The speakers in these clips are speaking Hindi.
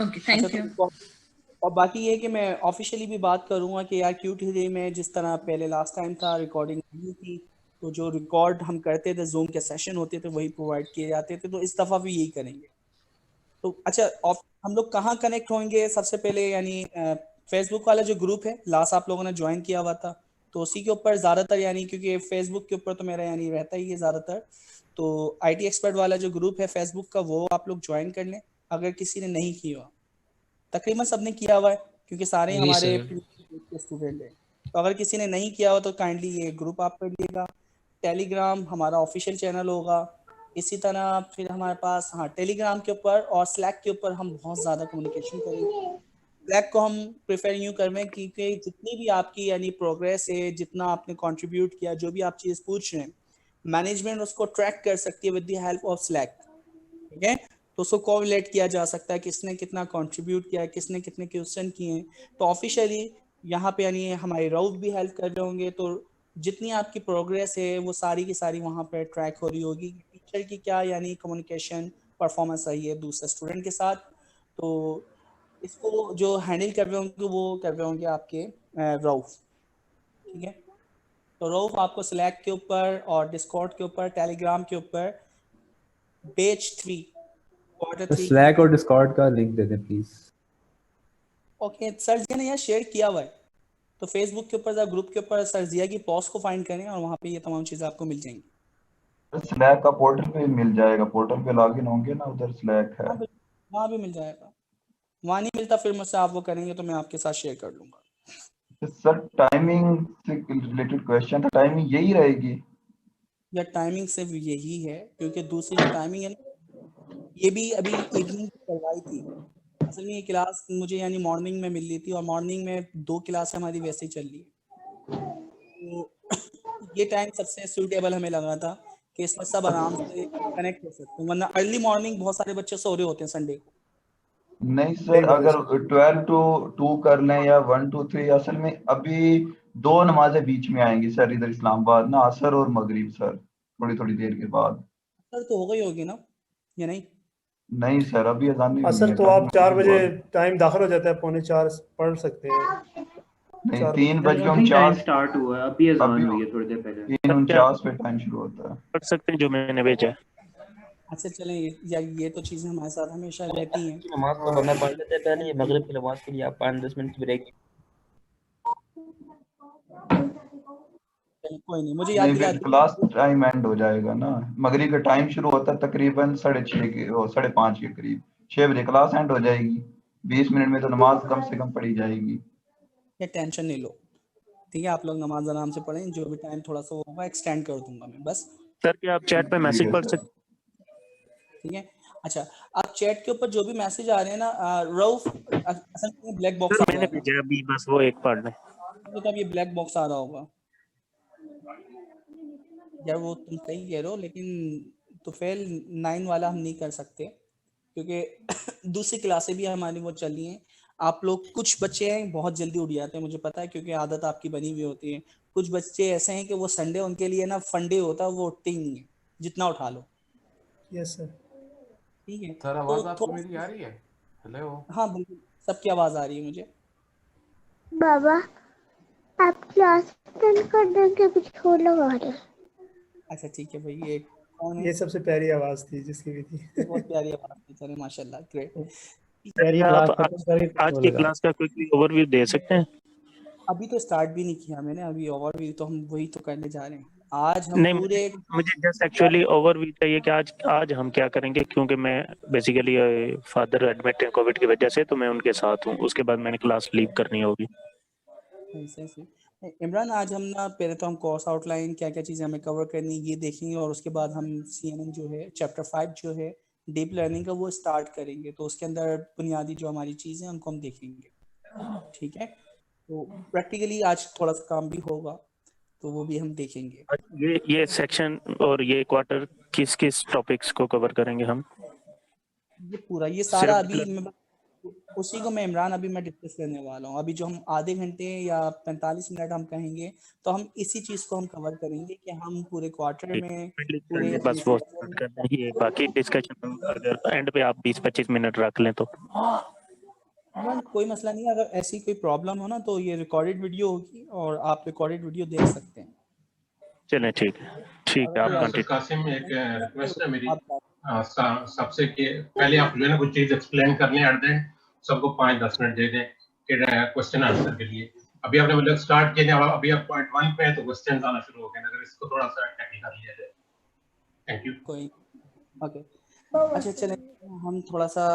ओके, अच्छा थैंक यू। तो और बाकी ये कि मैं ऑफिशियली भी बात करूंगा कि यार QT में जिस तरह पहले लास्ट टाइम था रिकॉर्डिंग नहीं थी, तो जो रिकॉर्ड हम करते थे जूम के सेशन होते थे वही प्रोवाइड किए जाते थे, तो इस दफा भी यही करेंगे। तो अच्छा हम लोग कहाँ कनेक्ट होंगे सबसे पहले, यानी फेसबुक वाला जो ग्रुप है लास्ट आप लोगों ने ज्वाइन किया हुआ था, तो उसी के ऊपर ज्यादातर, यानी क्योंकि फेसबुक के ऊपर तो मेरा यानी रहता ही है ज्यादातर, तो IT एक्सपर्ट वाला जो ग्रुप है फेसबुक का वो आप लोग ज्वाइन कर लें अगर किसी ने नहीं किया। तकरीबन सबने किया हुआ है क्योंकि सारे जी हमारे सर। स्टूडेंट हैं। तो अगर किसी ने नहीं किया हुआ तो काइंडली ये ग्रुप आप कर लीजिएगा। टेलीग्राम हमारा ऑफिशियल चैनल होगा। इसी तरह फिर हमारे पास, हाँ, टेलीग्राम के ऊपर और स्लैक के ऊपर हम बहुत ज़्यादा कम्युनिकेशन करेंगे। स्लैक को हम प्रेफर यूँ करें क्योंकि जितनी भी आपकी यानी प्रोग्रेस है, जितना आपने कंट्रीब्यूट किया, जो भी आप चीज़ पूछ रहे हैं, मैनेजमेंट उसको ट्रैक कर सकती है with the help of slack. ठीक है, तो उसको कोरिलेट किया जा सकता है किसने कितना कंट्रीब्यूट किया है, किसने कितने क्वेश्चन किए हैं। तो ऑफिशियली यहाँ पे यानी हमारे राउफ भी हेल्प कर रहे होंगे, तो जितनी आपकी प्रोग्रेस है वो सारी की सारी वहाँ पे ट्रैक हो रही होगी, टीचर की क्या यानी कम्युनिकेशन परफॉर्मेंस रही है दूसरे स्टूडेंट के साथ। तो इसको जो हैंडल कर रहे होंगे वो कर रहे होंगे आपके राउफ। ठीक है, तो राउफ आपको स्लैक के ऊपर और डिस्कॉर्ड के ऊपर, टेलीग्राम के ऊपर बैच 3 Q3 की। स्लैक और डिस्कॉर्ड का लिंक दे दें प्लीज। ओके, सर जी ने यहाँ शेयर किया हुआ है, तो फेसबुक के ऊपर ग्रुप के ऊपर सरजिया की पोस्ट को फाइंड करें और वहाँ पे ये तमाम चीज़ें आपको मिल जाएंगी। स्लैक का पोर्टल पे मिल जाएगा, पोर्टल पे लॉगिन होंगे ना, उधर स्लैक है। हाँ वहाँ भी मिल जाएगा। वहाँ नहीं मिलता फिर मुझसे आप वो करेंगे तो मैं आपके साथ शेयर कर लूँगा। सर टाइमिंग से रिलेटेड क्वेश्चन था, टाइमिंग यही रहेगी? या टाइमिंग सिर्फ यही है क्योंकि दूसरी जो टाइमिंग है ना, ये भी अभी इवनिंग करवाई थी। असल में ये क्लास मुझे यानी मॉर्निंग में मिल रही थी और मॉर्निंग में 2 क्लास हमारी वैसे ही चल रही है, तो ये टाइम सबसे सूटेबल हमें लगा था कि इसमें सब आराम से कनेक्ट हो सकते हैं, वरना अर्ली मॉर्निंग बहुत सारे बच्चे सो रहे होते हैं संडे को। नहीं सर, अगर 12 to 2 कर लें या 1 to 3, असल में अभी 2 नमाजें बीच में आएंगी सर इधर इस्लामाबाद ना, असर और मगरिब सर, थोड़ी थोड़ी देर के बाद। सर तो हो गई होगी ना या नहीं? नहीं सर, अभी अजान नहीं हुई सर है, तो तभी आप मैं 4 पूछूंगा। बजे टाइम दाखिल हो जाता है, 3:45 पढ़ सकते हैं। नहीं, 4 3 बजे बज के अभी टाइम 49, स्टार्ट हुआ है, अभी अजान अभी हुई है थोड़ी देर पहले। 3:49 पे टाइम शुरू होता है। पढ़ सकते हैं जो मैंने भेजा है। अच्छा चलें, ये तो चीज़ें हमारे साथ हमेशा रहती हैं। नमाज तो बंदा पढ़ लेते हैं पहले, ये मगरिब की नमाज के लिए आप 5-10 मिनट की ब्रेक। चलिए, कोई नहीं, मुझे याद नहीं, दिला फिर क्लास दीजिए। टाइम एंड हो जाएगा ना, मगरिब का टाइम शुरू होता है तकरीबन 6:30 के 5:30 के करीब, 6 बजे क्लास एंड हो जाएगी, 20 मिनट में तो नमाज कम से कम पढ़ी जाएगी। ये टेंशन नहीं लो, ठीक है, आप लोग नमाज आराम से पढ़ें, जो भी टाइम थोड़ा सा होगा एक्सटेंड कर दूंगा मैं बस। सर क्या आप चैट पे ठीक मैसेज है पढ़ सर। सकते ठीक है, अच्छा, आप चैट के ऊपर जो भी मैसेज आ रहे हैं ना, रऊफ, असल में ब्लैक हैं? बॉक्स सर आ मैंने जाएगा, भेजा है अभी, बस वो एक पढ़ लें। तो अब ये ब्लैक बॉक्स आ रहा होगा। यार वो तुम सही कह रहे हो, लेकिन तो फेल 9 वाला हम नहीं कर सकते क्योंकि दूसरी क्लासें भी हमारी वो चल रही हैं। आप लोग, कुछ बच्चे हैं बहुत जल्दी उठ जाते हैं, मुझे पता है क्योंकि आदत आपकी बनी हुई होती है। कुछ बच्चे ऐसे हैं कि वो संडे उनके लिए ना फंडे होता है, वो उठते ही नहीं है जितना उठा लो। Yes sir. ठीक है, सर तो आवाज आपको मेरी आ रही है? हेलो। हाँ बिल्कुल, सबकी आवाज़ आ रही है मुझे। बाबा, आप क्लास अटेंड कर देंगे, कुछ हो लगा रहे। अच्छा ठीक है भाई, ये कौन है? ये सबसे प्यारी आवाज थी जिसकी भी थी। ये बहुत प्यारी आवाज़ है, चले माशाल्लाह, ग्रेट। यार ये क्या क्लास आप खत्म करके कुछ आज की बोलेगा। क्लास का क्विकली ओवरव्यू दे सकते हैं? अभी तो स्टार्ट भी नहीं किया मैंने, अभी ओवरव्यू तो हम वही तो करने जा रहे हैं। आज हम नहीं, पूरे मुझे जस्ट एक्चुअली ओवरव्यू चाहिए कि आज आज हम क्या करेंगे, क्योंकि मैं बेसिकली फादर एडमिट है कोविड की वजह से, तो मैं उनके साथ हूँ, उसके बाद मैंने क्लास लीव करनी होगी। सही सही। इमरान, आज हम ना पहले तो हम कोर्स आउटलाइन क्या क्या चीज़ें हमें कवर करनी ये देखेंगे, और उसके बाद हम CNN जो है चैप्टर 5 जो है डीप लर्निंग का वो स्टार्ट करेंगे, तो उसके अंदर बुनियादी जो हमारी चीज़ें हैं उनको हम देखेंगे। ठीक है, तो प्रैक्टिकली आज थोड़ा सा काम भी होगा, तो वो भी हम देखेंगे। ये सेक्शन और ये क्वार्टर किस किस टॉपिक्स को कवर करेंगे हम? ये पूरा ये सारा सिर्फ अभी उसी को मैं इमरान अभी मैं डिस्कस करने वाला हूँ। अभी जो हम आधे घंटे या 45 मिनट हम कहेंगे, तो हम इसी चीज़ को हम कवर करेंगे कि हम पूरे क्वार्टर में पूरे बस वो स्टार्ट करना ही है, बाकी डिस्कशन अगर एंड पे आप 20-25 मिनट रख लें तो। कोई मसला नहीं है, अगर ऐसी कोई प्रॉब्लम हो ना तो ये रिकॉर्डेड वीडियो होगी और आप रिकॉर्डेड वीडियो देख सकते हैं। चलें ठीक है आप कंटिन्यू। कासिम, एक रिक्वेस्ट है मेरी, सबसे कि पहले आप जो है ना कुछ चीज एक्सप्लेन कर लें, एट द एंड सबको 5-10 मिनट दे दें कि क्वेश्चन आंसर के लिए। अभी आपने मतलब स्टार्ट किया, अभी आप पॉइंट 1 पे है तो क्वेश्चन आना शुरू हो गए, अगर इसको थोड़ा सा टैकल कर लिया जाए। Thank you. कोई ओके, अच्छा चलें हम थोड़ा सा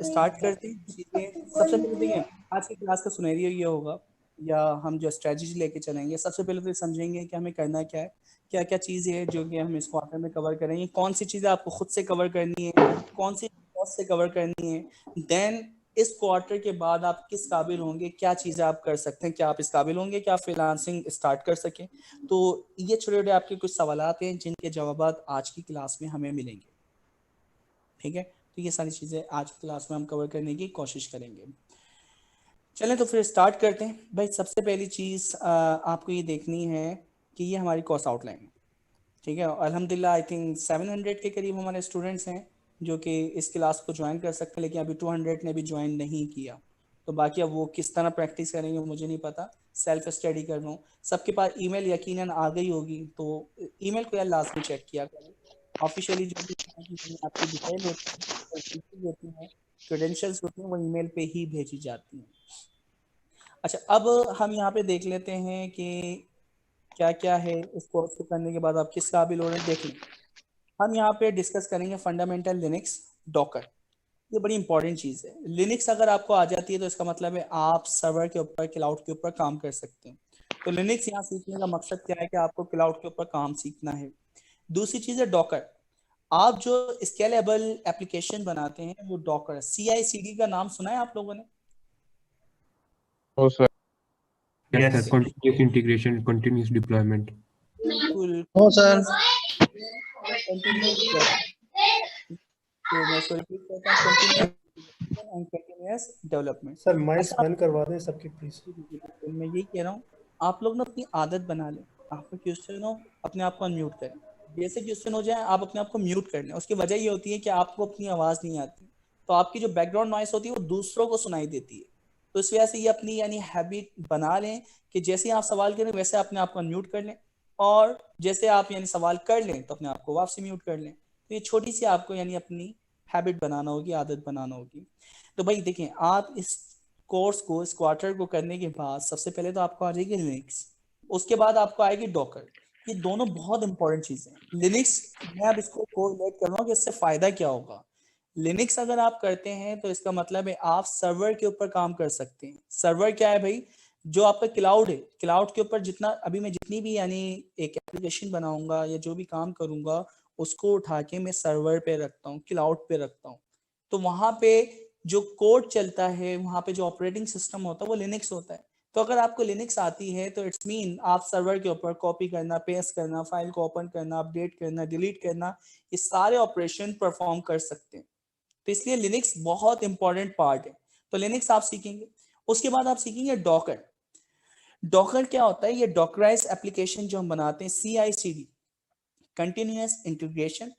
स्टार्ट करते हैं चीज़ें। सबसे पहले देखिए आज की क्लास का सिनेरियो ये होगा, या हम जो स्ट्रेटजी लेके चलेंगे, सबसे पहले तो समझेंगे कि हमें करना क्या है, क्या क्या चीज़ें हैं जो कि हम इस क्वार्टर में कवर करेंगे, कौन सी चीज़ें आपको खुद से कवर करनी है, कौन सी कॉस्ट से कवर करनी है, देन इस क्वार्टर के बाद आप किस काबिल होंगे, क्या चीज़ें आप कर सकते हैं, क्या आप इस काबिल होंगे कि आप फ्रीलांसिंग स्टार्ट कर सकें। तो ये छोटे छोटे आपके कुछ सवालात हैं जिनके जवाब आज की क्लास में हमें मिलेंगे। ठीक है, तो ये सारी चीज़ें आज की क्लास में हम कवर करने की कोशिश करेंगे। चलें तो फिर स्टार्ट करते हैं। भाई सबसे पहली चीज़ आपको ये देखनी है कि ये हमारी कॉस्ट आउटलाइन है। ठीक है, अल्हम्दुलिल्लाह आई थिंक 700 के करीब हमारे स्टूडेंट्स हैं जो कि इस क्लास को ज्वाइन कर सकते हैं, लेकिन अभी 200 ने भी ज्वाइन नहीं किया। तो बाकी अब वो किस तरह प्रैक्टिस करेंगे मुझे नहीं पता, सेल्फ स्टडी कर रहा हूँ। सबके पास ईमेल यकीनन आ गई होगी, तो ईमेल को यार लाजमी चेक किया करें। ऑफिशियली जो भी आपकी डिटेल होती है, क्रेडेंशियल्स होती हैं, वो ईमेल पे ही भेजी जाती हैं। अच्छा, अब हम यहाँ पे देख लेते हैं कि क्या क्या है इस कोर्स को करने के बाद आप किस काबिल हो रहे हैं। देख लें, हम यहाँ पे डिस्कस करेंगे फंडामेंटल लिनक्स डॉकर। ये बड़ी इंपॉर्टेंट चीज़ है। लिनक्स अगर आपको आ जाती है तो इसका मतलब है आप सर्वर के ऊपर, क्लाउड के ऊपर काम कर सकते हैं। तो लिनक्स यहाँ सीखने का मकसद क्या है कि आपको क्लाउड के ऊपर काम सीखना है। दूसरी चीज़ है डॉकर। आप जो स्केलेबल एप्लीकेशन बनाते हैं वो डॉकर, CI/CD का नाम सुना है आप लोगों ने? Sir Yes, sir. Continuous integration, continuous deployment. बिल्कुल। नो सर तो मैं इसको रिपीट करता हूँ, कंटिन्यूअस डेवलपमेंट। सर माइक्स बंद करवा दें सबकी प्लीज। मैं यही कह रहा हूँ, आप लोग ना अपनी आदत बना लें, आपका क्वेश्चन हो अपने आप को अनम्यूट करें। जैसे क्वेश्चन हो जाए आप अपने आप को म्यूट कर लें। उसकी वजह ये होती है कि आपको अपनी आवाज़ नहीं आती, तो आपकी जो बैकग्राउंड नॉइस होती है वो दूसरों को सुनाई देती है। तो इस वजह से ये अपनी यानी हैबिट बना लें कि जैसे ही आप सवाल करें वैसे अपने आप को अनम्यूट कर लें, और जैसे आप यानी सवाल कर लें तो अपने आप को वापसी म्यूट कर लें। तो ये छोटी सी आपको यानी अपनी हैबिट बनाना होगी, आदत बनाना होगी। तो भाई देखें, आप इस कोर्स को, इस क्वार्टर को करने के बाद सबसे पहले तो आपको आ जाएगी लिनक्स, उसके बाद आपको आएगी डॉकर। ये दोनों बहुत इंपॉर्टेंट चीजें हैं। लिनक्स मैं अब इसको कोरिलेट कर रहा हूँ कि इससे फायदा क्या होगा। लिनक्स अगर आप करते हैं तो इसका मतलब है आप सर्वर के ऊपर काम कर सकते हैं। सर्वर क्या है भाई? जो आपका क्लाउड है, क्लाउड के ऊपर जितना अभी मैं जितनी भी यानी एक एप्लीकेशन बनाऊंगा या जो भी काम करूंगा उसको उठा के मैं सर्वर पे रखता हूँ, क्लाउड पे रखता हूँ। तो वहां पे जो कोड चलता है, वहां पे जो ऑपरेटिंग सिस्टम होता है वो लिनक्स होता है। तो अगर आपको लिनक्स आती है तो इट्स मीन आप सर्वर के ऊपर कॉपी करना, पेस्ट करना, फाइल को ओपन करना, अपडेट करना, डिलीट करना, ये सारे ऑपरेशन परफॉर्म कर सकते हैं। तो इसलिए लिनक्स बहुत इंपॉर्टेंट पार्ट है। तो लिनक्स आप सीखेंगे, उसके बाद आप सीखेंगे डॉकर। डॉकर क्या होता है? ये डॉकराइज एप्लीकेशन जो हम बनाते हैं, CI/CD, कंटिन्यूअस इंटीग्रेशन,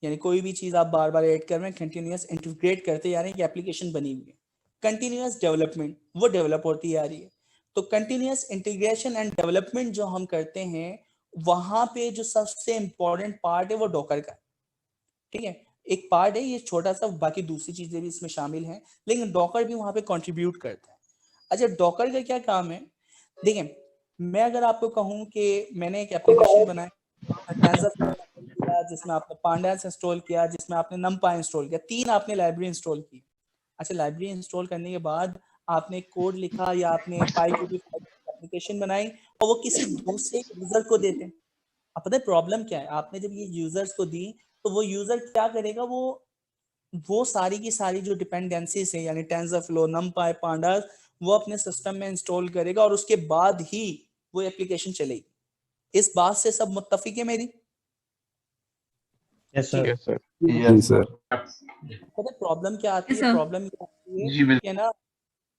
यानी कोई भी चीज आप बार बार ऐड कर रहे हैं, कंटिन्यूअस इंटीग्रेट करते जा रहे हैं कि एप्लीकेशन बनी हुई है। कंटिन्यूअस डेवलपमेंट, वो डेवलप होती आ रही है। तो कंटिन्यूअस इंटीग्रेशन एंड डेवलपमेंट जो हम करते हैं, वहां पे जो सबसे इंपॉर्टेंट पार्ट है वो डॉकर का। ठीक है, एक पार्ट है ये छोटा सा, बाकी दूसरी चीजें भी इसमें शामिल हैं, लेकिन डॉकर भी वहां पे कंट्रीब्यूट करता है। अच्छा, डॉकर का क्या काम है? देखिए, मैं अगर आपको कहूँ कि मैंने एक एप्लीकेशन बनाया जिसमें आपने पांडास इंस्टॉल किया, जिसमें आपने numpy इंस्टॉल किया, 3 आपने लाइब्रेरी इंस्टॉल की। अच्छा, लाइब्रेरी इंस्टॉल करने के बाद आपने कोड लिखा या आपने PyQt एप्लीकेशन बनाई और वो किसी दूसरे यूजर को देते हैं। अब पता है प्रॉब्लम क्या है? आपने जब ये यूजर्स को दी तो वो यूजर क्या करेगा, वो सारी की सारी जो डिपेंडेंसीज है यानी टेंसरफ्लो, numpy, pandas, वो अपने सिस्टम में इंस्टॉल करेगा और उसके बाद ही वो एप्लीकेशन चलेगी। इस बात से सब मुत्तफिक है मेरी? यस सर यस सर पता है प्रॉब्लम क्या आती है? प्रॉब्लम ये आती है कि ना,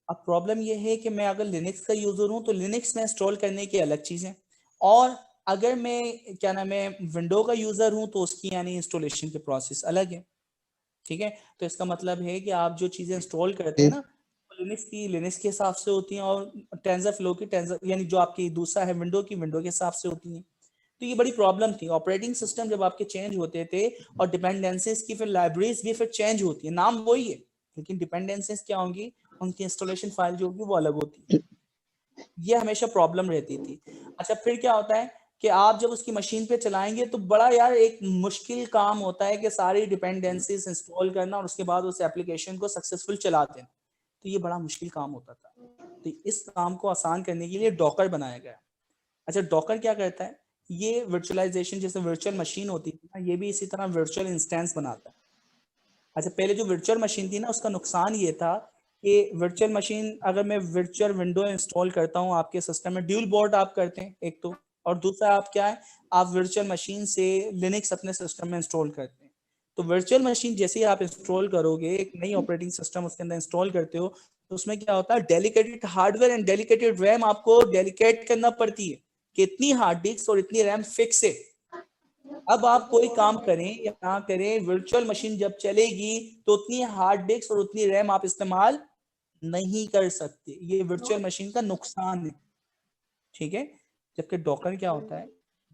अब प्रॉब्लम ये है कि मैं अगर लिनक्स का यूजर हूं तो लिनक्स में इंस्टॉल करने की अलग चीज है, और अगर मैं क्या नाम है विंडो का यूजर हूं तो उसकी यानी इंस्टॉलेशन के प्रोसेस अलग है। ठीक है, तो इसका मतलब है कि आप जो चीजें इंस्टॉल करते हैं ना, यूनिक्स की लिनक्स के हिसाब से होती हैं और टेंसरफ्लो की टेंसर यानी जो आपकी दूसरा है विंडो की विंडो के हिसाब से होती हैं। तो ये बड़ी प्रॉब्लम थी। ऑपरेटिंग सिस्टम जब आपके चेंज होते थे और डिपेंडेंसीज की फिर लाइब्रेरीज भी फिर चेंज होती है, नाम वही है लेकिन डिपेंडेंसीज क्या होंगी, उनकी इंस्टॉलेशन फाइल जो होगी वो अलग होती है। ये हमेशा प्रॉब्लम रहती थी। अच्छा फिर क्या होता है कि आप जब उसकी मशीन पे चलाएंगे तो बड़ा यार एक मुश्किल काम होता है कि सारी डिपेंडेंसीज इंस्टॉल करना और उसके बाद उस एप्लीकेशन को सक्सेसफुल चला देना। तो ये बड़ा मुश्किल काम होता था। तो इस काम को आसान करने के लिए डॉकर बनाया गया। अच्छा डॉकर क्या करता है, ये वर्चुअलाइजेशन जैसे वर्चुअल मशीन होती थी ना, ये भी इसी तरह वर्चुअल इंस्टेंस बनाता है। अच्छा पहले जो वर्चुअल मशीन थी ना उसका नुकसान ये था कि वर्चुअल मशीन अगर मैं वर्चुअल विंडो इंस्टॉल करता हूँ आपके सिस्टम में, ड्यूल बोर्ड आप करते हैं एक तो, और दूसरा आप क्या है आप वर्चुअल मशीन से लिनक्स अपने सिस्टम में इंस्टॉल करते हैं। तो वर्चुअल मशीन जैसे ही आप इंस्टॉल करोगे, एक नई ऑपरेटिंग सिस्टम उसके अंदर इंस्टॉल करते हो, तो उसमें क्या होता है डेलिकेटेड हार्डवेयर एंड डेलिकेटेड रैम आपको डेलिकेट करना पड़ती है कि इतनी हार्ड डिस्क और इतनी रैम फिक्स है। अब आप कोई काम करें या ना करें, वर्चुअल मशीन जब चलेगी तो उतनी हार्ड डिस्क और उतनी रैम आप इस्तेमाल नहीं कर सकते। ये वर्चुअल मशीन का नुकसान है, ठीक है। जबकि डॉकर क्या होता है,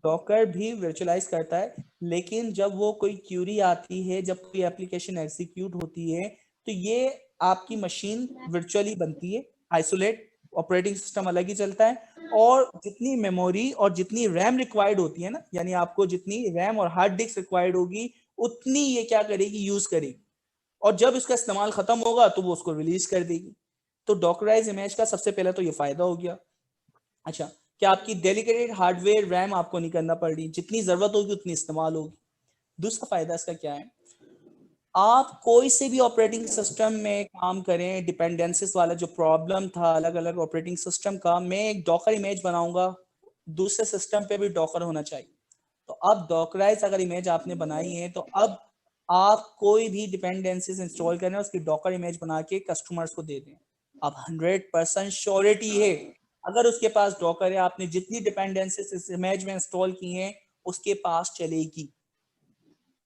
डॉकर भी वर्चुअलाइज करता है, लेकिन जब वो कोई क्यूरी आती है, जब कोई एप्लीकेशन एग्जीक्यूट होती है, तो ये आपकी मशीन वर्चुअली बनती है, आइसोलेट, ऑपरेटिंग सिस्टम अलग ही चलता है, और जितनी मेमोरी और जितनी रैम रिक्वायर्ड होती है ना, यानी आपको जितनी रैम और हार्ड डिस्क रिक्वायर्ड होगी उतनी ये क्या करेगी, यूज करेगी, और जब इसका इस्तेमाल खत्म होगा तो वो उसको रिलीज कर देगी। तो डॉकराइज इमेज का सबसे पहले तो ये फायदा हो गया। अच्छा कि आपकी डेडिकेटेड हार्डवेयर रैम आपको नहीं करना पड़ रही, जितनी जरूरत होगी उतनी इस्तेमाल होगी। दूसरा फायदा इसका क्या है, आप कोई से भी ऑपरेटिंग सिस्टम में काम करें, डिपेंडेंसीज वाला जो प्रॉब्लम था अलग अलग ऑपरेटिंग सिस्टम का, मैं एक डॉकर इमेज बनाऊंगा, दूसरे सिस्टम पे भी डॉकर होना चाहिए। तो अब डॉकराइज अगर इमेज आपने बनाई है तो अब आप कोई भी डिपेंडेंसीज इंस्टॉल करें उसकी डॉकर इमेज बना के कस्टमर्स को दे दें। अब 100% श्योरिटी है, अगर उसके पास डॉकर है, आपने जितनी डिपेंडेंसीज इस इमेज में इंस्टॉल की हैं उसके पास चलेगी।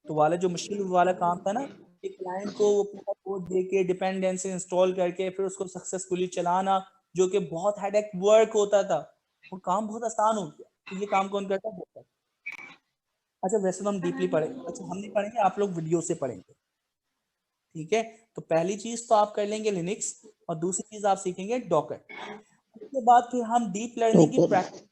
तो वाला जो मुश्किल वाला काम था ना कि क्लाइंट को वो पूरा कोड दे के डिपेंडेंसी इंस्टॉल करके फिर उसको सक्सेसफुली चलाना, जो कि बहुत हेडेक वर्क होता था, वो काम बहुत आसान हो गया। तो ये काम कौन करता है? अच्छा वैसे तो हम डीपली पढ़ेंगे, अच्छा हम नहीं पढ़ेंगे, आप लोग वीडियो से पढ़ेंगे, ठीक है। तो पहली चीज तो आप कर लेंगे लिनक्स और दूसरी चीज आप सीखेंगे डॉकर। उसके बाद फिर हम डीप लर्निंग की प्रैक्टिस,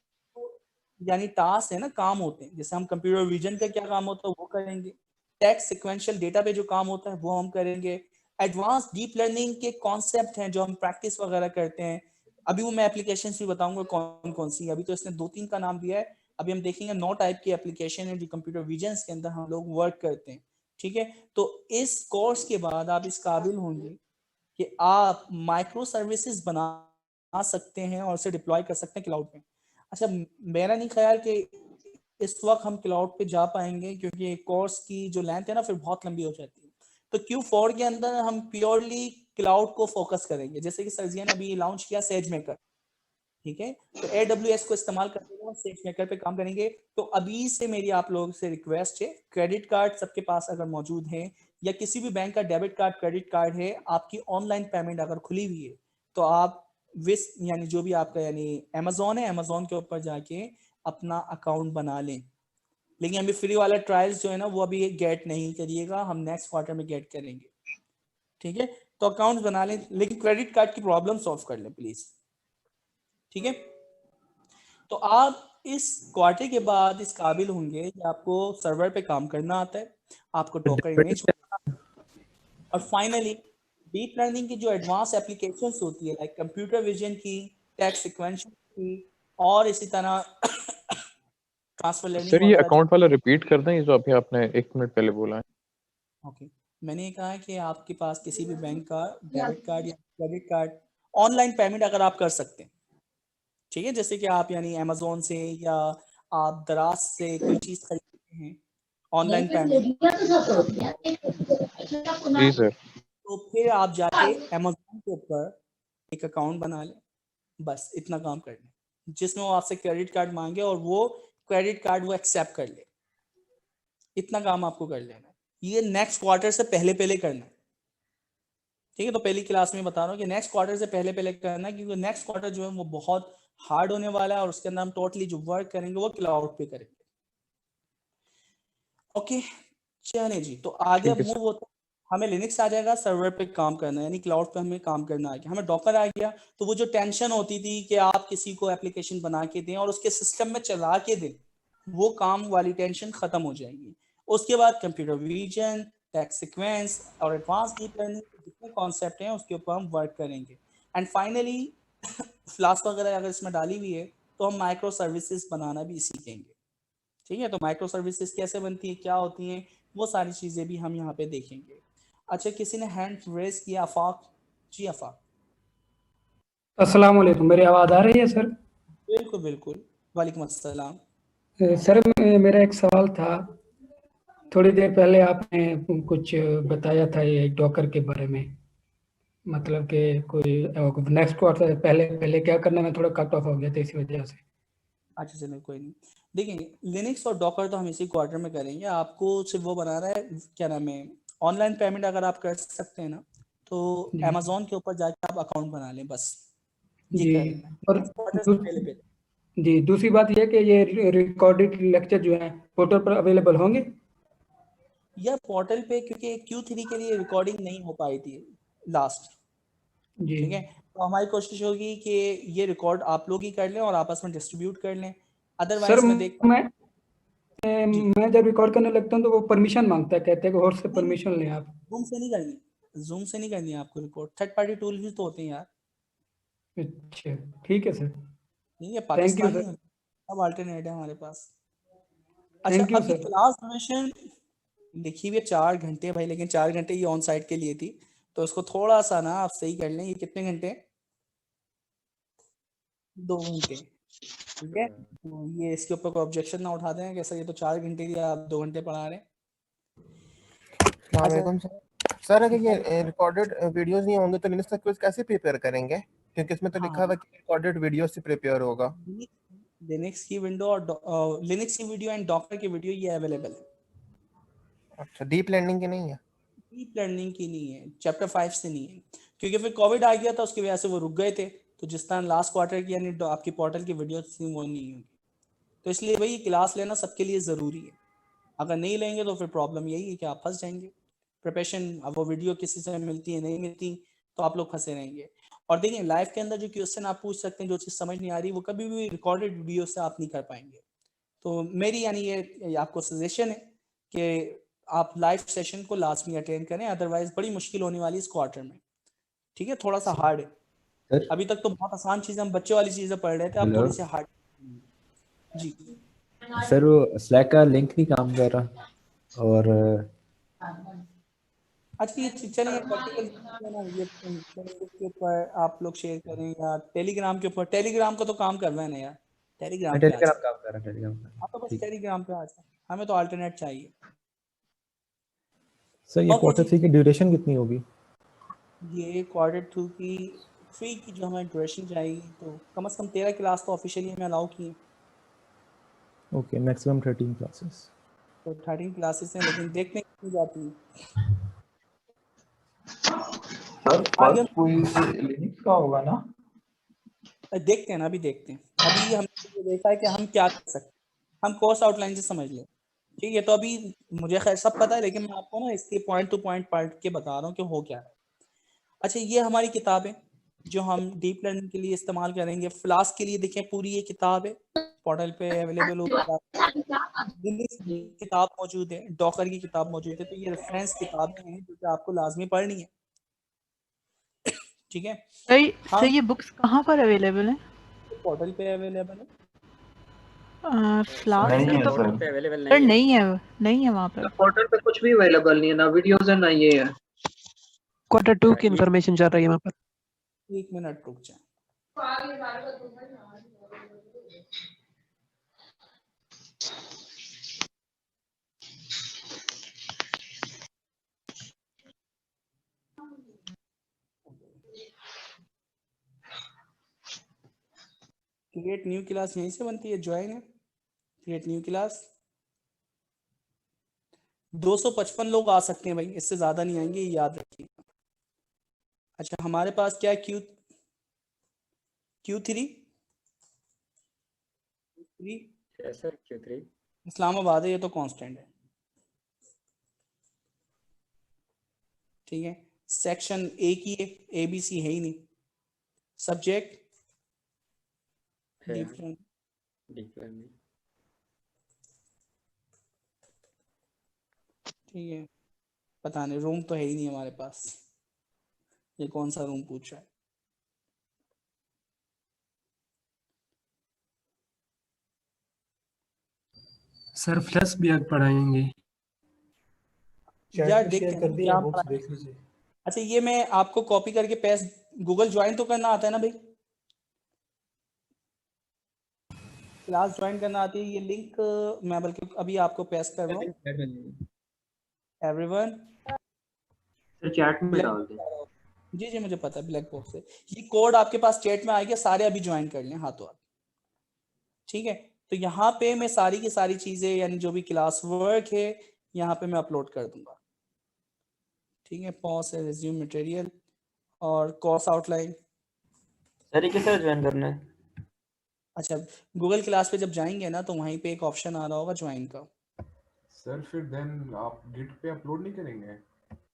यानी टास्क है ना, काम होते हैं, जैसे हम कंप्यूटर विजन का क्या काम होता है वो करेंगे, टेक्स्ट सीक्वेंशियल डेटा पे जो काम होता है वो हम करेंगे, एडवांस डीप लर्निंग के कॉन्सेप्ट हैं जो हम प्रैक्टिस वगैरह करते हैं। अभी वो मैं एप्लीकेशन भी बताऊंगा कौन कौन सी, अभी तो इसने 2-3 का नाम दिया है, अभी हम देखेंगे 9 टाइप की एप्लीकेशन है जो कंप्यूटर विजन के अंदर हम लोग वर्क करते हैं, ठीक है। तो इस कोर्स के बाद आप इस काबिल होंगे कि आप माइक्रो सर्विसेज बना सकते हैं और उसे डिप्लॉय कर सकते हैं क्लाउड में। अच्छा मेरा नहीं ख्याल कि इस वक्त हम क्लाउड पे जा पाएंगे, क्योंकि कोर्स की जो लेंथ है ना फिर बहुत लंबी हो जाती है। तो Q4 के अंदर हम प्योरली क्लाउड को फोकस करेंगे, जैसे कि सर्जिया ने अभी लॉन्च किया SageMaker, ठीक है। तो AWS को इस्तेमाल करते हुए SageMaker पे काम करेंगे। तो अभी से मेरी आप लोगों से रिक्वेस्ट है, क्रेडिट कार्ड सबके पास अगर मौजूद है या किसी भी बैंक का डेबिट कार्ड क्रेडिट कार्ड है, आपकी ऑनलाइन पेमेंट अगर खुली हुई है तो आप विस यानी जो भी आपका यानी अमेजोन है, अमेजोन के ऊपर जाके अपना अकाउंट बना लें। लेकिन अभी फ्री वाला ट्रायल्स जो है ना वो अभी गेट नहीं करिएगा, हम नेक्स्ट क्वार्टर में गेट करेंगे, ठीक है। तो अकाउंट बना लें, लेकिन क्रेडिट कार्ड की प्रॉब्लम सॉल्व कर लें प्लीज, ठीक है। तो आप इस क्वार्टर के बाद इस काबिल होंगे कि आपको सर्वर पे काम करना आता है, आपको डॉकर इमेज, और फाइनली डीप लर्निंग की जो एडवांस एप्लीकेशंस होती है लाइक कंप्यूटर विजन की, टेक्स्ट सीक्वेंशियल की, और इसी तरह ट्रांसफर लर्निंग। सर ये अकाउंट वाला रिपीट कर दें, ये जो अभी आपने 1 मिनट पहले बोला है। ओके मैंने कहा है कि आपके पास किसी भी बैंक का डेबिट कार्ड या क्रेडिट कार्ड ऑनलाइन पेमेंट अगर आप कर सकते हैं, ठीक है, जैसे कि आप यानी अमेजोन से या आप दराज से कोई चीज खरीदते हैं ऑनलाइन पेमेंट, जी सर। तो फिर आप जाके अमेजोन के ऊपर एक अकाउंट बना लें, बस इतना काम कर लें, जिसमें वो आपसे क्रेडिट कार्ड मांगे और वो क्रेडिट कार्ड वो एक्सेप्ट कर ले, इतना काम आपको कर लेना है। ये नेक्स्ट क्वार्टर से पहले पहले करना है, ठीक है, तो पहली क्लास में बता रहा हूँ कि नेक्स्ट क्वार्टर से पहले पहले करना, क्योंकि नेक्स्ट क्वार्टर जो है वो बहुत हार्ड होने वाला है और उसके अंदर हम टोटली जो वर्क करेंगे वो क्लाउड पे करेंगे। ओके चले जी, तो आगे अब ठीक है मूव होते, हमें लिनक्स आ जाएगा, सर्वर पे काम करना है, यानी क्लाउड पे हमें काम करना आ गया, हमें डॉकर आ गया। तो वो जो टेंशन होती थी कि आप किसी को एप्लीकेशन बना के दें और उसके सिस्टम में चला के दें, वो काम वाली टेंशन खत्म हो जाएगी। उसके बाद कंप्यूटर विजन, टेक्स्ट सीक्वेंस और एडवांस डीप लर्निंग जितने कॉन्सेप्ट हैं उसके ऊपर हम वर्क करेंगे। एंड फाइनली फ्लास्क वगैरह अगर इसमें डाली हुई है तो हम माइक्रो सर्विसेज बनाना भी सीखेंगे। ठीक है, तो माइक्रो सर्विसेज कैसे बनती है, क्या होती हैं, वो सारी चीज़ें भी हम यहाँ पे देखेंगे। अच्छा, किसी ने हैंड रेज किया, आफाक जी। आफाक अस्सलाम वालेकुम, मेरी आवाज़ आ रही है सर? बिल्कुल बिल्कुल, वालेकुम अस्सलाम। सर मेरा एक सवाल था, थोड़ी देर पहले आपने कुछ बताया था ये डॉकर के बारे में, मतलब कि कोई नेक्स्ट क्वार्टर पहले पहले क्या करना, मैं थोड़ा कट ऑफ हो गया था इसी वजह से। अच्छा चलिए कोई नहीं, देखिए लिनक्स और डॉकर तो हम इसी क्वार्टर में करेंगे। आपको सिर्फ वो बनाना है, क्या नाम है, ऑनलाइन पेमेंट अगर आप कर सकते हैं ना तो जी अमेजोन के ऊपर जाके आप अकाउंट बना लें, बस ये जी। करना है। और नेक्स्ट क्वार्टर से पहले पहले जी, दूसरी बात यह कि ये रिकॉर्डेड लेक्चर जो है पोर्टल पर अवेलेबल होंगे? या पोर्टल पे, क्योंकि Q3 के लिए रिकॉर्डिंग नहीं हो पाई थी लास्ट। जी ठीक है, तो हमारी कोशिश होगी कि ये रिकॉर्ड आप लोग ही कर लें और आपस में डिस्ट्रीब्यूट कर लें। सर अदरवाइज मैं देख मैं जी मैं जब रिकॉर्ड करने लगता हूँ तो वो परमिशन मांगता है, कहते हैं कि और से नहीं परमिशन लें आप। जूम से नहीं करनी, जूम से नहीं करनी है आपको रिकॉर्ड, थर्ड पार्टी टूल भी तो होते हैं यार। अच्छा ठीक है सर, नहीं, ये थैंक यू पाकिस्तानी सर, है, सब अल्टरनेट है हमारे पास। अच्छा, थैंक यू अब ये सर। क्लास ड्यूरेशन लिखी हुई है 4 घंटे भाई, लेकिन 4 घंटे ये ऑन साइट के लिए थी, तो इसको थोड़ा सा ना आप सही कर लें। ये कितने घंटे, 2 घंटे। ठीक है, तो ये इसके ऊपर कोई ऑब्जेक्शन ना उठा दें कैसा, ये तो 4 घंटे दिया, आप 2 घंटे पढ़ा रहे हैं। अच्छा वालेकुम सर। सर अगर ये रिकॉर्डेड वीडियोस नहीं होंगे तो लिनक्स का क्विज कैसे प्रिपेयर करेंगे, क्योंकि इसमें तो लिखा हाँ, हुआ है कि रिकॉर्डेड वीडियो से प्रिपेयर होगा। लिनक्स की विंडो और लिनक्स की वीडियो एंड डॉकर की वीडियो ये अवेलेबल है। अच्छा, डीप लर्निंग की नहीं है? डीप लर्निंग की नहीं है, चैप्टर 5 से नहीं है, क्योंकि फिर कोविड आ गया था, उसकी वजह से वो रुक गए थे। तो जिस तरह लास्ट क्वार्टर की यानी आपकी पोर्टल की वीडियो थी वो नहीं होगी, तो इसलिए भाई क्लास लेना सबके लिए ज़रूरी है। अगर नहीं लेंगे तो फिर प्रॉब्लम यही है कि आप फंस जाएंगे। प्रिपरेशन, अब वो वीडियो किसी से मिलती है नहीं मिलती तो आप लोग फंसे रहेंगे। और देखिए लाइव के अंदर जो क्वेश्चन आप पूछ सकते हैं, जो चीज़ समझ नहीं आ रही वो कभी भी रिकॉर्डेड वीडियो से आप नहीं कर पाएंगे। तो मेरी यानी ये आपको सजेशन है कि आप लाइव सेशन को लाजमी अटेंड करें, अदरवाइज बड़ी मुश्किल होने वाली इस क्वार्टर में। ठीक है, थोड़ा सा हार्ड है। सर अभी तक तो बहुत आसान चीज़ें, हम बच्चे वाली चीज़ें पढ़ रहे थे, अब हेलो थोड़ी सी हार्ड। जी सर, वो स्लैक का लिंक नहीं काम कर रहा, और अच्छा ये चलेंगे प्रैक्टिकल ना, ये फेसबुक के ऊपर आप लोग शेयर करें या टेलीग्राम के ऊपर। टेलीग्राम का तो काम कर रहा है ना यार, टेलीग्राम पे आ टेलीग्राम जाए। काम कर रहा है, टेलीग्राम का। आप तो बस ठीक। टेलीग्राम पे आ जाए, हमें तो अल्टरनेट चाहिए। सर ये ओके क्वार्टर जी, 3 की ड्यूरेशन कितनी होगी? ये Q2 की 3 की जो हमें ड्यूरेशन चाहिए, तो कम से कम 13 क्लास तो ऑफिशियली हमें अलाउ की है, ओके, मैक्सिमम 13 क्लासेस। तो 13 क्लासेस हैं, लेकिन देखने कितनी जाती है सर आगे। फर्स्ट क्विज लिनक्स का होगा ना? देखते हैं ना, अभी देखते हैं। अभी हमने ये देखा है कि हम क्या कर सकते हैं, हम कोर्स आउटलाइन से समझ लें। ठीक है, तो अभी मुझे खैर सब पता है, लेकिन मैं आपको ना इसके पॉइंट टू पॉइंट पढ़ के बता रहा हूँ कि हो क्या है। अच्छा, ये हमारी किताब है जो हम डीप लर्निंग के लिए इस्तेमाल करेंगे। फ्लास्क के लिए देखें, पूरी ये किताब है, पोर्टल पे अवेलेबल होगी। लिनक्स की किताब मौजूद है, डॉकर की किताब मौजूद है, तो ये रेफरेंस किताबें हैं जो कि आपको लाजमी पढ़नी है। ठीक है, सर ये बुक्स कहाँ पर अवेलेबल हैं? पोर्टल पे अवेलेबल है। फ्लास्क नहीं पे है तो सर। सर नहीं है वहाँ पर। पोर्टल पे कुछ भी अवेलेबल नहीं है, ना वीडियोस है ना ये है। Q2 की इंफॉर्मेशन चल रही है वहाँ पर। 1 मिनट रुक जाए। क्रिएट न्यू क्लास यहीं से बनती है, ज्वाइन है, क्रिएट न्यू क्लास। 255 लोग आ सकते हैं भाई, इससे ज्यादा नहीं आएंगे, ये याद रखिए। अच्छा हमारे पास क्या है, Q3 सर Q3 इस्लामाबाद है, ये तो कांस्टेंट है, ठीक है। सेक्शन ए की है, ABC है ही नहीं। सब्जेक्ट है डीप लर्निंग, डीप लर्निंग। ठीक है। पता नहीं, रूम तो है ही नहीं हमारे पास, ये कौन सा रूम पूछ रहा है। सर फ्लस भी आज पढ़ाएंगे। चैट यार में देखते शेयर हैं कर ना दिए क्या बुक्स, पढ़ा है। देख लीजिए। अच्छा ये मैं आपको कॉपी करके पेस्ट, गूगल ज्वाइन तो करना आता है ना भाई, क्लास ज्वाइन करना आती है। ये लिंक मैं बल्कि अभी आपको पेस्ट कर रहा हूँ। एवरीवन सर चैट में ब्लैक, डाल दें। जी जी मुझे पता है, ब्लैक बॉक्स से ये कोड आपके पास चैट में आएगा, सारे अभी ज्वाइन कर लें हाथों हाथ, ठीक है। तो यहाँ पे मैं सारी की सारी चीजें यानी जो भी क्लास वर्क है यहाँ पे मैं अपलोड कर दूंगा, ठीक है। पॉज है, रिज्यूम मटेरियल और कोर्स आउटलाइन। सर ये किस तरह ज्वाइन करना है? अच्छा गूगल क्लास पे जब जाएंगे ना तो वहीं पे एक ऑप्शन आ रहा होगा ज्वाइन का। सर फिर देन आप गिट पे अपलोड नहीं करेंगे?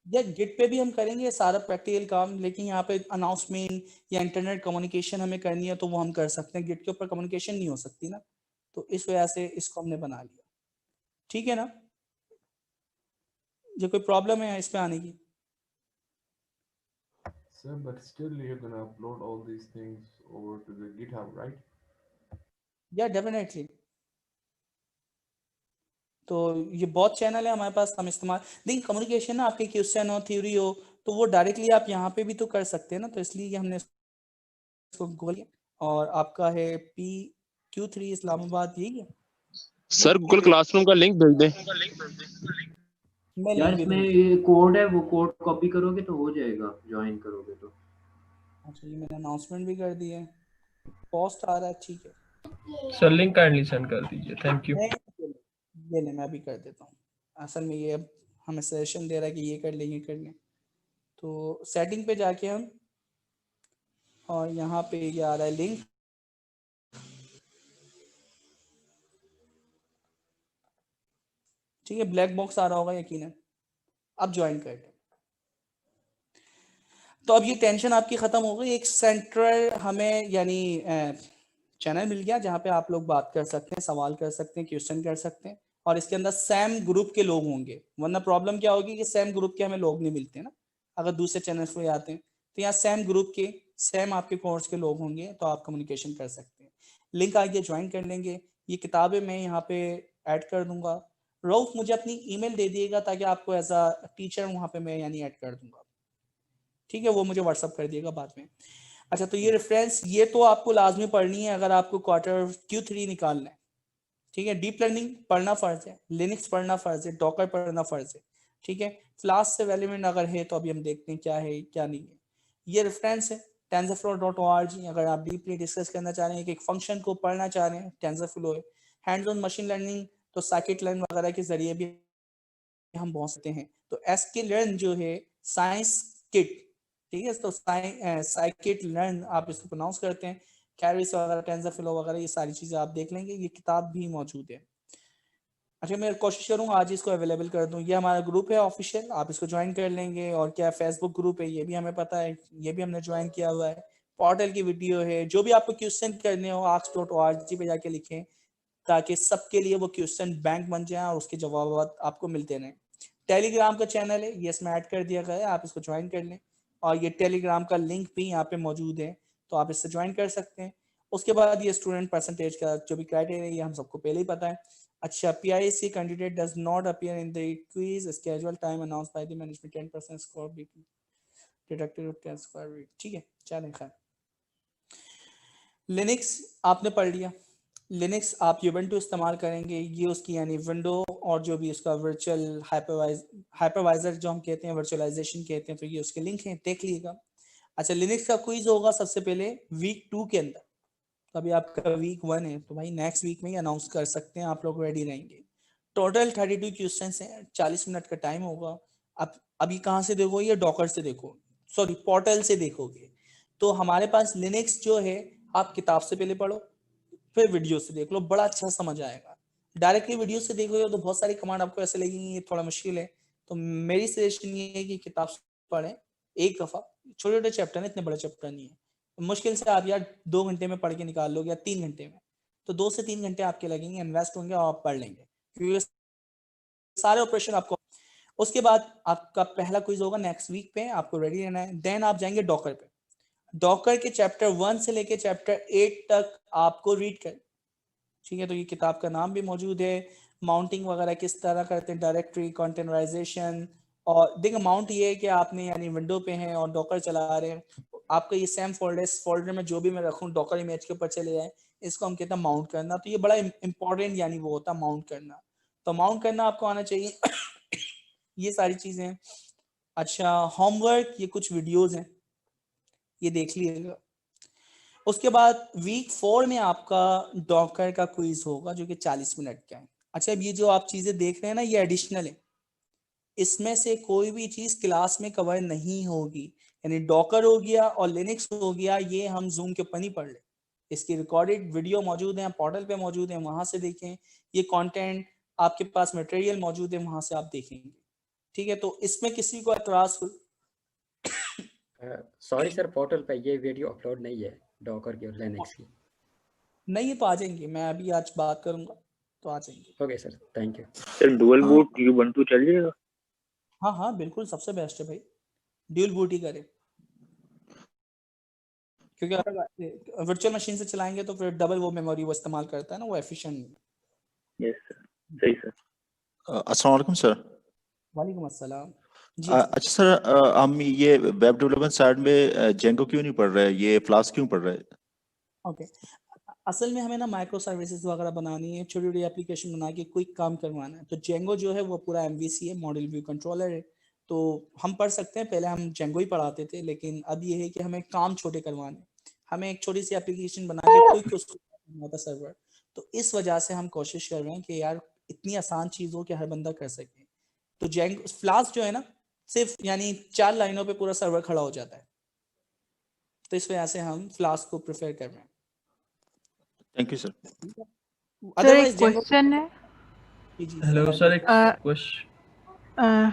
या गिट पे भी हम करेंगे सारा प्रैक्टिकल काम, लेकिन यहाँ पे अनाउंसमेंट या इंटरनेट कम्युनिकेशन हमें करनी है तो वो हम कर सकते हैं, गिट के ऊपर कम्युनिकेशन नहीं हो सकती ना, तो इस वजह से इसको हमने बना लिया, ठीक है ना। जो कोई प्रॉब्लम है इस पे आने की? Sir, but still you're gonna upload all these things over to the GitHub, right? या डेफिनेटली, तो ये बहुत चैनल है हमारे पास, हम इस्तेमाल देखिए कम्युनिकेशन ना, आपके क्वेश्चन हो थ्योरी हो तो वो डायरेक्टली आप यहाँ पे भी तो कर सकते हैं ना, तो इसलिए हमने इसको गूगल, और आपका है Q3 इस्लामाबाद, यही है सर गूगल क्लासरूम का लिंक भेज दें। मैं यार लिंक भी इसमें भेज, ये कोड है, वो कोड कॉपी करोगे तो हो जाएगा, ज्वाइन करोगे तो। अच्छा ये मैंने अनाउंसमेंट भी कर दी है, पोस्ट आ रहा है, ठीक है। सर लिंक काइंडली सेंड कर दीजिए, थैंक यू। ये ले मैं अभी कर देता हूँ, असल में ये अब हमें सजेशन दे रहा है कि ये कर लें ये कर लें, तो सेटिंग पे जाके हम, और यहाँ पे ये आ रहा है लिंक, ठीक है। ब्लैक बॉक्स आ रहा होगा यकीनन, अब ज्वाइन कर लें। तो अब ये टेंशन आपकी खत्म हो गई, एक सेंट्रल हमें यानी चैनल मिल गया जहाँ पे आप लोग बात कर सकते हैं, सवाल कर सकते हैं, क्वेश्चन कर सकते हैं, और इसके अंदर सेम ग्रुप के लोग होंगे, वरना प्रॉब्लम क्या होगी कि सेम ग्रुप के हमें लोग नहीं मिलते ना, अगर दूसरे चैनल पे आते हैं तो यहाँ सेम ग्रुप के सेम आपके कोर्स के लोग होंगे तो आप कम्युनिकेशन कर सकते हैं। लिंक आगे ज्वाइन कर लेंगे, ये किताबें मैं यहाँ पे ऐड कर दूंगा। रऊफ मुझे अपनी ईमेल दे दिएगा ताकि आपको एज अ टीचर वहाँ पे मैं यानी ऐड कर दूंगा, ठीक है, वो मुझे व्हाट्सअप कर दिएगा बाद में। अच्छा तो ये रेफरेंस ये तो आपको लाजमी पढ़नी है अगर आपको क्वार्टर Q3 निकालना है, ठीक है। डीप लर्निंग पढ़ना फर्ज है, लिनक्स पढ़ना फर्ज है, डॉकर पढ़ना फर्ज है, ठीक है। फ्लास्क से रेलेवेंट अगर है तो अभी हम देखते हैं क्या है क्या नहीं है। ये रेफरेंस है tensorflow.org, अगर आप डीपली डिस्कस करना चाह रहे हैं कि एक फंक्शन को पढ़ना चाह रहे हैं टेंसरफ्लो है। हैंड्स ऑन मशीन लर्निंग तो साइकिट लर्न वगैरह के जरिए भी हम पहुंच सकते हैं। तो एसके लर्न जो है साइंस किट, ठीक है, तो साइकिट लर्न आप इसको प्रोनाउंस करते हैं, कैरिस वगैरह टेंसरफ्लो वगैरह ये सारी चीजें आप देख लेंगे, ये किताब भी मौजूद है। अच्छा मैं कोशिश करूंगा आज इसको अवेलेबल कर दूं, ये हमारा ग्रुप है ऑफिशियल, आप इसको ज्वाइन कर लेंगे। और क्या फेसबुक ग्रुप है ये भी हमें पता है, ये भी हमने ज्वाइन किया हुआ है। पोर्टल की वीडियो है, जो भी आपको क्वेश्चन करने हो ask.org पे जाके लिखें ताकि सबके लिए वो क्वेश्चन बैंक बन जाए और उसके जवाब आपको मिलते रहें। टेलीग्राम का चैनल है, ये इसमें ऐड कर दिया गया है, आप इसको ज्वाइन कर लें, और ये टेलीग्राम का लिंक भी यहाँ पे मौजूद है तो आप इससे ज्वाइन कर सकते हैं। उसके बाद ये स्टूडेंट परसेंटेज का जो भी क्राइटेरिया है ये हम सबको पहले ही पता है। अच्छा PISC candidate does not appear in the quiz schedule time announced by the management, 10% score be deducted off 10 square week, ठीक है। चलें खैर, लिनक्स आपने पढ़ लिया, लिनक्स आप यूबेंटू इस्तेमाल करेंगे, ये उसकी यानी विंडो और जो भी उसका वर्चुअल हाइपरवाइजर जो हम कहते हैं, वर्चुअलाइजेशन कहते हैं, तो ये उसके लिंक हैं, देख लीजिएगा। अच्छा लिनक्स का क्विज होगा सबसे पहले वीक 2 के अंदर, तो अभी आपका वीक 1 है तो भाई नेक्स्ट वीक में ही अनाउंस कर सकते हैं, आप लोग रेडी रहेंगे। टोटल 32 क्वेश्चन हैं, 40 मिनट का टाइम होगा। अब अभी कहाँ से देखो, ये डॉकर से देखो, सॉरी पोर्टल से देखोगे तो हमारे पास लिनक्स जो है आप किताब से पहले पढ़ो, फिर वीडियो से देख लो, बड़ा अच्छा समझ आएगा। डायरेक्टली वीडियो से देखोगे तो बहुत सारी कमांड आपको ऐसे लगेंगी ये थोड़ा मुश्किल है, तो मेरी सजेशन ये है कि किताब से पढ़ें एक दफा। छोटे छोटे चैप्टर है, इतने बड़े चैप्टर नहीं है, मुश्किल से आप यार 2 घंटे में पढ़ के निकाल लोगे या 3 घंटे में, तो 2 से 3 घंटे आपके लगेंगे, इन्वेस्ट होंगे और आप पढ़ लेंगे क्योंकि सारे ऑपरेशन आपको। उसके बाद आपका पहला क्विज होगा नेक्स्ट वीक पे, आपको रेडी रहना है। देन आप जाएंगे डॉकर पे, डॉकर के चैप्टर 1 से लेके चैप्टर 8 तक आपको रीड कर, ठीक है। तो ये किताब का नाम भी मौजूद है, माउंटिंग वगैरह किस तरह करते हैं, डायरेक्टरी कंटेनराइजेशन। और देखो माउंट ये है कि आपने यानी विंडो पे हैं और डॉकर चला रहे हैं, आपका ये सेम फोल्डर, इस फोल्डर में जो भी मैं रखूँ डॉकर इमेज के ऊपर चले जाए, इसको हम कहते हैं माउंट करना। तो ये बड़ा इंपॉर्टेंट यानी वो होता है माउंट करना, तो माउंट करना आपको आना चाहिए। ये सारी चीजें हैं। अच्छा होमवर्क, ये कुछ वीडियोस हैं, ये देख लीजिएगा। उसके बाद वीक 4 में आपका डॉकर का क्विज होगा जो कि 40 मिनट का है। अच्छा अब ये जो आप चीजें देख रहे हैं ना ये एडिशनल है, इसमें से कोई भी चीज क्लास में कवर नहीं होगी, यानी डॉकर हो गया और लिनक्स हो गया, ये हम जूम के ऊपर नहीं पढ़ ले। इसकी रिकॉर्डेड वीडियो मौजूद है, पोर्टल पे मौजूद है, वहां से देखें। ये कंटेंट आपके पास मटेरियल मौजूद है, वहां से आप देखेंगे, ठीक है। तो इसमें किसी को एतराज सॉरी सर, पोर्टल पे ये वीडियो अपलोड नहीं है डॉकर की और लिनक्स की। नहीं है तो आ जाएंगे, मैं अभी आज बात करूंगा तो आ जाएंगे। Okay sir, thank you. Sir dual boot Ubuntu चल जाएगा? हाँ हाँ बिल्कुल, सबसे बेस्ट है भाई, ड्यूल बूट ही करें, क्योंकि अगर वर्चुअल मशीन से चलाएंगे तो फिर डबल वो मेमोरी वो इस्तेमाल करता है ना, वो एफिशिएंट नहीं। यस सर, सही सर। अस्सलाम वालेकुम सर। वालेकुम अस्सलाम जी। अच्छा सर, हम ये वेब डेवलपमेंट साइड में जेंगो क्यों नहीं पढ़ रहे, ये फ्लास्क क्यों पढ़ रहे? ओके, असल में हमें ना माइक्रो सर्विसेज वगैरह बनानी है, छोटी छोटी एप्लीकेशन बना के क्विक काम करवाना है। तो जेंगो जो है वो पूरा MVC है, मॉडल व्यू कंट्रोलर है, तो हम पढ़ सकते हैं। पहले हम जेंगो ही पढ़ाते थे, लेकिन अब ये है कि हमें काम छोटे करवाने, हमें एक छोटी सी एप्लीकेशन बना के क्विक उसको सर्वर। तो इस वजह से हम कोशिश कर रहे हैं कि यार इतनी आसान चीज हो कि हर बंदा कर सके। तो जेंगो फ्लास्क जो है ना सिर्फ यानी 4 लाइनों पे पूरा सर्वर खड़ा हो जाता है, तो इस वजह से हम फ्लास्क को प्रेफर कर रहे हैं। Thank you sir. सर एक क्वेश्चन है। हेलो सर, एक क्वेश्चन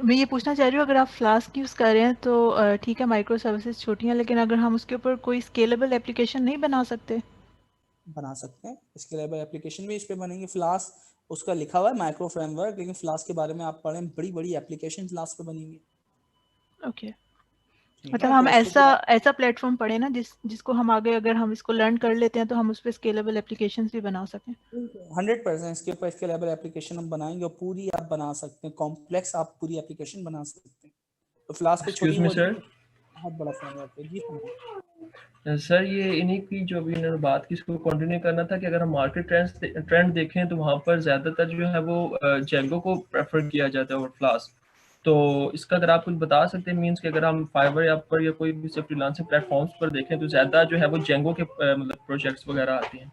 मैं ये पूछना चाह रही हूँ, अगर आप फ्लास्क यूज़ कर रहे हैं तो ठीक है माइक्रो सर्विसेज छोटी हैं, लेकिन अगर हम उसके ऊपर कोई स्केलेबल एप्लीकेशन नहीं बना सकते? बना सकते हैं, स्केलेबल एप्लीकेशन भी इस पे बनेंगे। फ्लास्क उसका लिखा हुआ है माइक्रो फ्रेमवर्क, लेकिन फ्लास्क के बारे में आप पढ़ें, बड़ी बड़ी एप्लीकेशन फ्लास्क पे बनी हुई है। ओके, मतलब हम ऐसा प्लेटफॉर्म पढ़े ना जिसको हम आगे अगर हम इसको लर्न कर लेते हैं तो हम उस पर स्केलेबल एप्लीकेशंस भी बना सकें। 100% इसके ऊपर स्केलेबल एप्लीकेशन हम बनाएंगे और पूरी आप बना सकते हैं, कॉम्प्लेक्स आप पूरी एप्लीकेशन बना सकते हैं। तो फ्लास्क पे छोटी बहुत बड़ा फ्रेमवर्क है जी। सर ये इन्हीं की जो भी इन्होंने बात की इसको कंटिन्यू करना था कि अगर हम मार्केट ट्रेंड देखें तो वहाँ पर ज़्यादातर जो है वो जेंगो को प्रेफर किया जाता है और फ्लास्क। तो इसका अगर आप कुछ बता सकते हैं, मींस कि अगर हम फाइवर ऐप पर या कोई भी फ्रीलांसिंग प्लेटफॉर्म्स पर देखें तो ज़्यादा जो है वो जेंगो के मतलब प्रोजेक्ट्स वगैरह आते हैं।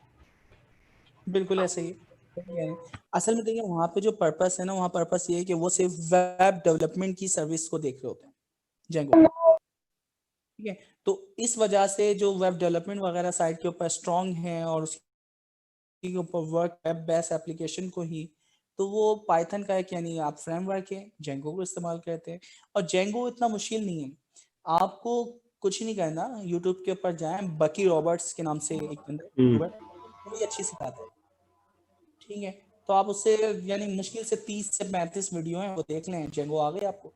बिल्कुल ऐसे ही असल में देखिए वहाँ पे जो पर्पस है ना, वहाँ पर्पस ये है कि वो सिर्फ वेब डेवलपमेंट की सर्विस को देख रहे होते हैं जेंगो, ठीक है। तो इस वजह से जो वेब डेवलपमेंट वगैरह साइट के ऊपर स्ट्रॉन्ग है और उसके ऊपर वर्क वेब बेस्ड एप्लीकेशन को ही, तो वो पाइथन का एक यानी आप फ्रेमवर्क है जेंगो को इस्तेमाल करते हैं। और जेंगो इतना मुश्किल नहीं है, आपको कुछ नहीं करना, यूट्यूब के ऊपर जाएं, बकी रॉबर्ट्स के नाम से एक बंदा बड़ी अच्छी सिखाता है, ठीक है। तो आप उससे यानी मुश्किल से 30 से 35 वीडियो हैं वो देख लें, जेंगो आ गए आपको।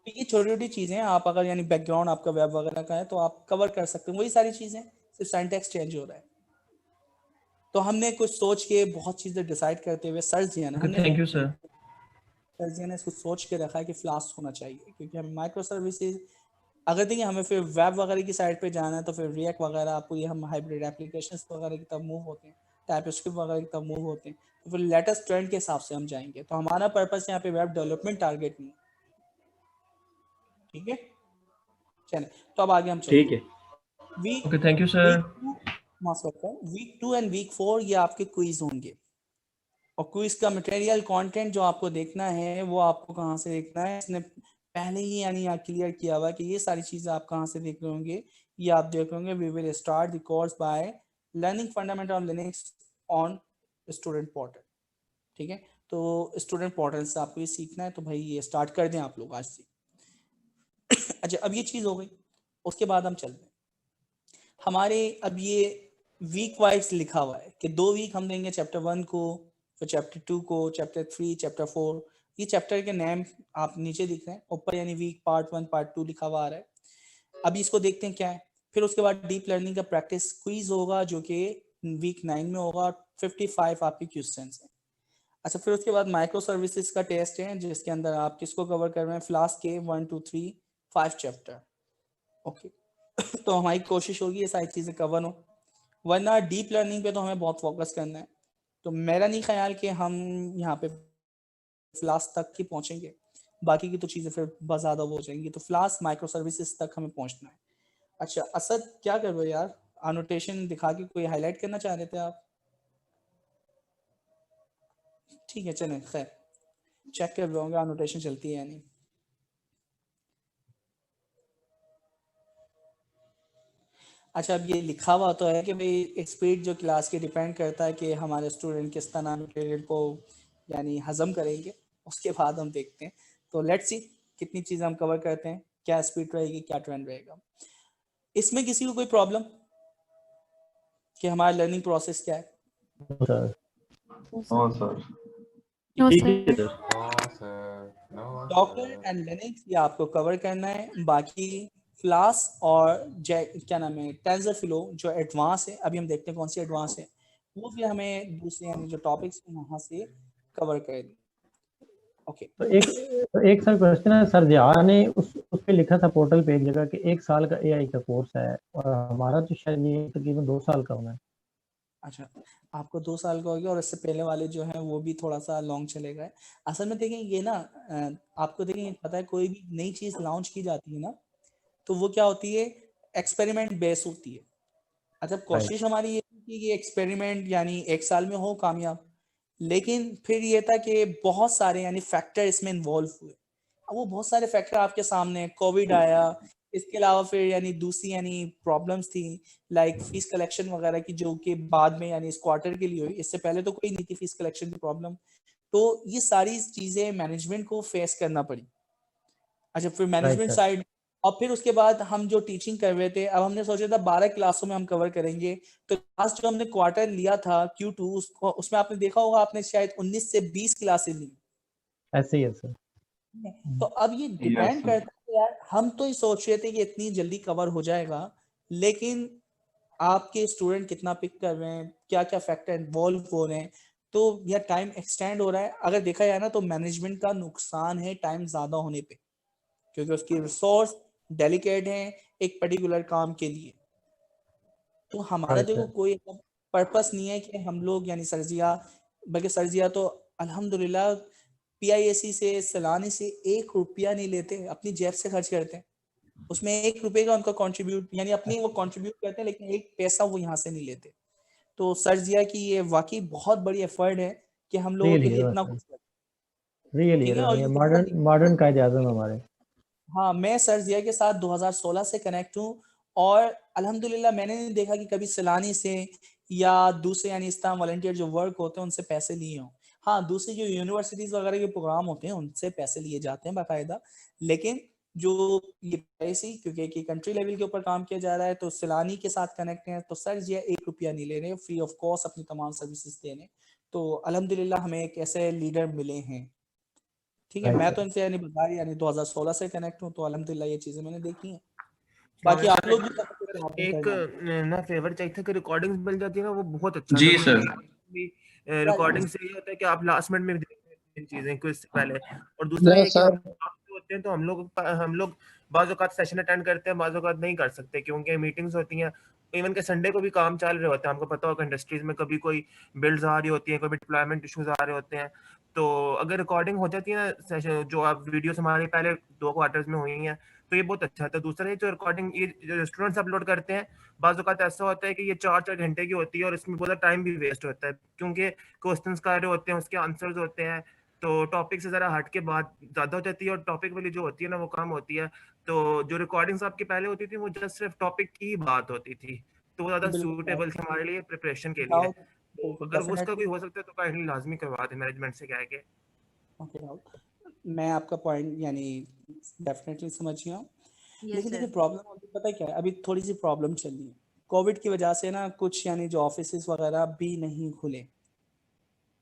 ये छोटी छोटी चीजें हैं, आप अगर यानी बैकग्राउंड आपका वेब वगैरह का है तो आप कवर कर सकते हैं, वही सारी चीजें, सिर्फ सिंटैक्स चेंज हो रहा है। तो हमने कुछ सोच के बहुत चीजें डिसाइड करते हुए सर जी है ना, थैंक यू सर, सर जी ने इसको सोच के रखा है कि फ्लास्क होना चाहिए, क्योंकि हम माइक्रो सर्विसेज अगर देखिए हमें फिर वेब वगैरह की साइड पे जाना है तो फिर रिएक्ट वगैरह पूरी हम हाइब्रिड एप्लीकेशंस वगैरह की तरफ मूव होते हैं, टाइपस्क्रिप्ट वगैरह की तरफ मूव होते हैं, तो फिर लेटेस्ट ट्रेंड के हिसाब से हम जाएंगे। तो हमारा पर्पस यहाँ पे वेब डेवलपमेंट टारगेट नहीं, ठीक है। चलिए तो अब आगे हम चलते हैं। ठीक है, okay thank you sir. Week 2 and week 4 ये आपके क्विज होंगे, और क्विज का मटेरियल कंटेंट जो आपको देखना है वो आपको कहाँ से देखना है, इसने पहले ही यानी यहाँ क्लियर किया हुआ है कि ये सारी चीज़ें आप कहाँ से देख रहे होंगे, ये आप देख रहे होंगे we will start the course by learning fundamental of Linux on student portal. ठीक है, तो स्टूडेंट पोर्टल से आपको ये सीखना है, तो भाई ये स्टार्ट कर दें आप लोग आज से। अच्छा, अब ये चीज़ हो गई, उसके बाद हम चलते हैं हमारे, अब ये वीक वाइज लिखा हुआ है कि 2 वीक हम देंगे चैप्टर 1 को, फिर चैप्टर 2 को, चैप्टर 3, चैप्टर 4। ये चैप्टर के नेम आप नीचे दिख रहे हैं ऊपर, यानी वीक पार्ट 1 पार्ट 2 लिखा हुआ आ रहा है। अभी इसको देखते हैं क्या है। फिर उसके बाद डीप लर्निंग का प्रैक्टिस क्विज होगा जो कि वीक 9 में होगा, 55 आपके क्वेश्चन हैं। अच्छा, फिर उसके बाद माइक्रो सर्विसेज का टेस्ट है जिसके अंदर आप किसको कवर कर रहे हैं, फ्लास्क के 1 2 3 5 चैप्टर। ओके, तो हमारी कोशिश होगी ये सारी चीज़ें कवर हो, वरना डीप लर्निंग पे तो हमें बहुत फोकस करना है। तो मेरा नहीं ख्याल कि हम यहाँ पे फ्लास्क तक ही पहुँचेंगे, बाकी की तो चीज़ें फिर बहुत ज़्यादा हो जाएंगी। तो फ्लास्क माइक्रो सर्विसेज तक हमें पहुँचना है। अच्छा असद, क्या कर रहे हो यार, एनोटेशन दिखा के कोई हाईलाइट करना चाह रहे थे आप? ठीक है, चलें, खैर चेक कर रहे होंगे एनोटेशन चलती है या नहीं। अच्छा, अब ये लिखा हुआ तो है कि भाई स्पीड जो क्लास की डिपेंड करता है कि हमारे स्टूडेंट किस तरह एनोटेटेड को यानी हजम करेंगे, उसके बाद हम देखते हैं। तो लेट्स सी कितनी चीज़ें हम कवर करते हैं, क्या स्पीड रहेगी, क्या ट्रेंड रहेगा। इसमें किसी को कोई प्रॉब्लम कि हमारा लर्निंग प्रोसेस क्या है? डॉकर एंड लिनक्स ये आपको कवर करना है। बाकी फ्लास्क और क्या नाम है, टेंसरफ्लो जो एडवांस है, अभी हम देखते हैं कौन सी एडवांस है, वो फिर हमें दूसरे यानी जो टॉपिक्स हैं वहाँ से कवर कर दें। ओके, तो एक सर क्वेश्चन है सर, जिया ने उस पे लिखा था पोर्टल पे एक जगह कि 1 साल का एआई का कोर्स है, और हमारा तो शायद ये तकरीबन 2 साल का होना है। अच्छा, आपको 2 साल का हो गया और इससे पहले वाले जो है वो भी थोड़ा सा लॉन्ग चलेगा। असल में देखें ये ना, आपको देखें पता है कोई भी नई चीज़ लॉन्च की जाती है ना, तो वो क्या होती है, एक्सपेरिमेंट बेस होती है। अच्छा, कोशिश हमारी ये थी कि ये एक्सपेरिमेंट यानी 1 साल में हो कामयाब, लेकिन फिर ये था कि बहुत सारे यानी फैक्टर इसमें इन्वॉल्व हुए। अब वो बहुत सारे फैक्टर आपके सामने, कोविड आया, इसके अलावा फिर यानी दूसरी यानी प्रॉब्लम्स थी लाइक फीस कलेक्शन वगैरह की, जो कि बाद में यानी इस क्वार्टर के लिए हुई, इससे पहले तो कोई नहीं थी फीस कलेक्शन की प्रॉब्लम। तो ये सारी चीज़ें मैनेजमेंट को फेस करना पड़ी। अच्छा, फिर मैनेजमेंट साइड, और फिर उसके बाद हम जो टीचिंग कर रहे थे, अब हमने सोचा था 12 क्लासों में हम कवर करेंगे। तो लास्ट जो हमने क्वार्टर लिया था Q2, उसमें आपने देखा होगा, आपने शायद 19 से 20 क्लासेस ली। ऐसे ही है सर। तो अब ये डिपेंड करता है यार, हम तो ये सोच रहे थे कि इतनी जल्दी कवर हो जाएगा, लेकिन आपके स्टूडेंट कितना पिक कर रहे हैं, क्या क्या फैक्टर इन्वॉल्व हो रहे हैं, तो यह टाइम एक्सटेंड हो रहा है। अगर देखा जाए ना तो मैनेजमेंट का नुकसान है टाइम ज्यादा होने पे, क्योंकि उसकी रिसोर्स डेलिकेट है एक पर्टिकुलर काम के लिए। तो हमारा देखो कोई पर्पस नहीं है कि हम लोग यानी सरजिया, बल्कि सरजिया तो अल्हम्दुलिल्लाह PIAC से सलाने से 1 रुपया नहीं लेते, अपनी जेब से खर्च करते हैं। उसमें 1 रुपये का उनका कंट्रीब्यूट यानी अपनी वो कंट्रीब्यूट करते हैं, लेकिन 1 पैसा वो यहाँ से नहीं लेते। तो सरजिया की ये वाकई बहुत बड़ी एफर्ट है कि हम लोगों के लिए इतना कुछ रियली मॉडर्न का इजाजत हमारे। हाँ, मैं सरजिया के साथ 2016 से कनेक्ट हूँ, और अल्हम्दुलिल्लाह मैंने नहीं देखा कि कभी सलानी से या दूसरे यानी इस तरह वॉलंटियर जो वर्क होते हैं उनसे पैसे लिए हों। हाँ, दूसरी जो यूनिवर्सिटीज वगैरह के प्रोग्राम होते हैं उनसे पैसे लिए जाते हैं बाकायदा, लेकिन जो ये पैसे क्योंकि एक कंट्री लेवल के ऊपर काम किया जा रहा है, तो सलानी के साथ कनेक्ट हैं, तो सरजिया 1 रुपया नहीं ले रहे, फ्री ऑफ कॉस्ट अपनी तमाम सर्विसेज दे रहे हैं। तो अल्हम्दुलिल्लाह हमें एक ऐसे लीडर मिले हैं। ठीक है, मैं तो इनसे यानी बता यानी 2016 से कनेक्ट हूँ, तो अल्हम्दुलिल्लाह ये चीजें मैंने देखी हैं। बाकी आप लोग भी एक ना फेवर चाहिए था कि रिकॉर्डिंग्स मिल जाती है ना, वो बहुत अच्छा जी सर। रिकॉर्डिंग से ये होता है कि आप लास्ट मिनट में देख इन चीजें क्विज से पहले, और दूसरा ये कि होते हैं तो हम लोग बाज़ औक़ात सेशन अटेंड करते हैं, बाज़ औक़ात नहीं कर सकते क्योंकि मीटिंग्स होती हैं। इवन के संडे को भी काम चल रहे होते हैं, हमको पता होगा इंडस्ट्रीज में कभी कोई बिल्ड्स आ रही होती हैं, कभी डिप्लॉयमेंट इश्यूज आ रहे होते हैं। तो अगर रिकॉर्डिंग हो जाती है ना सेशन, जो आप वीडियोस हमारे पहले 2 क्वार्टर्स में हुई हैं, तो ये बहुत अच्छा है। तो दूसरा ये जो रिकॉर्डिंग ये जो स्टूडेंट्स अपलोड करते हैं, बाज़ औक़ात ऐसा होता है कि ये 4-4 घंटे की होती है और इसमें बहुत टाइम भी वेस्ट होता है, क्योंकि क्वेश्चंस कर रहे होते हैं, उसके आंसर्स होते हैं, तो टॉपिक से ज़रा हट के बात ज़्यादा हो जाती है, और टॉपिक वाली जो होती है ना वो कम होती है। तो जो रिकॉर्डिंग्स आपकी पहले होती थी वो जस्ट सिर्फ टॉपिक की बात होती थी, तो वो ज़्यादा सूटेबल थी हमारे लिए प्रिपरेशन के लिए। तो अगर वो उसका कोई हो सकता है तो काइंडली लाजमी करवा दें मैनेजमेंट से कह के। मैं आपका पॉइंट यानी डेफिनेटली समझ गया हूँ, लेकिन देखिए प्रॉब्लम पता है क्या है, अभी थोड़ी सी प्रॉब्लम चल रही है कोविड की वजह से ना, कुछ यानी जो ऑफिसेस वगैरह भी नहीं खुले,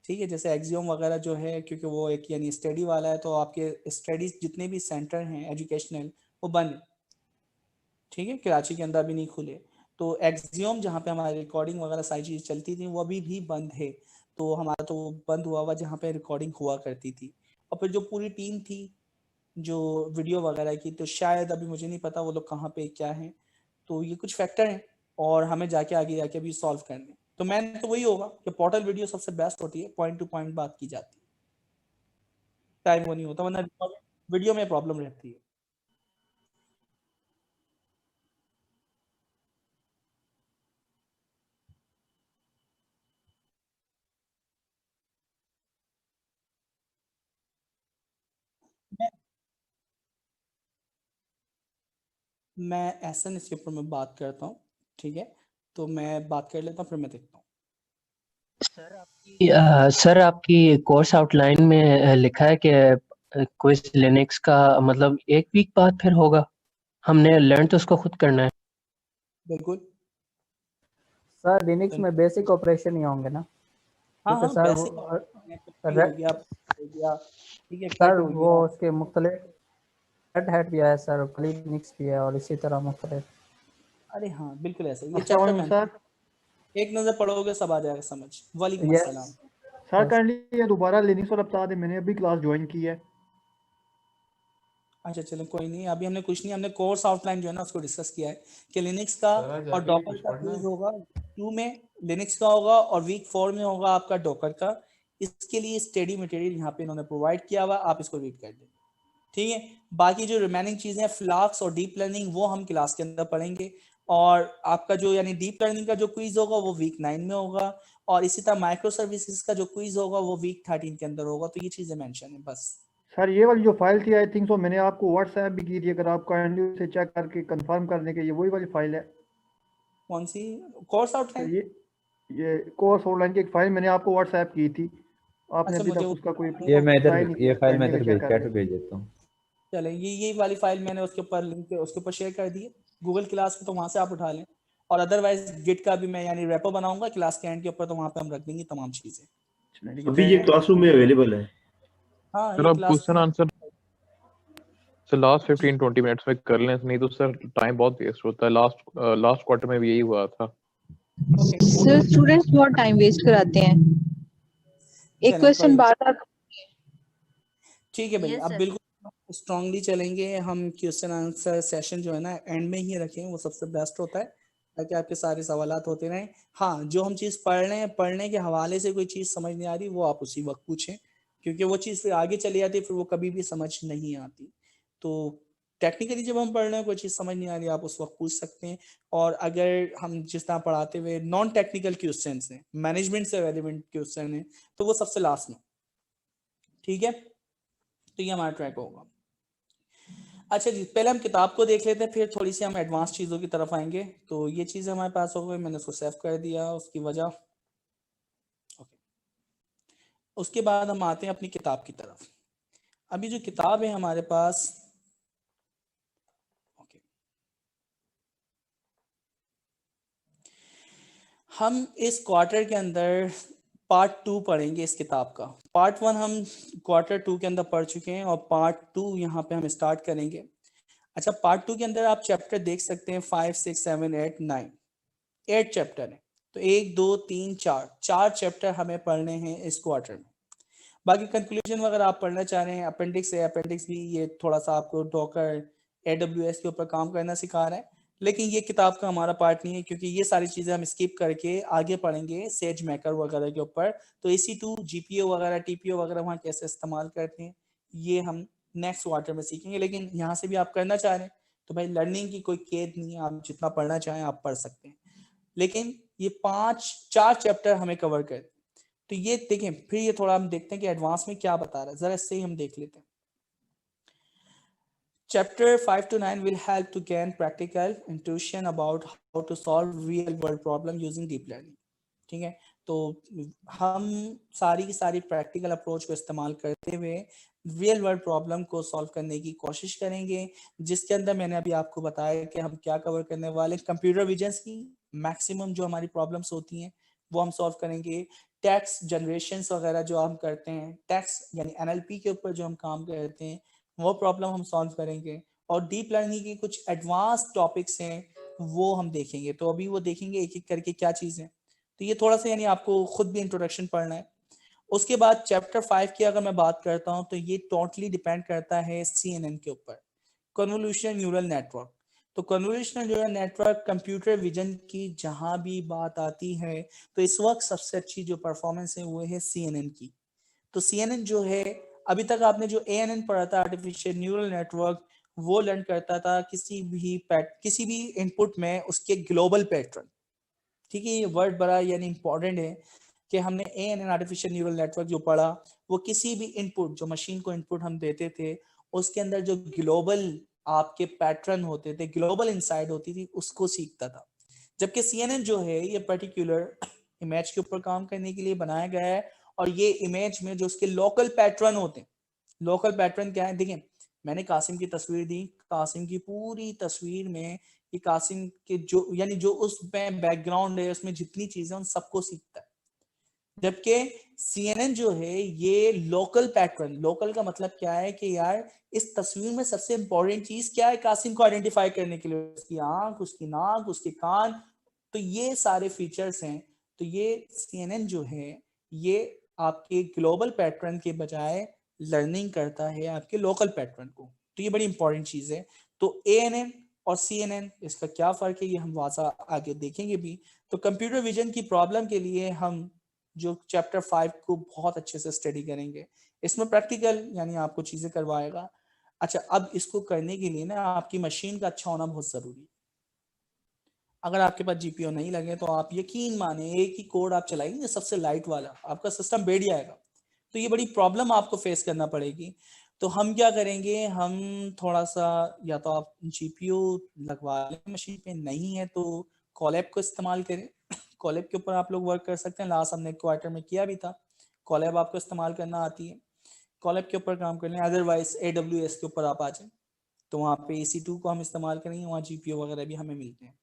ठीक है, जैसे एक्सियोम वगैरह जो है, क्योंकि वो एक यानी स्टडी वाला है, तो आपके स्टडीज जितने भी सेंटर हैं एजुकेशनल वो बंद है, ठीक है, कराची के अंदर भी नहीं खुले। तो एक्सियोम जहाँ पे हमारी रिकॉर्डिंग वगैरह सारी चीज़ चलती थी वो अभी भी बंद है, तो हमारा तो बंद हुआ जहाँ पे रिकॉर्डिंग हुआ करती थी। और फिर जो पूरी टीम थी जो वीडियो वगैरह की, तो शायद अभी मुझे नहीं पता वो लोग कहाँ पे क्या हैं, तो ये कुछ फैक्टर हैं और हमें जाके आगे जाके अभी सॉल्व करने। तो मैंने तो वही होगा कि पोर्टल वीडियो सबसे बेस्ट होती है, पॉइंट टू पॉइंट बात की जाती है, टाइम वो नहीं होता, वरना वीडियो में प्रॉब्लम रहती है। मैं ऐसा इसके ऊपर मैं बात करता हूँ, ठीक है, तो मैं बात कर लेता हूँ फिर मैं देखता हूँ। सर आपकी कोर्स आउटलाइन में लिखा है कि क्विज लिनक्स का मतलब 1 वीक बाद फिर होगा, हमने लर्न तो उसको खुद करना है। बिल्कुल सर लिनक्स में बेसिक ऑपरेशन ही होंगे ना? हाँ क्योंकि हाँ सर बेसिक वो हो गया, ठीक है, सर कट हो वो गया। उसके मुख्तलिफ रेड हैट भी है सर, लिनक्स भी है और इसी तरह मुख्तलिफ। अरे हाँ बिल्कुल ऐसा, ये अस्सलाम चैप्टर वालेकुम सर। एक नजर पढ़ोगे सब आ जाएगा समझ। वालेकुम यस अस्सलाम। सर काइंडली ये दोबारा लिनक्स वाला बता दें, मैंने अभी क्लास ज्वाइन की है। अच्छा चलो कोई नहीं, अभी हमने कुछ नहीं, हमने कोर्स आउटलाइन जो है ना उसको डिस्कस किया है कि लिनक्स का और डॉकर का क्विज होगा, 2 में लिनक्स का होगा और वीक 4 में होगा आपका डॉकर का। इसके लिए स्टडी मटेरियल यहाँ पे इन्होंने प्रोवाइड किया हुआ, आप इसको रीड कर दें, ठीक है। बाकी जो रिमेनिंग चीजें फ्लास्क और डीप लर्निंग वो हम क्लास के अंदर पढ़ेंगे, और आपका जो यानी डीप लर्निंग का जो क्विज होगा वो वीक 9 में होगा, और इसी तरह माइक्रो सर्विसेज का जो क्विज होगा वो वीक 13 के अंदर होगा। तो ये चीजें मेंशन है बस। सर ये वाली जो फाइल थी आई थिंक सो मैंने आपको व्हाट्सएप भी की थी, अगर आप काइंडली उसे चेक करके कंफर्म कर दें कि ये वही वाली फाइल है। कौन सी? Course outline? ये कोर्स आउटलाइन की एक फाइल मैंने आपको व्हाट्सएप की थी, आपने अच्छा, अभी मुझे तक उसका कोई ये मैं इधर, reply नहीं ये किया, फाइल मैं kindly इधर check कर चैट लें। पे भेज देता हूँ। चलें, ये वाली फाइल मैंने उसके ऊपर लिंक उसके ऊपर शेयर कर दी है गूगल क्लास पे, तो वहां से आप उठा लें। और अदरवाइज गिट का भी मैं यानी रेपो बनाऊंगा क्लास के एंड के ऊपर, तो वहां पे हम रख देंगे तमाम चीजें। अभी ये क्लासरूम में अवेलेबल है। हाँ सर ये आप class question answer sir last 15-20 minutes में कर लें, नहीं तो सर टाइम बहुत वेस्ट होता है। लास्ट क्वार्टर में भी यही हुआ था। सर स्टूडेंट्स बहुत टाइम वेस्ट कराते हैं, एक क्वेश्चन बार बार। ठीक है भाई, अब बिल्कुल स्ट्रांगली चलेंगे हम। क्वेश्चन आंसर सेशन जो है ना एंड में ही रखें, वो सबसे बेस्ट होता है, ताकि आपके सारे सवालात होते रहें। हाँ, जो हम चीज़ पढ़ रहे हैं, पढ़ने के हवाले से कोई चीज़ समझ नहीं आ रही वो आप उसी वक्त पूछें, क्योंकि वो चीज़ फिर आगे चली जाती है, फिर वो कभी भी समझ नहीं आती। तो टेक्निकली जब हम पढ़ रहे हैं कोई चीज़ समझ नहीं आ रही, आप उस वक्त पूछ सकते हैं। और अगर हम जिस तरह पढ़ाते हुए नॉन टेक्निकल क्वेश्चन हैं, मैनेजमेंट से रेलिवेंट क्वेश्चन है, तो वो सबसे लास्ट में, ठीक है। तो ये हमारा ट्रैक होगा। अच्छा जी, पहले हम किताब को देख लेते हैं, फिर थोड़ी सी हम एडवांस चीज़ों की तरफ आएंगे। तो ये चीज़ें हमारे पास हो गई, मैंने उसको सेव कर दिया, उसकी वजह ओके। उसके बाद हम आते हैं अपनी किताब की तरफ। अभी जो किताब है हमारे पास, ओके, हम इस क्वार्टर के अंदर पार्ट 2 पढ़ेंगे इस किताब का। पार्ट 1 हम क्वार्टर 2 के अंदर पढ़ चुके हैं, और पार्ट 2 यहाँ पे हम स्टार्ट करेंगे। अच्छा, पार्ट 2 के अंदर आप चैप्टर देख सकते हैं 5, 6, 7, 8, 9, 8 चैप्टर है। तो 1, 2, 3, 4 चैप्टर हमें पढ़ने हैं इस क्वार्टर में। बाकी कंक्लूजन वगैरह आप पढ़ना चाह रहे हैं, अपेंडिक्स है, अपेंडिक्स भी ये थोड़ा सा आपको डॉकर AWS के ऊपर काम करना सिखा रहा है, लेकिन ये किताब का हमारा पार्ट नहीं है, क्योंकि ये सारी चीज़ें हम स्किप करके आगे पढ़ेंगे सेज मैकर वगैरह के ऊपर। तो EC2 GPO वगैरह TPO वगैरह वहाँ कैसे इस्तेमाल करते हैं, ये हम नेक्स्ट क्वार्टर में सीखेंगे। लेकिन यहाँ से भी आप करना चाह रहे हैं तो भाई लर्निंग की कोई कैद नहीं है, आप जितना पढ़ना चाहें आप पढ़ सकते हैं। लेकिन ये 4 चैप्टर हमें कवर कर, तो ये देखें, फिर ये थोड़ा हम देखते हैं कि एडवांस में क्या बता रहा है, जरा इससे ही हम देख लेते हैं। Chapter 5 to 9 will help to gain practical intuition about how to solve real world problem using deep learning। ठीक है, तो हम सारी की सारी प्रैक्टिकल अप्रोच को इस्तेमाल करते हुए रियल वर्ल्ड प्रॉब्लम को सॉल्व करने की कोशिश करेंगे, जिसके अंदर मैंने अभी आपको बताया कि हम क्या कवर करने वाले हैं। कंप्यूटर विजन की मैक्सिमम जो हमारी प्रॉब्लम्स होती हैं वो हम सॉल्व करेंगे। टेक्स्ट जनरेशंस वगैरह जो हम करते हैं, टेक्स्ट यानी NLP के ऊपर जो हम काम करते हैं, वो प्रॉब्लम हम सॉल्व करेंगे। और डीप लर्निंग की कुछ एडवांस टॉपिक्स हैं वो हम देखेंगे। तो अभी वो देखेंगे एक एक करके क्या चीज़ है। तो ये थोड़ा सा यानी आपको खुद भी इंट्रोडक्शन पढ़ना है। उसके बाद चैप्टर 5 की अगर मैं बात करता हूँ तो ये टोटली डिपेंड करता है CNN के ऊपर, कन्वोल्यूशनल न्यूरल नेटवर्क। तो convolutional neural network computer vision की जहाँ भी बात आती है तो इस वक्त सबसे अच्छी जो परफॉर्मेंस है वो है CNN की। तो CNN जो है, अभी तक आपने जो ANN पढ़ा था, आर्टिफिशियल न्यूरल नेटवर्क, वो लर्न करता था किसी भी इनपुट में उसके ग्लोबल पैटर्न। ठीक है, ये वर्ड बड़ा यानी इंपॉर्टेंट है कि हमने ANN आर्टिफिशियल न्यूरल नेटवर्क जो पढ़ा, वो किसी भी इनपुट जो मशीन को इनपुट हम देते थे उसके अंदर जो ग्लोबल आपके पैटर्न होते थे, ग्लोबल इनसाइड होती थी, उसको सीखता था। जबकि CNN जो है ये पर्टिकुलर इमेज के ऊपर काम करने के लिए बनाया गया है, और ये इमेज में जो उसके लोकल पैटर्न होते हैं, लोकल पैटर्न क्या है, देखें मैंने कासिम की तस्वीर दी, कासिम की पूरी तस्वीर में ये कासिम के जो यानी जो उसमें बैकग्राउंड है उसमें जितनी चीजें उन सबको सीखता है। जबकि CNN जो है ये लोकल पैटर्न, लोकल का मतलब क्या है कि यार इस तस्वीर में सबसे इंपॉर्टेंट चीज क्या है कासिम को आइडेंटिफाई करने के लिए, उसकी आंख, उसकी नाक, उसके कान, तो ये सारे फीचर्स हैं। तो ये CNN जो है ये आपके ग्लोबल पैटर्न के बजाय लर्निंग करता है आपके लोकल पैटर्न को। तो ये बड़ी इंपॉर्टेंट चीज है। तो ANN और CNN इसका क्या फर्क है ये हम वाजा आगे देखेंगे भी। तो कंप्यूटर विजन की प्रॉब्लम के लिए हम जो चैप्टर 5 को बहुत अच्छे से स्टडी करेंगे, इसमें प्रैक्टिकल यानी आपको चीजें करवाएगा। अच्छा, अब इसको करने के लिए ना आपकी मशीन का अच्छा होना बहुत जरूरी है। अगर आपके पास GPU नहीं लगे तो आप यकीन माने एक ही कोड आप चलाएंगे सबसे लाइट वाला, आपका सिस्टम बैठ जाएगा। तो ये बड़ी प्रॉब्लम आपको फेस करना पड़ेगी। तो हम क्या करेंगे, हम थोड़ा सा या तो आप GPU लगवा लें मशीन पे, नहीं है तो कोलैब को इस्तेमाल करें। कोलैब के ऊपर आप लोग वर्क कर सकते हैं, लास्ट हमने क्वार्टर में किया भी था। कोलैब आपको इस्तेमाल करना आती है, कोलैब के ऊपर काम कर लें। अदरवाइज AWS के ऊपर आप आ जाएं तो वहाँ पे EC2 को हम इस्तेमाल करेंगे, वहाँ GPU वगैरह भी हमें मिलते हैं।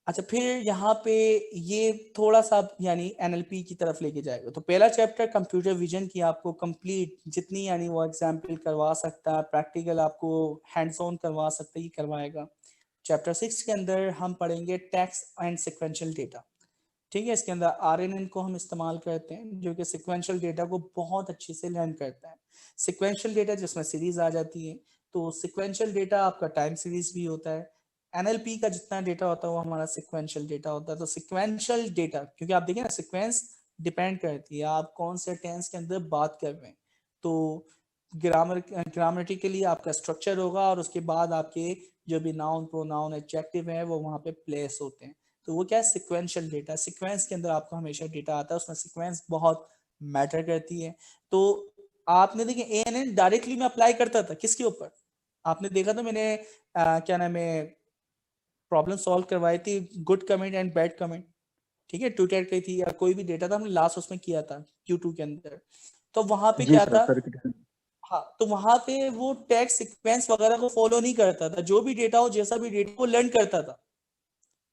अच्छा, फिर यहाँ पे ये थोड़ा सा यानी NLP की तरफ लेके जाएगा। तो पहला चैप्टर कंप्यूटर विजन की आपको कंप्लीट जितनी यानी वो एग्जाम्पल करवा सकता है, प्रैक्टिकल आपको हैंड्स ऑन करवा सकता है, ये करवाएगा। चैप्टर 6 के अंदर हम पढ़ेंगे टेक्स्ट एंड सिक्वेंशियल डेटा। ठीक है, इसके अंदर RNN को हम इस्तेमाल करते हैं जो कि सिक्वेंशियल डेटा को बहुत अच्छे से लर्न करता है। सिक्वेंशियल डेटा जिसमें सीरीज आ जाती है, तो सिक्वेंशियल डेटा आपका टाइम सीरीज भी होता है। NLP का जितना डेटा होता है वो हमारा सिक्वेंशियल डेटा होता है। तो सिक्वेंशियल डेटा, क्योंकि आप देखिए ना सिक्वेंस डिपेंड करती है आप कौन से टेंस के अंदर बात कर रहे हैं। तो ग्रामेटिकली आपका स्ट्रक्चर होगा और उसके बाद आपके जो भी नाउन, प्रोनाउन, एडजेक्टिव है वो वहाँ पे प्लेस होते हैं। तो वो क्या है, सिक्वेंशियल डेटा। सिक्वेंस के अंदर आपको हमेशा डेटा आता है, उसमें सिक्वेंस बहुत मैटर करती है। तो आपने देखिए ANN डायरेक्टली मैं अप्लाई करता था किसके ऊपर, आपने देखा था मैंने क्या नाम है प्रॉब्लम सॉल्व करवाई थी, good comment and bad comment. ठीक है, ट्विटर की थी या कोई भी डेटा था, हमने लास्ट उसमें किया था Q2 के अंदर। तो वहां पे क्या था, हाँ, तो वहां पे वो टैग सीक्वेंस वगैरह को फॉलो नहीं करता था, जो भी डेटा हो जैसा भी डेटा वो लर्न करता था।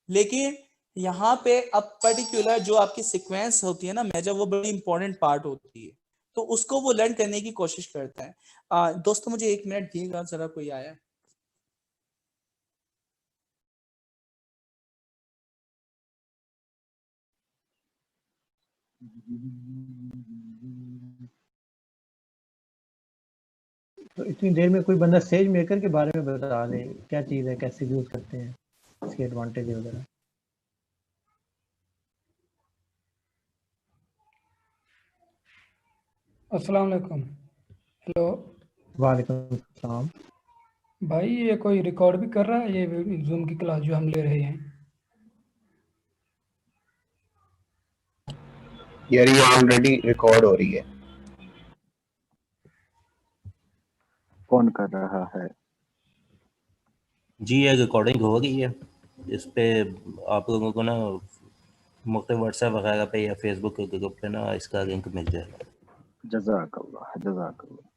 लेकिन यहाँ पे अब पर्टिकुलर जो आपकी सीक्वेंस होती है ना मेजर, वो बड़ी इंपॉर्टेंट पार्ट होती है, तो उसको वो लर्न करने की कोशिश करता है। दोस्तों मुझे 1 मिनट दिएगा, जरा कोई आया है। तो इतनी देर में कोई बंदा सेज मेकर के बारे में बता दे, क्या चीज़ है, कैसे यूज करते हैं, इसके एडवांटेज वगैरह। अस्सलाम वालेकुम। हेलो। वालेकुम सलाम। भाई ये कोई रिकॉर्ड भी कर रहा है ये जूम की क्लास जो हम ले रहे हैं? यार ये ऑलरेडी रिकॉर्ड हो रही है। कौन कर रहा है? जी ये रिकॉर्डिंग हो रही है, इस पे आप लोगों को ना मुख्तलिफ व्हाट्सएप वगैरह पे या फेसबुक के ग्रुप पे ना इसका लिंक मिल जाएगा। जज़ाकल्लाह जज़ाकल्लाह।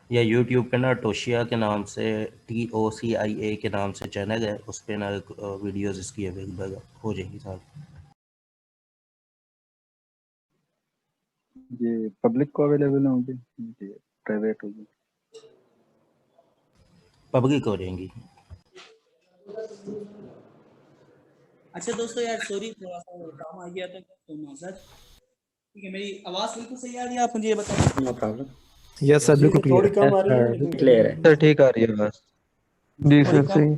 या यूट्यूब पे ना टोशिया के नाम से TOCIA के नाम से चैनल है, उस पे ना वीडियोस इसकी अवेलेबल हो जाएंगी साथ। ये पब्लिक को अवेलेबल होंगी, ये प्राइवेट होगी? पब्लिक हो जाएंगी। अच्छा दोस्तों यार सॉरी थोड़ा सा काम आ गया था तो माजरत। ठीक है, मेरी आवाज़ बिल्कुल सही आ रही है, आप मुझे ये बताएं। No problem. यस सर बिल्कुल थोड़ी क्लियर कम आ रही है लेकिन क्लियर है सर, ठीक आ रही है बस। जी थोड़ी सर कम, सही।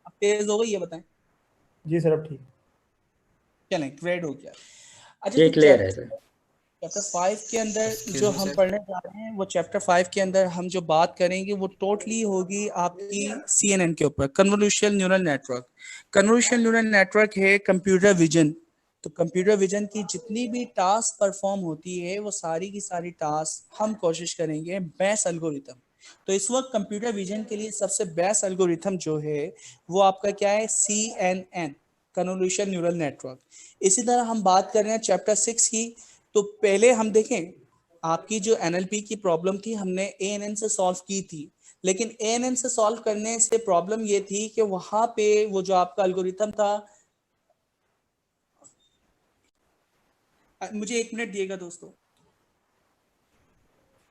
अब तेज हो गई ये बताएं। जी सर अब ठीक। चलें ग्रेड हो गया। अच्छा ये तो क्लियर है सर। चैप्टर 5 के अंदर जो हम पढ़ने जा रहे हैं वो चैप्टर 5 के अंदर हम जो बात करेंगे वो टोटली होगी आपकी CNN के ऊपर, convolutional neural network. Convolutional neural network है कंप्यूटर विजन। तो कंप्यूटर विजन की जितनी भी टास्क परफॉर्म होती है वो सारी की सारी टास्क हम कोशिश करेंगे बेस्ट एल्गोरिथम। तो इस वक्त कंप्यूटर विजन के लिए सबसे बेस्ट एल्गोरिथम जो है वो आपका क्या है, CNN, कन्वोल्यूशनल न्यूरल नेटवर्क। इसी तरह हम बात कर रहे हैं चैप्टर 6 की। तो पहले हम देखें आपकी जो NLP की प्रॉब्लम थी हमने ANN से सॉल्व की थी, लेकिन ANN से सॉल्व करने से प्रॉब्लम ये थी कि वहां पे वो जो आपका एल्गोरिथम था, मुझे 1 मिनट दिएगा दोस्तों।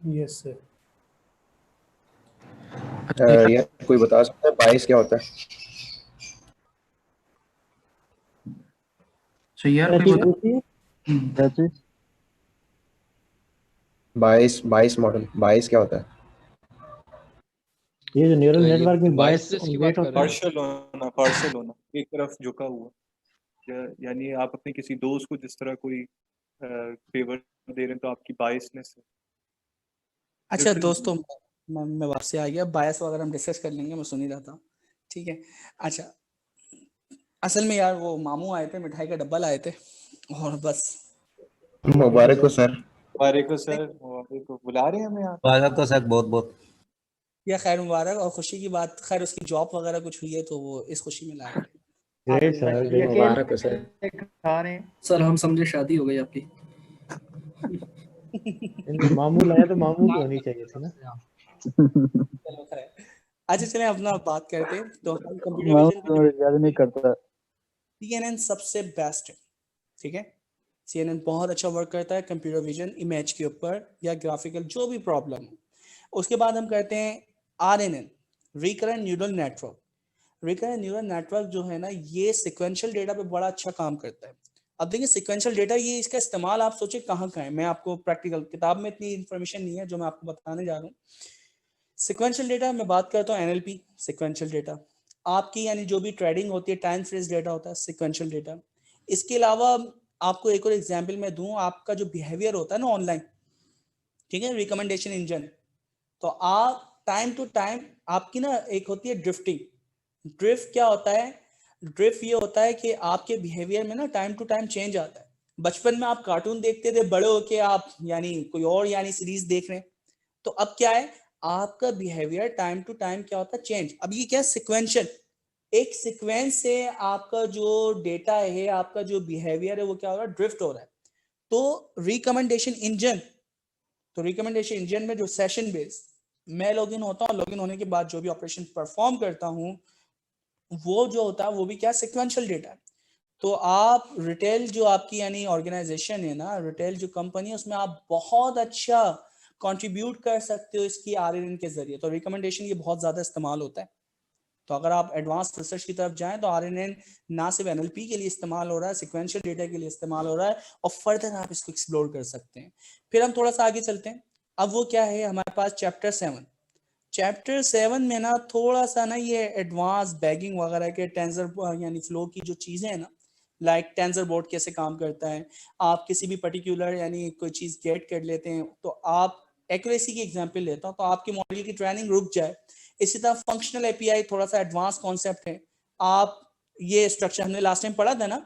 Yes sir. यार कोई बता सकता है बायस क्या होता है? सो यार कोई बता बायस मॉडल, बायस क्या होता है? ये जो न्यूरल ये नेटवर्क में बायस बायस की वेट बात कर होता रहे है। पार्शियल होना एक तरफ झुका हुआ, यानी आप अपने किसी दोस्त को जिस तरह कोई फेवर दे रहे हैं तो आपकी बायसनेस है। अच्छा दोस्तों मैं वापसी आ गया, बायस वगैरह हम डिस्कस कर लेंगे, मैं सुन ही रहा था। ठीक है। अच्छा असल में यार वो मामू आए थे, मिठाई का डब्बा लाए थे और बस। मुबारक हो सर। मुबारक हो सर, मुबारक हो। बुला रहे हैं हमें यहाँ? मुबारक हो सर, बहुत बहुत। या खैर मुबारक, और खुशी की बात, खैर उसकी जॉब वगैरह कुछ हुई है तो वो इस खुशी में ला रहे हैं। ग्रेट सर, मुबारक हो सर। खा रहे हैं सर, हम समझे शादी हो गई आपकी। मामू लाया तो मामू की होनी चाहिए थी ना। चलो खैर, अच्छा चलें अपना बात करते हैं। तो हम कंप्यूटर विजन याद नहीं करता। CNN सबसे बेस्ट है। ठीक है, CNN बहुत अच्छा वर्क करता है कंप्यूटर विजन, इमेज के ऊपर या ग्राफिकल जो भी प्रॉब्लम है। उसके बाद हम करते हैं RNN, recurrent neural network. Recurrent neural network जो है ना ये सिक्वेंशियल डेटा पे बड़ा अच्छा काम करता है। अब देखिए सिक्वेंशियल डेटा, ये इसका इस्तेमाल आप सोचिए कहाँ है। मैं आपको प्रैक्टिकल किताब में इतनी इन्फॉर्मेशन नहीं है जो मैं आपको बताने जा रहा हूँ। सिक्वेंशियल डेटा मैं बात करता हूँ NLP सिक्वेंशियल डेटा आपकी, यानी जो भी ट्रेडिंग होती है टाइम फ्रेज डेटा होता है सिक्वेंशियल डेटा। इसके अलावा आपको एक और एग्जांपल मैं दूं, आपका जो बिहेवियर होता है ना ऑनलाइन, ठीक है, रिकमेंडेशन इंजन। तो आप टाइम टू टाइम आपकी ना एक होती है ड्रिफ्टिंग। ड्रिफ्ट क्या होता है? ड्रिफ्ट ये होता है कि आपके बिहेवियर में ना टाइम टू टाइम चेंज आता है। बचपन में आप कार्टून देखते थे, बड़े होके आप यानी कोई और यानी सीरीज देख रहे हैं, तो अब क्या है आपका बिहेवियर टाइम टू टाइम क्या होता है चेंज। अब ये क्या सिक्वेंशियल, एक सीक्वेंस से आपका जो डेटा है, आपका जो बिहेवियर है वो क्या हो रहा है, ड्रिफ्ट हो रहा है। तो रिकमेंडेशन इंजन, तो रिकमेंडेशन इंजन में जो सेशन बेस मैं लॉगिन होता हूँ, लॉगिन होने के बाद जो भी ऑपरेशन परफॉर्म करता हूँ वो जो होता है वो भी क्या सिक्वेंशियल डेटा है। तो आप रिटेल जो आपकी यानी ऑर्गेनाइजेशन है ना, रिटेल जो कंपनी है उसमें आप बहुत अच्छा कंट्रीब्यूट कर सकते हो इसकी RNN के जरिए। तो रिकमेंडेशन ये बहुत ज्यादा इस्तेमाल होता है। तो अगर आप एडवांस रिसर्च की तरफ जाएं तो RNN ना सिर्फ NLP के लिए इस्तेमाल हो रहा है, सिक्वेंशियल डेटा के लिए इस्तेमाल हो रहा है, और फर्दर आप इसको एक्सप्लोर कर सकते हैं। फिर हम थोड़ा सा आगे चलते हैं। अब वो क्या है हमारे पास चैप्टर 7। चैप्टर 7 में ना थोड़ा सा ना ये एडवांस बैगिंग वगैरह के टेंसर यानी फ्लो की जो चीजें हैं ना, लाइक टेंसर बोर्ड कैसे काम करता है, आप किसी भी पर्टिकुलर यानी कोई चीज गेट कर लेते हैं तो आप एक्यूरेसी की एग्जांपल लेता हूं तो आपके मॉडल की ट्रेनिंग रुक जाए। इसी तरह फंक्शनल API थोड़ा सा एडवांस कॉन्सेप्ट है, आप ये स्ट्रक्चर हमने लास्ट टाइम पढ़ा था ना,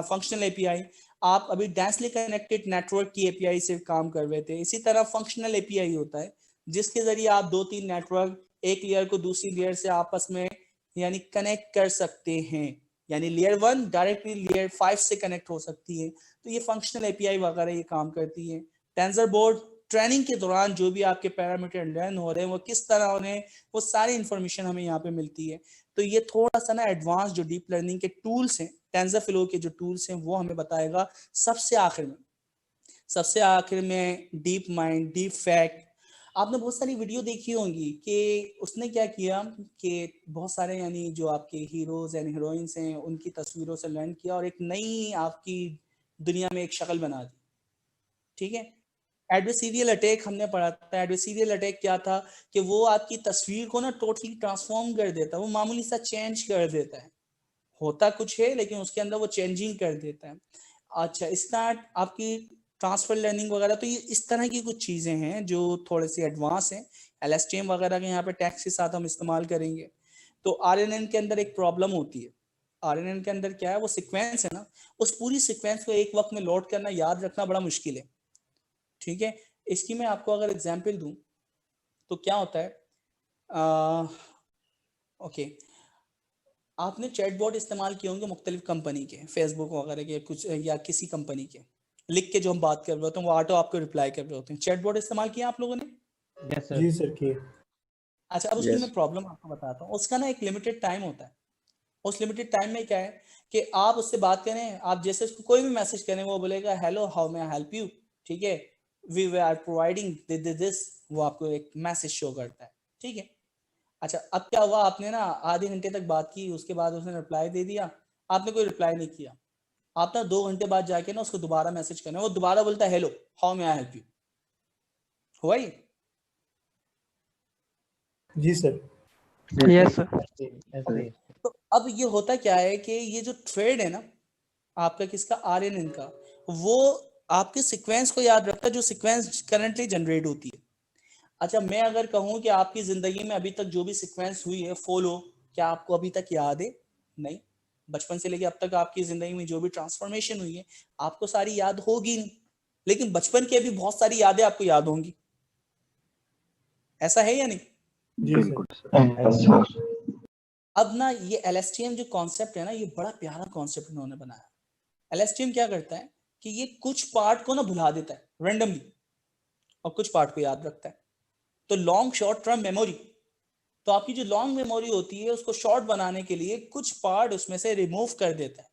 फंक्शनल एपीआई, आप अभी डेंसली कनेक्टेड नेटवर्क की एपीआई से काम कर रहे थे। इसी तरह फंक्शनल एपीआई होता है जिसके जरिए आप 2-3 नेटवर्क एक लेयर को दूसरी लेयर से आपस में यानी कनेक्ट कर सकते हैं, यानी लेयर 1 डायरेक्टली लेयर 5 से कनेक्ट हो सकती है। तो ये फंक्शनल एपीआई वगैरह ये काम करती है। टेंसर बोर्ड ट्रेनिंग के दौरान जो भी आपके पैरामीटर लर्न हो रहे हैं वो किस तरह हो रहे हैं, वो सारी इंफॉर्मेशन हमें यहाँ पे मिलती है। तो ये थोड़ा सा ना एडवांस जो डीप लर्निंग के टूल्स हैं, टेंसरफ्लो के जो टूल्स हैं वो हमें बताएगा सबसे आखिर में। सबसे आखिर में डीप माइंड, डीप फैक्ट, आपने बहुत सारी वीडियो देखी होंगी कि उसने क्या किया कि बहुत सारे यानी जो आपके हीरोज एंड हीरोइंस हैं उनकी तस्वीरों से लर्न किया और एक नई आपकी दुनिया में एक शक्ल बना दी। ठीक है, एडवर्सरियल अटैक हमने पढ़ा था। एडवर्सरियल अटैक क्या था कि वो आपकी तस्वीर को ना टोटली ट्रांसफॉर्म कर देता है, वो मामूली सा चेंज कर देता है, होता कुछ है लेकिन उसके अंदर वो चेंजिंग कर देता है। अच्छा, स्टार्ट आपकी ट्रांसफर लर्निंग वगैरह, तो ये इस तरह की कुछ चीज़ें हैं जो थोड़े सी एडवांस हैं। LSTM वगैरह के यहाँ पे टैक्स के साथ हम इस्तेमाल करेंगे। तो RNN के अंदर एक प्रॉब्लम होती है। RNN के अंदर क्या है, वो सीक्वेंस है ना, उस पूरी सीक्वेंस को एक वक्त में लोड करना, याद रखना बड़ा मुश्किल है। ठीक है, इसकी मैं आपको अगर एग्जाम्पल दूं तो क्या होता है, ओके, आपने चैटबॉट इस्तेमाल किए होंगे मुख्तलिफ कंपनी के, फेसबुक वगैरह के कुछ या किसी कंपनी के, लिख के जो हम बात कर रहे होते हैं वो ऑटो आपको रिप्लाई कर रहे होते हैं। चैटबॉट इस्तेमाल किया आप लोगों ने? यस जी सर किए। अच्छा, अब उसकी मैं प्रॉब्लम आपको बताता हूँ। उसका ना एक लिमिटेड टाइम होता है। उस लिमिटेड टाइम में क्या है कि आप उससे बात करें, आप जैसे उसको कोई भी मैसेज करें वो बोलेगा hello how may I help you, ठीक है, वी आर प्रोवाइडिंग दिस, वो आपको एक मैसेज शो करता है। ठीक है, अच्छा अब क्या हुआ, आपने ना आधे घंटे तक बात की, उसके बाद उसने रिप्लाई दे दिया, आपने कोई रिप्लाई नहीं किया, आप ना 2 घंटे बाद जाके ना उसको दोबारा मैसेज करना, वो दोबारा बोलता है hello how may I help you. हुआ ये? जी सर। Yes sir. तो अब ये होता क्या है कि ये जो थ्रेड है ना आपका किसका, RNN का, वो आपके सीक्वेंस को याद रखता है जो सीक्वेंस करंटली जनरेट होती है। अच्छा, मैं अगर कहूँ कि आपकी जिंदगी में अभी तक जो भी सीक्वेंस हुई है फॉलो, क्या आपको अभी तक याद है? नहीं, बचपन से लेके अब तक आपकी जिंदगी में जो भी ट्रांसफॉर्मेशन हुई है आपको सारी याद होगी नहीं, लेकिन बचपन की अभी बहुत सारी यादें आपको याद होंगी। ऐसा है या नहीं? बिल्कुल सर। अब ना ये LSTM जो कॉन्सेप्ट है ना, ये बड़ा प्यारा कॉन्सेप्ट इन्होंने बनाया। LSTM क्या करता है कि ये कुछ पार्ट को ना भुला देता है रेंडमली और कुछ पार्ट को याद रखता है। तो लॉन्ग शॉर्ट टर्म मेमोरी, तो आपकी जो लॉन्ग मेमोरी होती है उसको शॉर्ट बनाने के लिए कुछ पार्ट उसमें से रिमूव कर देता है।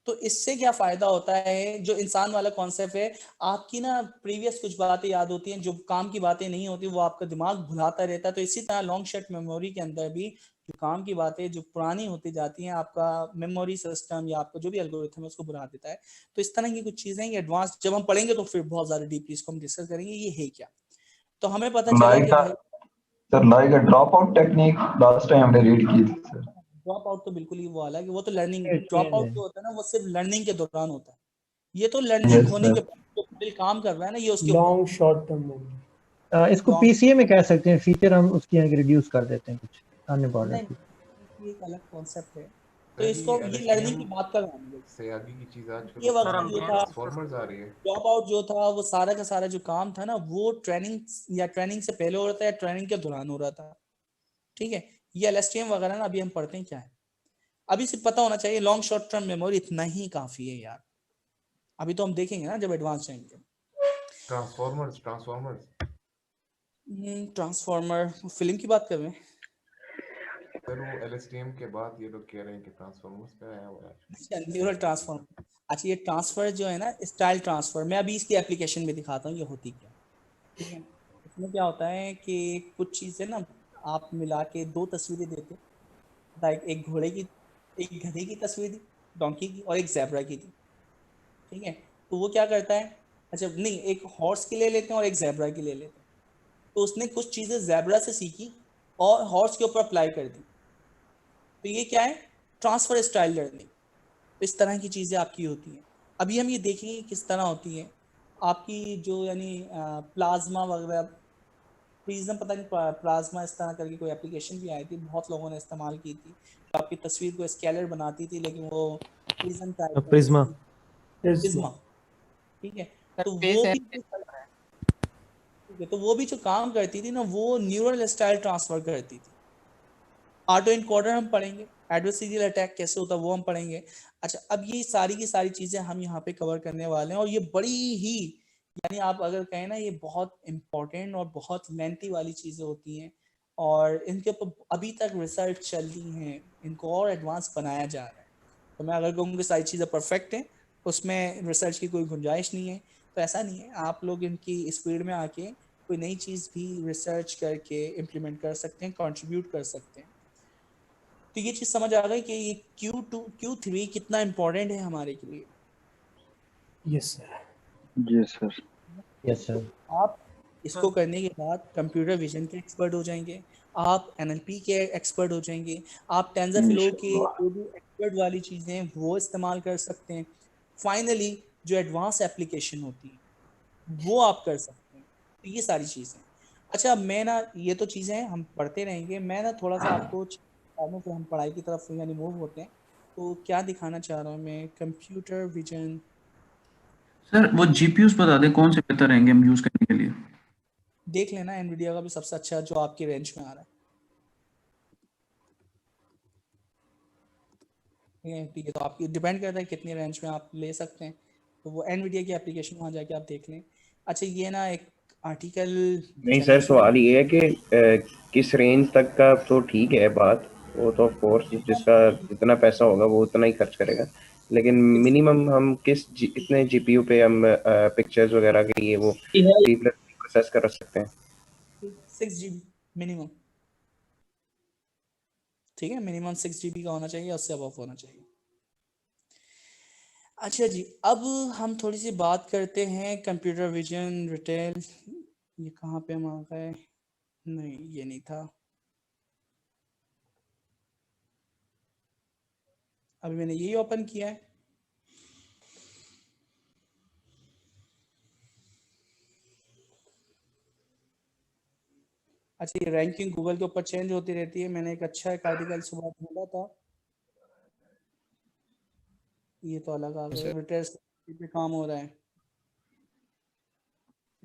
तो इससे क्या फायदा होता है, जो इंसान वाला कॉन्सेप्ट है, आपकी ना प्रीवियस कुछ बातें याद होती हैं, जो काम की बातें नहीं होती वो आपका दिमाग भुलाता रहता है। तो इसी तरह लॉन्ग शॉर्ट मेमोरी के अंदर भी जो काम की बातें जो पुरानी होती जाती हैं, आपका मेमोरी सिस्टम या आपका जो भी एल्गोरिथम है उसको भुला देता है। तो इस तरह की कुछ चीजें एडवांस जब हम पढ़ेंगे तो फिर बहुत ज्यादा डीपली इसको हम डिस्कस करेंगे ये है क्या। तो हमें पता चला कि भाई sir like a drop out technique last time हमने रीड की थी सर। ड्रॉप आउट तो बिल्कुल ही वो वाला है कि वो तो लर्निंग, ड्रॉप आउट जो होता है ना वो सिर्फ लर्निंग के दौरान होता है। ये तो लर्निंग होने के बाद जो दिल काम कर रहा है ना, ये उसके लॉन्ग शॉर्ट टर्म मेमोरी। इसको PCA में कह सकते हैं, फीचर हम उसकी रिड्यूस कर देते हैं कुछ अनइम्पोर्टेंट। ये एक अलग कॉन्सेप्ट है। तो इसको ये लर्निंग की बात कर रहा हूं से आगे की चीज आज ये वक्त जो था ट्रांसफॉर्मर्स आ रही है। ड्रॉप आउट जो था वो सारा का सारा जो काम था ना वो ट्रेनिंग या ट्रेनिंग से पहले हो रहा था या ट्रेनिंग के दौरान हो रहा था। ठीक है, ये LSTM वगैरह ना अभी हम पढ़ते हैं क्या है, अभी सिर्फ पता होना चाहिए लॉन्ग शॉर्ट टर्म मेमोरी इतना ही काफी है यार। अभी तो हम देखेंगे ना जब एडवांस जाएंगे। ट्रांसफॉर्मर फिल्म की बात कर रहे हैं सर, वो LSTM के बाद ये लोग कह रहे हैं कि ट्रांसफॉर्मर्स पे आया हुआ है। अच्छा, न्यूरल ट्रांसफॉर्मर। अच्छा, ये ट्रांसफर जो है ना स्टाइल ट्रांसफर, मैं अभी इसकी एप्लीकेशन में दिखाता हूँ ये होती क्या। ठीक है, इसमें क्या होता है कि कुछ चीज़ें ना आप मिला के 2 तस्वीरें देते, लाइक एक घोड़े की, एक गधे की तस्वीर दी, डोंकी की, और एक ज़ेब्रा की दी। ठीक है, तो वो क्या करता है, अच्छा नहीं, एक हॉर्स की ले लेते हैं और एक ज़ेब्रा की ले लेते हैं। तो उसने कुछ चीज़ें ज़ेब्रा से सीखी और हॉर्स के ऊपर अप्लाई कर दी। तो ये क्या है, ट्रांसफर स्टाइल लर्निंग। तो इस तरह की चीज़ें आपकी होती हैं। अभी हम ये देखेंगे किस तरह होती है आपकी जो यानी प्लाज्मा वगैरह प्रिज्म पता नहीं प्लाज्मा इस तरह करके कोई एप्लीकेशन भी आई थी, बहुत लोगों ने इस्तेमाल की थी, तो आपकी तस्वीर को स्केलर बनाती थी, लेकिन वो प्रिज्म टाइप प्रिज्मा प्रिज्मा, ठीक है। तो वो भी ठीक है, तो वो भी जो काम करती थी ना, वो न्यूरल स्टाइल ट्रांसफर करती थी। ऑटो इनकोडर हम पढ़ेंगे, एडवर्सरियल अटैक कैसे होता है वो हम पढ़ेंगे। अच्छा, अब ये सारी की सारी चीजें हम यहाँ पे कवर करने वाले हैं, और ये बड़ी ही, यानी आप अगर कहें ना, ये बहुत इंपॉर्टेंट और बहुत लेंथी वाली चीजें होती हैं, और इनके ऊपर अभी तक रिसर्च चल रही है, इनको और एडवांस बनाया जा रहा है। तो मैं अगर कहूँगी सारी चीज़ें परफेक्ट हैं, उसमें रिसर्च की कोई गुंजाइश नहीं है, तो ऐसा नहीं है, आप लोग इनकी स्पीड में आके कोई नई चीज़ भी रिसर्च करके इम्प्लीमेंट कर सकते हैं, कंट्रीब्यूट कर सकते हैं। तो ये चीज़ समझ आ गई कि ये Q2 Q3 कितना इम्पोर्टेंट है हमारे के लिए। Yes sir. Yes sir. Yes sir. आप इसको करने के बाद कंप्यूटर विजन के एक्सपर्ट हो जाएंगे, आप NLP के एक्सपर्ट हो जाएंगे, आप टेंसरफ्लो के जो भी एक्सपर्ट वाली चीज़ें वो इस्तेमाल कर सकते हैं। फाइनली जो एडवांस एप्लीकेशन होती है वो आप कर सकते हैं। तो ये सारी चीज़ें। अच्छा, मैं ना, ये तो चीज़ें हम पढ़ते रहेंगे, मैं ना थोड़ा सा आपको फिर हम पढ़ाई की तरफ यानी मूव होते हैं। तो क्या दिखाना चाह रहा हूँ मैं, कंप्यूटर विजन। सर वो जीपीयूज बता दें कौन से बेहतर रहेंगे हम यूज करने के लिए। देख लेना एनवीडिया का भी सबसे अच्छा जो आपकी रेंज में आ रहा है। ठीक है, तो आपकी डिपेंड करता है कितनी रेंज में आप ले सकते हैं, तो वो एनवीडिया की एप्लीकेशन वहाँ जाके आप देख लें। अच्छा, ये ना एक आर्टिकल नहीं सर, सवाल ये है कि किस रेंज तक का तो ठीक है बात, वो तो ऑफ कोर्स जिसका जितना पैसा होगा वो उतना ही खर्च करेगा, लेकिन मिनिमम हम इतने जीपीयू पे हम पिक्चर्स वगैरह के लिए वो डीप लर्निंग प्रोसेस कर सकते हैं। 6 GB मिनिमम, ठीक है, मिनिमम 6 GB का होना चाहिए, उससे अबव होना चाहिए। अच्छा जी, अब हम थोड़ी सी बात करते हैं कंप्यूटर विजन रिटेल। ये कहाँ पे हम आ गए? नहीं, ये नहीं था, अभी मैंने यही ओपन किया है। अच्छा, ये रैंकिंग गूगल के ऊपर चेंज होती रहती है। मैंने एक अच्छा एक आर्टिकल सुबह ढूंढा था, ये तो अलग आ गया। रिटेल पे काम हो रहा है,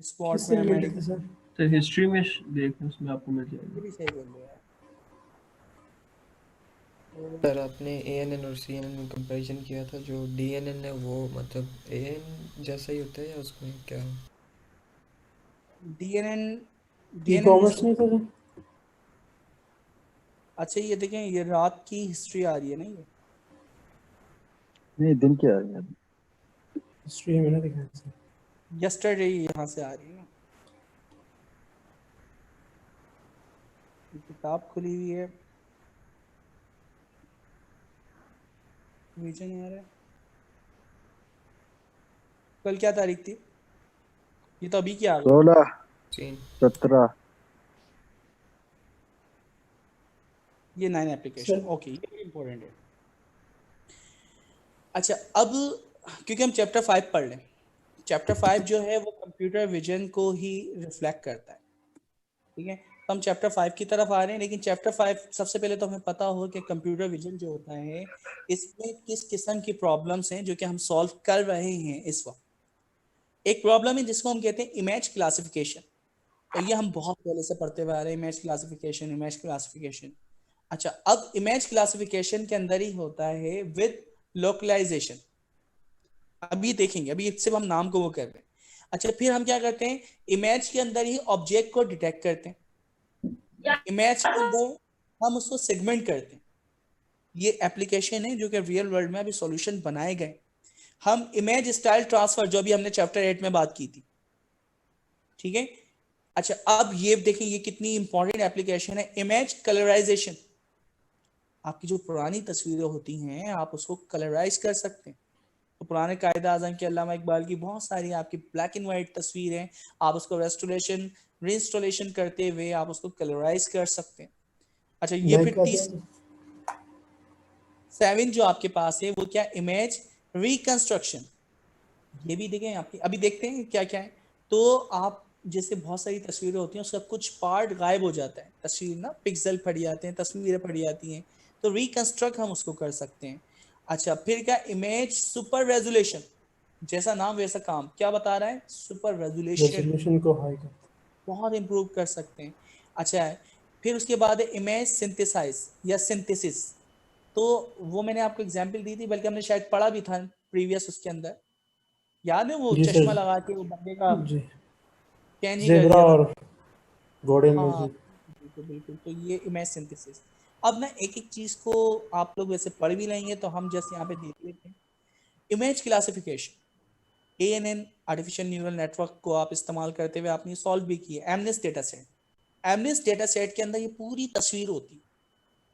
स्पॉट किससे में रिलेटेड है सर? तो हिस्ट्री में देखना, उसमें आपको मिल जाएगा। ये भी सही बोल रहे हैं। सर आपने ANN और CNN कंपैरिजन किया था, जो DNN है वो मतलब ANN जैसा ही होता है या उसमें क्या? DNN कॉमर्स नहीं था सर? अच्छा, ये देखें, ये रात की हिस्ट्री आ रही है ना, ये नहीं दिन की आ रही है हिस्ट्री में मैंने देखा सर। यस्टरडे यहाँ से आ रही है, किताब खुली हुई है, विजन आ रहा है। कल क्या तारीख थी? ये तो अभी की आ गई, 16 17। ये 9 एप्लीकेशन। ओके, ये इम्पोर्टेंट है। अच्छा, अब क्योंकि हम चैप्टर 5 पढ़ लें, चैप्टर 5 जो है वो कंप्यूटर विजन को ही रिफ्लेक्ट करता है, ठीक है। तो हम चैप्टर 5 की तरफ आ रहे हैं, लेकिन चैप्टर 5 सबसे पहले तो हमें पता हो कि कंप्यूटर विजन जो होता है इसमें किस किस्म की प्रॉब्लम्स हैं जो कि हम सॉल्व कर रहे हैं इस वक्त। एक प्रॉब्लम है जिसको हम कहते हैं इमेज क्लासिफिकेशन, और ये हम बहुत पहले से पढ़ते हुए आ रहे हैं, इमेज क्लासिफिकेशन, इमेज क्लासिफिकेशन। अच्छा, अब इमेज क्लासिफिकेशन के अंदर ही होता है विद लोकलाइजेशन, अभी देखेंगे, अभी सिर्फ हम नाम को वो कर रहे हैं। अच्छा, फिर हम क्या करते हैं, इमेज के अंदर ही ऑब्जेक्ट को डिटेक्ट करते हैं, इमेज के अंदर हम उसको सेगमेंट करते हैं। ये एप्लीकेशन है जो कि रियल वर्ल्ड में अभी सॉल्यूशन बनाए गए। हम इमेज स्टाइल ट्रांसफर, जो अभी हमने चैप्टर 8 में बात की थी, ठीक है। अच्छा, अब ये देखें, ये कितनी इंपॉर्टेंट एप्लीकेशन है, इमेज कलराइजेशन। आपकी जो पुरानी तस्वीरें होती हैं आप उसको कलराइज कर सकते हैं। तो पुराने कायदे आज़म के अल्लामा इकबाल की बहुत सारी आपकी ब्लैक एंड वाइट तस्वीरें, आप उसको रेस्टोरेशन रीइंस्टॉलेशन करते हुए आप उसको कलराइज कर सकते हैं। अच्छा, ये फिर 7 जो आपके पास है वो क्या, इमेज रिकंस्ट्रक्शन। ये भी देखें आपकी, अभी देखते हैं क्या क्या है। तो आप जैसे बहुत सारी तस्वीरें होती हैं, उसका कुछ पार्ट गायब हो जाता है, तस्वीर ना पिक्सल फट जाते हैं, तस्वीरें फट जाती हैं, तो रिकंस्ट्रक्ट हम उसको कर सकते हैं। अच्छा, फिर क्या, इमेज सुपर रेजोल्यूशन, जैसा नाम वैसा काम, क्या बता रहा है, सुपर रेजोल्यूशन, रेजोल्यूशन को हाई कर बहुत इंप्रूव कर सकते हैं। अच्छा है, फिर उसके बाद है इमेज सिंथेसाइज या सिंथेसिस, तो वो मैंने आपको एग्जांपल दी थी, बल्कि हमने शायद पढ़ा भी था प्रीवियस उसके अंदर, याद है वो जी चश्मा सर लगा के वो बंदे का जी चेंज ही कर जेब्रा दिया था। और घोड़े हाँ में जी बिल्कुल बिल्कुल, तो ये इमेज सिंथेसिस। अब ना एक एक चीज को आप लोग वैसे पढ़ भी लेंगे, तो हम जैसे यहाँ पे देख लेते हैं, image classification, ANN artificial neural network को आप इस्तेमाल करते हुए आपने सॉल्व भी किया, MNIST data set. MNIST data set के अंदर ये पूरी तस्वीर होती है।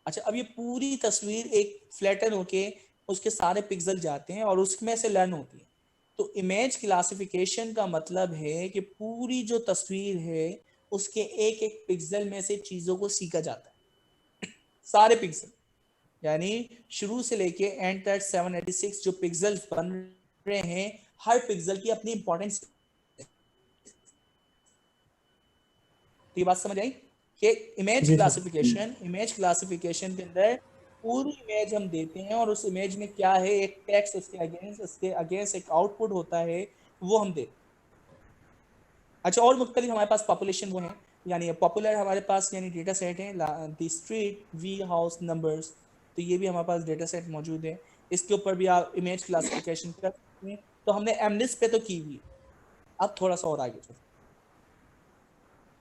अच्छा, अब ये पूरी तस्वीर एक फ्लैटन होके उसके सारे पिक्सल जाते हैं और उसमें से लर्न होती है। तो इमेज क्लासिफिकेशन का मतलब है कि पूरी जो तस्वीर है उसके एक एक पिक्सल में से चीजों को सीखा जाता है, सारे पिक्सल, यानी शुरू से लेके एंड तक 786 जो पिक्सल्स बन रहे हैं, हर पिक्सल की अपनी इंपॉर्टेंस। तो ये बात समझ आई कि इमेज जी सर क्लासिफिकेशन के अंदर पूरी इमेज हम देते हैं और उस इमेज में क्या है, एक टेक्स्ट उसके अगेंस्ट एक आउटपुट होता है, वो हम देते हैं। अच्छा, और मुख्तलिफ हमारे पास पॉपुलेशन वो है, यानी पॉपुलर हमारे पास यानी डेटा सेट है, the street view house numbers, तो ये भी हमारे पास डेटा सेट मौजूद है, इसके ऊपर भी आप इमेज क्लासिफिकेशन कर सकते हैं। तो हमने एमनिस पे तो की हुई, अब थोड़ा सा और आगे चलते हैं।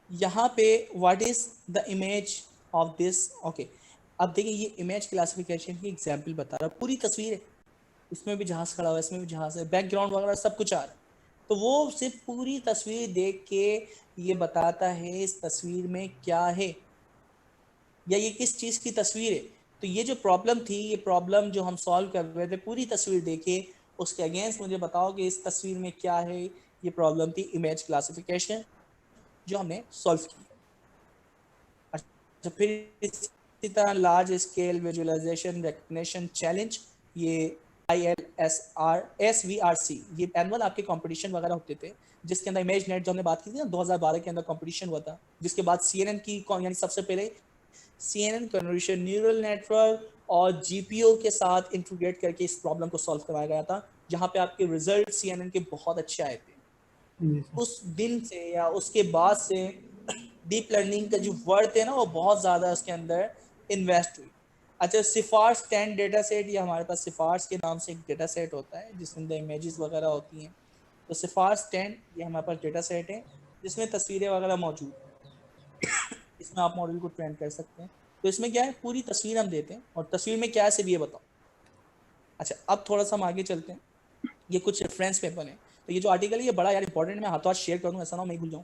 यहाँ पे what is the image of this, okay. अब देखिए, ये इमेज क्लासिफिकेशन की एग्जांपल बता रहा है, पूरी तस्वीर है, इसमें भी जहाज खड़ा हुआ है, इसमें भी जहाज है, बैकग्राउंड वगैरह सब कुछ आ रहा है, तो वो सिर्फ पूरी तस्वीर देख के ये बताता है इस तस्वीर में क्या है या ये किस चीज़ की तस्वीर है। तो ये जो प्रॉब्लम थी, ये प्रॉब्लम जो हम सॉल्व कर रहे थे, पूरी तस्वीर देखे उसके अगेंस्ट मुझे बताओ कि इस तस्वीर में क्या है, ये प्रॉब्लम थी इमेज क्लासिफिकेशन जो हमने सॉल्व की। अच्छा, फिर इसी तरह large scale visualization recognition challenge, ये ILSR SVRC, ये एनुअल आपके कंपटीशन वगैरह होते थे, जिसके अंदर इमेज नेट जो हमने बात की थी ना 2012 के अंदर कंपटीशन हुआ था, जिसके बाद CNN की यानी सबसे पहले CNN कन्वोल्यूशन न्यूरल नेटवर्क और GPO के साथ इंटीग्रेट करके इस प्रॉब्लम को सॉल्व करवाया गया था, जहाँ पे आपके रिजल्ट CNN के बहुत अच्छे आए थे। उस दिन से या उसके बाद से डीप लर्निंग का जो वर्थ है ना, वो बहुत ज़्यादा उसके अंदर इन्वेस्ट हुई। अच्छा, सिफार्स 10 डेटा सेट, ये हमारे पास सिफार्स के नाम से एक डेटा सेट होता है जिसके अंदर इमेजेस वगैरह होती हैं, तो सिफार्स 10 ये हमारे पास डेटा सेट है जिसमें तस्वीरें वगैरह मौजूद हैं। इसमें आप मॉडल को ट्रेन कर सकते हैं। तो इसमें क्या है, पूरी तस्वीर हम देते हैं और तस्वीर में क्या है सिर्फ ये बताओ। अच्छा, अब थोड़ा सा हम आगे चलते हैं, ये कुछ रेफरेंस पेपर हैं, तो ये जो आर्टिकल है ये बड़ा यार इंपॉर्टेंट, मैं हाथों हाथ शेयर कर दूँ, ऐसा ना मैं भूल जाऊँ।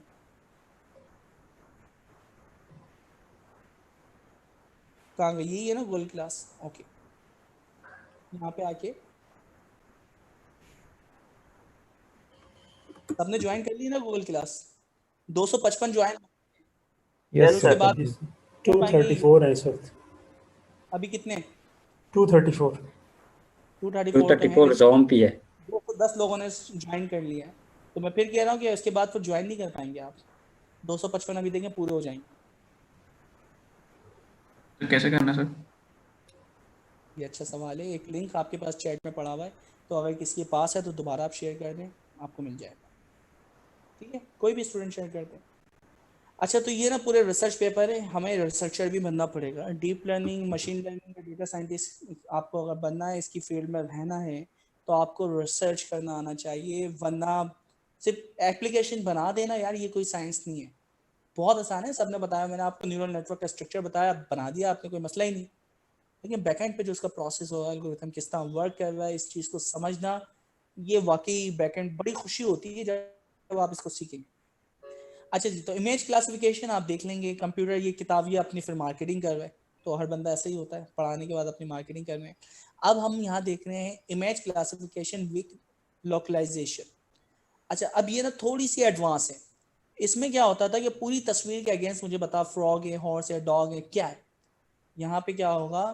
कहाँ गई, यही है ना गोल्ड क्लास, ओके। यहाँ पे आके सबने ज्वाइन कर ली ना गूगल क्लास, 255 ज्वाइन, यस उसके सर बाद 234 है इस वक्त, अभी कितने 234 234 जॉन पे है, 210 लोगों ने ज्वाइन कर लिया है। तो मैं फिर कह रहा हूँ कि उसके बाद फिर ज्वाइन नहीं कर पाएंगे आप, 255 अभी देंगे पूरे हो जाएंगे। तो कैसे करना सर? ये अच्छा सवाल है, एक लिंक आपके पास चैट में पड़ा हुआ है, तो अगर किसी के पास है तो दोबारा आप शेयर कर दें, आपको मिल जाएगा, ठीक है, कोई भी स्टूडेंट शेयर कर दें। अच्छा, तो ये ना पूरे रिसर्च पेपर है, हमें रिसर्चर भी बनना पड़ेगा, डीप लर्निंग, मशीन लर्निंग का डेटा साइंटिस्ट आपको अगर बनना है, इसकी फील्ड में रहना है, तो आपको रिसर्च करना आना चाहिए, वरना सिर्फ एप्लीकेशन बना देना यार, ये कोई साइंस नहीं है। बहुत आसान है, सबने बताया, मैंने आपको न्यूरल नेटवर्क का स्ट्रक्चर बताया, बना दिया आपने, कोई मसला ही नहीं। लेकिन बैकएंड पे जो उसका प्रोसेस होगा, एल्गोरिथम किस तरह वर्क कर रहा है, इस चीज़ को समझना, ये वाकई बैकएंड बड़ी खुशी होती है जब आप इसको सीखेंगे। अच्छा जी, तो इमेज क्लासिफिकेशन आप देख लेंगे, कंप्यूटर ये किताब ये अपनी फिर मार्केटिंग कर रहा है, तो हर बंदा ऐसा ही होता है, पढ़ाने के बाद अपनी मार्केटिंग कर रहे हैं। अब हम यहाँ देख रहे हैं इमेज क्लासिफिकेशन विद लोकलाइजेशन। अच्छा, अब ये ना थोड़ी सी एडवांस है, इसमें क्या होता था कि पूरी तस्वीर के अगेंस्ट मुझे बता, फ्रॉग है, हॉर्स है, डॉग है, क्या है, यहाँ पे क्या होगा,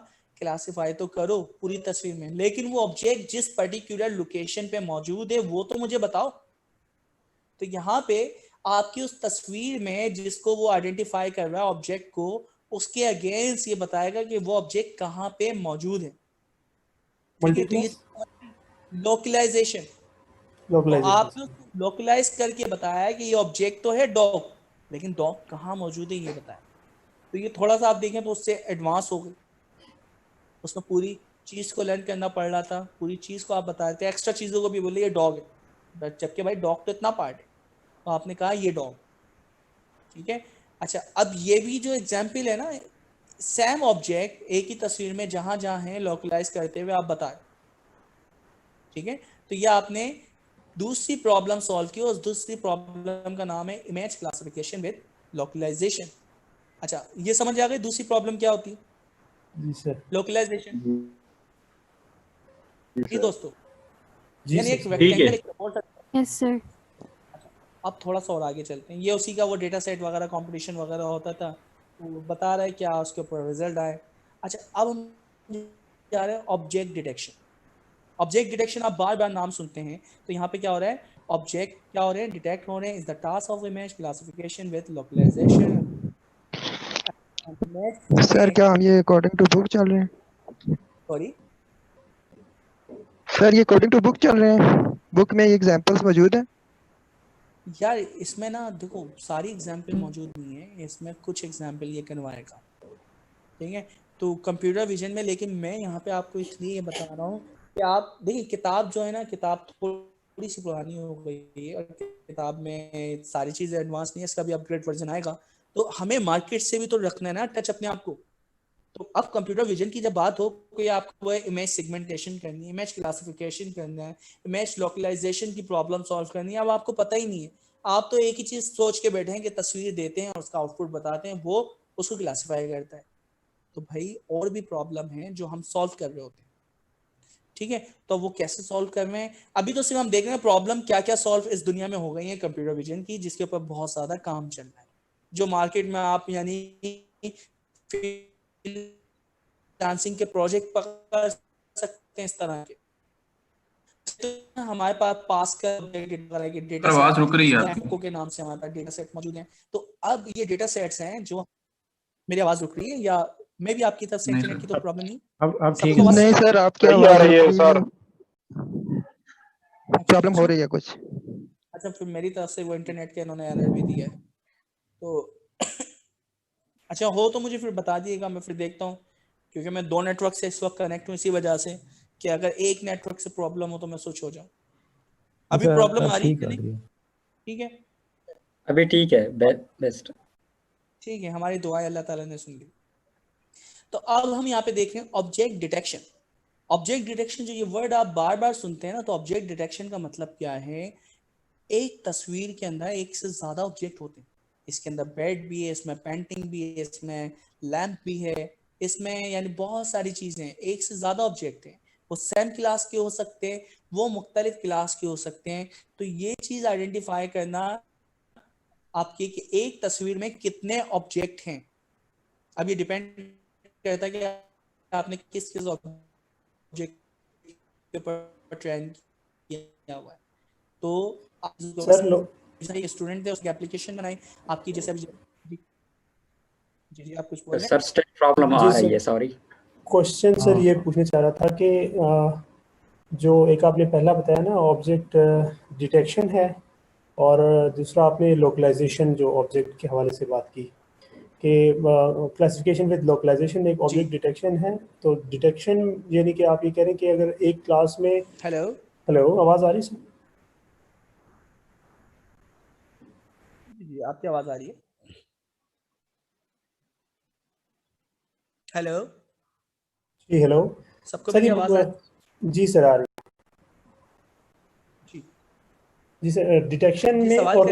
क्लासिफाई तो करो पूरी तस्वीर में, लेकिन वो ऑब्जेक्ट जिस पर्टिकुलर लोकेशन पे मौजूद है वो तो मुझे बताओ। तो यहाँ पे आपकी उस तस्वीर में जिसको वो आइडेंटिफाई कर रहा है ऑब्जेक्ट को, उसके अगेंस्ट ये बताएगा कि वो ऑब्जेक्ट कहाँ पे मौजूद है। ठीक है, तो ये लोकलाइजेशन, तो आपने उसको लोकलाइज करके बताया कि ये ऑब्जेक्ट तो है डॉग, लेकिन डॉग कहाँ मौजूद है ये बताया। तो ये थोड़ा सा आप देखें तो उससे एडवांस हो गई, उसमें पूरी चीज को लर्न करना पड़ रहा था, पूरी चीज को आप बता रहे थे, एक्स्ट्रा चीजों को भी बोले ये डॉग है, जबकि भाई डॉग तो इतना पार्ट है, तो आपने कहा ये डॉग। ठीक है, अच्छा अब ये भी जो एग्जाम्पल है ना, सेम ऑब्जेक्ट एक ही तस्वीर में जहां जहां है लोकलाइज करते हुए आप बताएं। ठीक है, तो ये आपने दूसरी प्रॉब्लम सॉल्व की, और दूसरी प्रॉब्लम का नाम है इमेज क्लासिफिकेशन विद लोकलाइजेशन। अच्छा ये समझ आ गई दूसरी प्रॉब्लम क्या होती है? जी सर। लोकलाइजेशन। जी दोस्तों, जी यानी एक सर, रेक्टेंगल एक सपोर्ट। Yes sir. अब थोड़ा सा और आगे चलते हैं, ये उसी का वो डेटा सेट वगैरह कंपटीशन वगैरह होता था, वो बता रहा है क्या उसके ऊपर रिजल्ट आए। अच्छा अब हम जा रहे हैं ऑब्जेक्ट डिटेक्शन। ऑब्जेक्ट डिटेक्शन आप बार बार नाम सुनते हैं, तो यहाँ पे क्या हो रहा है, ऑब्जेक्ट क्या हो रहे हैं, डिटेक्ट हो रहे हैं, is the task of image classification with localization. Sir क्या हम ये अकॉर्डिंग टू बुक चल रहे हैं? सॉरी सर ये अकॉर्डिंग टू बुक चल रहे हैं, बुक में ये एग्जांपल्स मौजूद हैं? यार इसमें ना देखो सारी एग्जाम्पल मौजूद नहीं है, इसमें कुछ एग्जाम्पल ये करवाएगा। ठीक है, तो कंप्यूटर विजन में, लेकिन मैं यहाँ पे आपको इसलिए ये बता रहा हूँ कि आप देखिए किताब जो है ना, किताब थोड़ी सी पुरानी हो गई है, और किताब में सारी चीज़ें एडवांस नहीं है, इसका भी अपग्रेड वर्जन आएगा, तो हमें मार्केट से भी तो रखना है ना टच अपने आप को। तो अब कंप्यूटर विजन की जब बात हो, कोई आपको इमेज सेगमेंटेशन करनी है, इमेज क्लासिफिकेशन करना है, इमेज लोकलाइजेशन की प्रॉब्लम सॉल्व करनी है, अब आपको पता ही नहीं है, आप तो एक ही चीज सोच के बैठे हैं कि तस्वीर देते हैं और उसका आउटपुट बताते हैं, वो उसको क्लासिफाई करता है। तो भाई और भी प्रॉब्लम है जो हम सॉल्व कर रहे होते हैं। ठीक है, तो वो कैसे सॉल्व कर रहे हैं, अभी तो सिर्फ हम देख रहे हैं प्रॉब्लम क्या क्या सॉल्व इस दुनिया में हो गई है कंप्यूटर विजन की, जिसके ऊपर बहुत ज्यादा काम चल रहा है, जो मार्केट में आप यानी डांसिंग के प्रोजेक्ट पकड़ सकते हैं इस तरह के। तो हमारे पास का डेटा आवाज रुक रही है आपकी। के नाम से हमारे पास डेटा सेट मौजूद हैं। तो अब ये डेटा सेट्स हैं जो, मेरी आवाज रुक रही है या मैं भी आपकी तरफ से इंटरनेट की तो प्रॉब्लम नहीं? अब ठीक है। नहीं सर आपकी आवाज आ रही है सर, प्रॉब्लम हो रही है कुछ। अच्छा फिर मेरी तरफ से वो इंटरनेट के इन्होंने एरर भी दिया है, तो अच्छा हो तो मुझे फिर बता दिएगा, मैं फिर देखता हूँ, क्योंकि मैं 2 नेटवर्क से इस वक्त कनेक्ट हूँ, इसी वजह से कि अगर एक नेटवर्क से प्रॉब्लम हो तो मैं स्विच हो जाऊँ। अभी प्रॉब्लम आ रही है? ठीक है अभी ठीक है, बेस्ट। ठीक है, हमारी दुआएं अल्लाह ताला ने सुन ली। तो अब हम यहाँ पे देख रहे हैं ऑब्जेक्ट डिटेक्शन। ऑब्जेक्ट डिटेक्शन जो ये वर्ड आप बार बार सुनते हैं ना, तो ऑब्जेक्ट डिटेक्शन का मतलब क्या है, एक तस्वीर के अंदर एक से ज्यादा ऑब्जेक्ट होते हैं, इसके अंदर बेड भी है, इसमें पेंटिंग भी है, इसमें लैंप भी है, इसमें यानी बहुत सारी चीजें हैं, एक से ज्यादा ऑब्जेक्ट हैं, वो सेम क्लास के हो सकते हैं, वो मुख्तलिफ क्लास के हो सकते हैं। तो ये चीज आइडेंटिफाई करना आपकी कि एक तस्वीर में कितने ऑब्जेक्ट हैं, अब ये डिपेंड करता है कि आपने किस ऑब्जेक्ट के ऊपर ट्रेन किया हुआ है। तो सर स्टूडेंट थे, उसकी एप्लीकेशन बनाई आपकी, जैसे जी आप कुछ बोल रहे हैं सर स्टेट प्रॉब्लम आ रही है, सॉरी। क्वेश्चन सर ये पूछना चाह रहा था कि जो एक आपने पहला बताया ना ऑब्जेक्ट डिटेक्शन है, और दूसरा आपने लोकलाइजेशन जो ऑब्जेक्ट के हवाले से बात की कि क्लासिफिकेशन विद लोकलाइजेशन एक ऑब्जेक्ट डिटेक्शन है। तो डिटेक्शन यानी कि आप ये कह रहे हैं कि अगर एक क्लास में हेलो आवाज़ आ रही है? जी आपकी आवाज़ आ रही है? हेलो जी हेलो सबको मेरी आवाज़ आ रही है? जी सर आ रही है जी सर। डिटेक्शन में और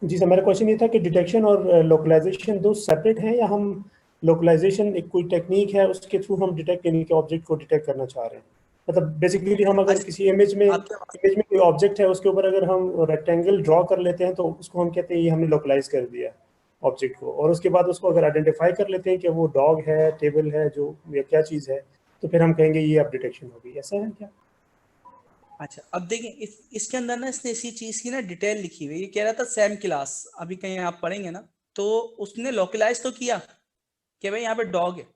जी सर मेरा क्वेश्चन ये था कि डिटेक्शन और लोकलाइजेशन दो सेपरेट हैं, या हम लोकलाइजेशन एक कोई टेक्निक है उसके थ्रू हम डिटेक्ट यानी कि ऑब्जेक्ट को डिटेक्ट करना चाह रहे हैं? मतलब बेसिकली हम अगर किसी इमेज में कोई ऑब्जेक्ट है उसके ऊपर अगर हम रेक्टेंगल ड्रॉ कर लेते हैं तो उसको हम कहते हैं ये हमने लोकलाइज कर दिया ऑब्जेक्ट को, और उसके बाद उसको अगर आइडेंटिफाई कर लेते हैं कि वो डॉग है, टेबल है, जो या क्या चीज़ है, तो फिर हम कहेंगे ये अब डिटेक्शन होगी। ऐसा है क्या? अच्छा अब देखिए इसके अंदर ना इसने इसी चीज की ना डिटेल लिखी हुई है। ये कह रहा था सैम क्लास, अभी कहीं आप पढ़ेंगे ना तो उसने लोकलाइज तो किया कि भाई यहाँ पे डॉग है,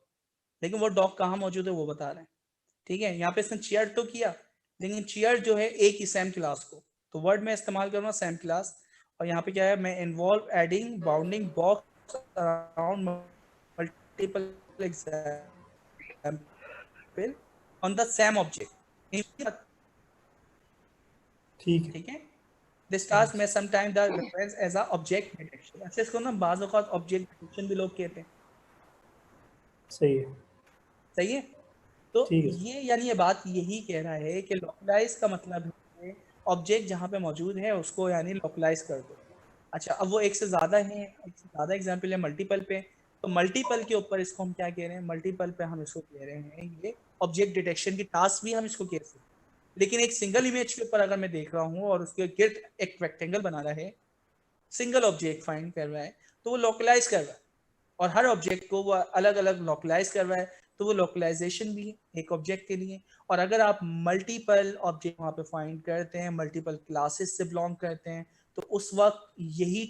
लेकिन वो डॉग कहाँ मौजूद है वो बता रहे हैं। ठीक है, यहाँ पे इसने चेयर तो किया, लेकिन चेयर जो है एक ही सैम क्लास को, तो वर्ड में इस्तेमाल करूंगा सैम क्लास। और यहाँ पे क्या है, मैं involve adding bounding box around multiple example on the same object. ठीक है, दिस टास्क में sometime the reference as a object detection. अच्छा इसको ना बाज़ औक़ात ऑब्जेक्ट डिटेक्शन भी लोग कहते हैं। सही है, सही है। तो ठीक है। ये यानी ये बात यही कह रहा है कि लोकलाइज का मतलब है ऑब्जेक्ट जहाँ पे मौजूद है उसको यानी लोकलाइज कर दो। अच्छा अब वो एक से ज़्यादा है, एक से ज़्यादा एग्जाम्पल है मल्टीपल पे, तो मल्टीपल के ऊपर इसको हम क्या कह रहे हैं, मल्टीपल पे हम इसको कह रहे हैं ये ऑब्जेक्ट डिटेक्शन की टास्क भी हम इसको कह सकते हैं। लेकिन एक सिंगल इमेज के ऊपर अगर मैं देख रहा हूँ और उसके गिर्द एक रेक्टेंगल बना रहा है, सिंगल ऑब्जेक्ट फाइंड कर रहा है, तो वो लोकलाइज कर रहा है और हर ऑब्जेक्ट को वो अलग अलग लोकलाइज कर रहा है, तो वो लोकलाइजेशन भी एक ऑब्जेक्ट के लिए। और अगर आप मल्टीपल ऑब्जेक्ट वहाँ पे फाइंड करते हैं, मल्टीपल क्लासेस से बिलोंग करते हैं, तो उस वक्त यही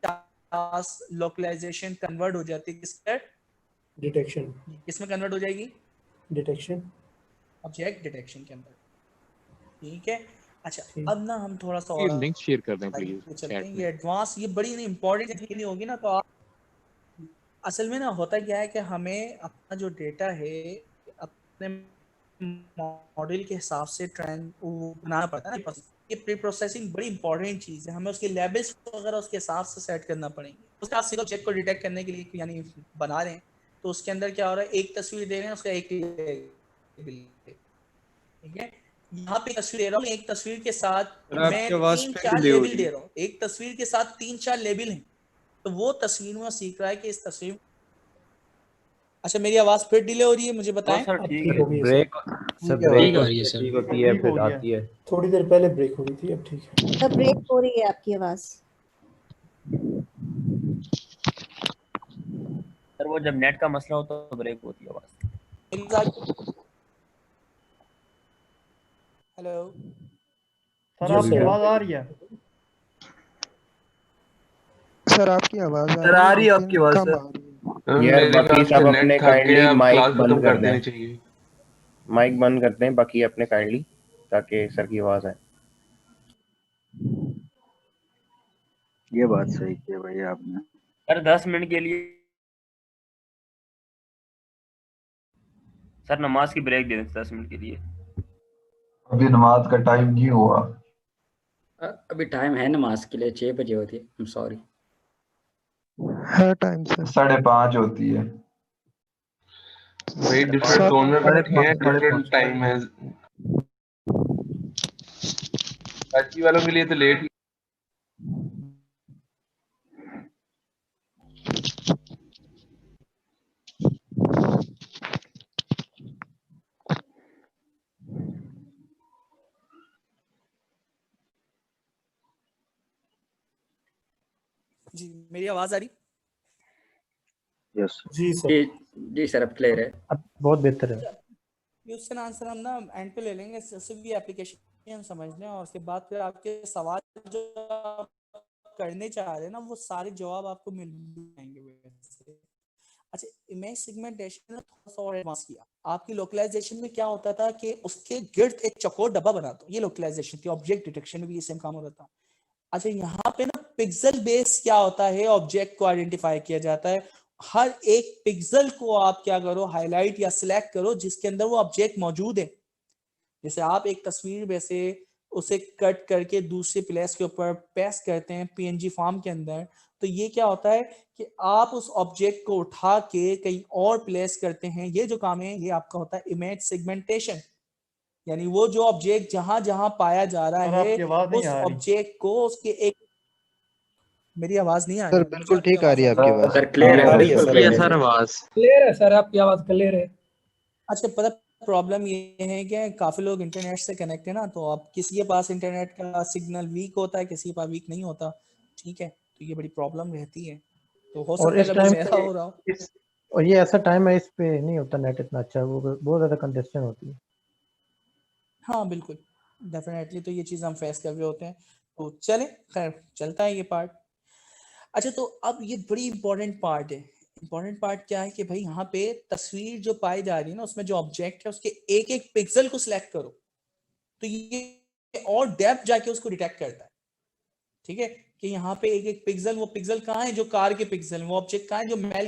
टास्क लोकलाइजेशन कन्वर्ट हो जाती है किसमें, डिटेक्शन, किसमें कन्वर्ट हो जाएगी, डिटेक्शन, ऑब्जेक्ट डिटेक्शन के अंदर। ठीक है। अच्छा अब ना हम थोड़ा सा ये और लिंक शेयर कर दें चलते प्लीज हैं, चैट ये में। एडवांस, ये बड़ी इंपॉर्टेंट नहीं होगी ना, तो आप असल में ना होता क्या है कि हमें अपना जो डेटा है अपने मॉडल के हिसाब से ट्रेंड बनाना पड़ता है ना। ये प्री प्रोसेसिंग बड़ी इंपॉर्टेंट चीज़ है, हमें उसके लेबल्स वगैरह उसके हिसाब से सेट करना पड़ेंगे। उसका आप सिंगल ऑब्जेक्ट को डिटेक्ट करने के लिए यानी बना रहे हैं, तो उसके अंदर क्या हो रहा है, एक तस्वीर दे रहे हैं उसका एक लेबल, ठीक है। यहाँ पे तस्वीर दे रहा हूँ, एक तस्वीर के साथ मैं 3-4 लेबल दे रहा हूँ, एक तस्वीर के साथ 3-4 लेबल हैं, तो वो तस्वीर में सीख रहा है कि इस तस्वीर। अच्छा मेरी आवाज फिर डिले हो रही है, मुझे बताएं। सर अब ठीक ठीक है, हो गई है ब्रेक सर, सर ठीक है, ब्रेक आ होती है, ठीक होती है, ठीक हो फिर गया। आती है। थोड़ी देर पहले ब्रेक हो गई थी, अब ठीक है। सर ब्रेक हो रही है आपकी आवाज। सर वो जब नेट का मसला होता है तो ब्रेक होती है आवाज। हेलो सर जी आपकी सर, आवाज आ रही है? सर आपकी आवाज सर आ रही है लेकिन आपकी आवाज कम सर। आ रही है। यार मेरे बाकी ख्याल से सब नेट अपने थक काइंडली गया, अब माइक क्लास बंद खत्म कर कर देनी दें, चाहिए। माइक बंद करते हैं बाकी अपने काइंडली, ताकि सर की आवाज आए। ये बात सही की है भाई आपने। सर 10 मिनट के लिए सर नमाज की ब्रेक दे दें 10 मिनट के लिए। अभी नमाज का टाइम नहीं हुआ। अभी टाइम है नमाज के लिए, 6 बजे होती है। I am sorry. है टाइम सर, 5:30 होती है। भाई डिफरेंट जोनर रखे हैं, डिफरेंट टाइम है। कराची वालों के लिए तो लेट ही। जी मेरी आवाज आ रही? यस जी सर, जी सर अब क्लियर है। अब बहुत बेहतर है। क्वेश्चन आंसर हम ना एंड पे ले लेंगे, सिर्फ भी एप्लीकेशन हम समझ लें, और उसके बाद फिर आपके सवाल जो आप करने चाह रहे हैं ना वो सारे जवाब आपको मिल जाएंगे वैसे। अच्छा इमेज सेगमेंटेशन ने थोड़ा सा और एडवांस किया। आपकी लोकलाइजेशन में क्या होता था कि उसके गिर्द एक चौकोर डब्बा बना दो, ये लोकलाइजेशन थी। ऑब्जेक्ट डिटेक्शन में भी ये सेम काम होता था। अच्छा यहाँ पे ना पिक्सल बेस क्या होता है, ऑब्जेक्ट को आइडेंटिफाई किया जाता है। हर एक पिक्सल को आप क्या करो, हाईलाइट या सिलेक्ट करो जिसके अंदर वो ऑब्जेक्ट मौजूद है। जैसे आप एक तस्वीर में से उसे कट करके दूसरे प्लेस के ऊपर पेस्ट करते हैं पीएनजी फॉर्म के अंदर, तो ये क्या होता है कि आप उस ऑब्जेक्ट को उठा के कहीं और प्लेस करते हैं। ये जो काम है ये आपका होता है इमेज सेगमेंटेशन, यानी वो जो ऑब्जेक्ट जहां जहां पाया जा रहा सर है आपकी आवाज नहीं उस आ रही। ऑब्जेक्ट को उसके एक। मेरी आवाज नहीं आ सर रही? बिल्कुल ठीक आ रही है आपकी आवाज। सर क्लियर है, आ रही है बिल्कुल सर, क्लियर है सर सर। आवाज। क्लियर है सर, आपकी आवाज क्लियर है। अच्छा पता प्रॉब्लम ये है कि काफी लोग इंटरनेट से कनेक्ट है ना, तो अब किसी के पास इंटरनेट का सिग्नल वीक होता है, किसी के पास वीक नहीं होता। ठीक है, तो ये बड़ी प्रॉब्लम रहती है, तो हो और सकता है इस कभी टाइम मेरा हो रहा हो। और ये ऐसा टाइम है, इस पे नहीं होता नेट इतना अच्छा, वो बहुत ज्यादा कंजेस्शन होती है। हाँ बिल्कुल। डेफिनेटली तो ये चीज हम फेस कर रहे होते हैं, तो चले खैर चलता है ये पार्ट। अच्छा तो अब ये बड़ी इंपॉर्टेंट पार्ट है। इंपॉर्टेंट पार्ट क्या है कि भाई यहाँ पे तस्वीर जो पाई जा रही है ना, उसमें जो ऑब्जेक्ट है उसके एक एक पिक्सल को सिलेक्ट करो, तो ये और डेप्थ जाके उसको डिटेक्ट करता है। ठीक है, कि यहाँ पे एक एक पिक्सल, वो पिक्सल कहाँ है जो कार के पिक्सल है, वो ऑब्जेक्ट कहाँ है जो मेल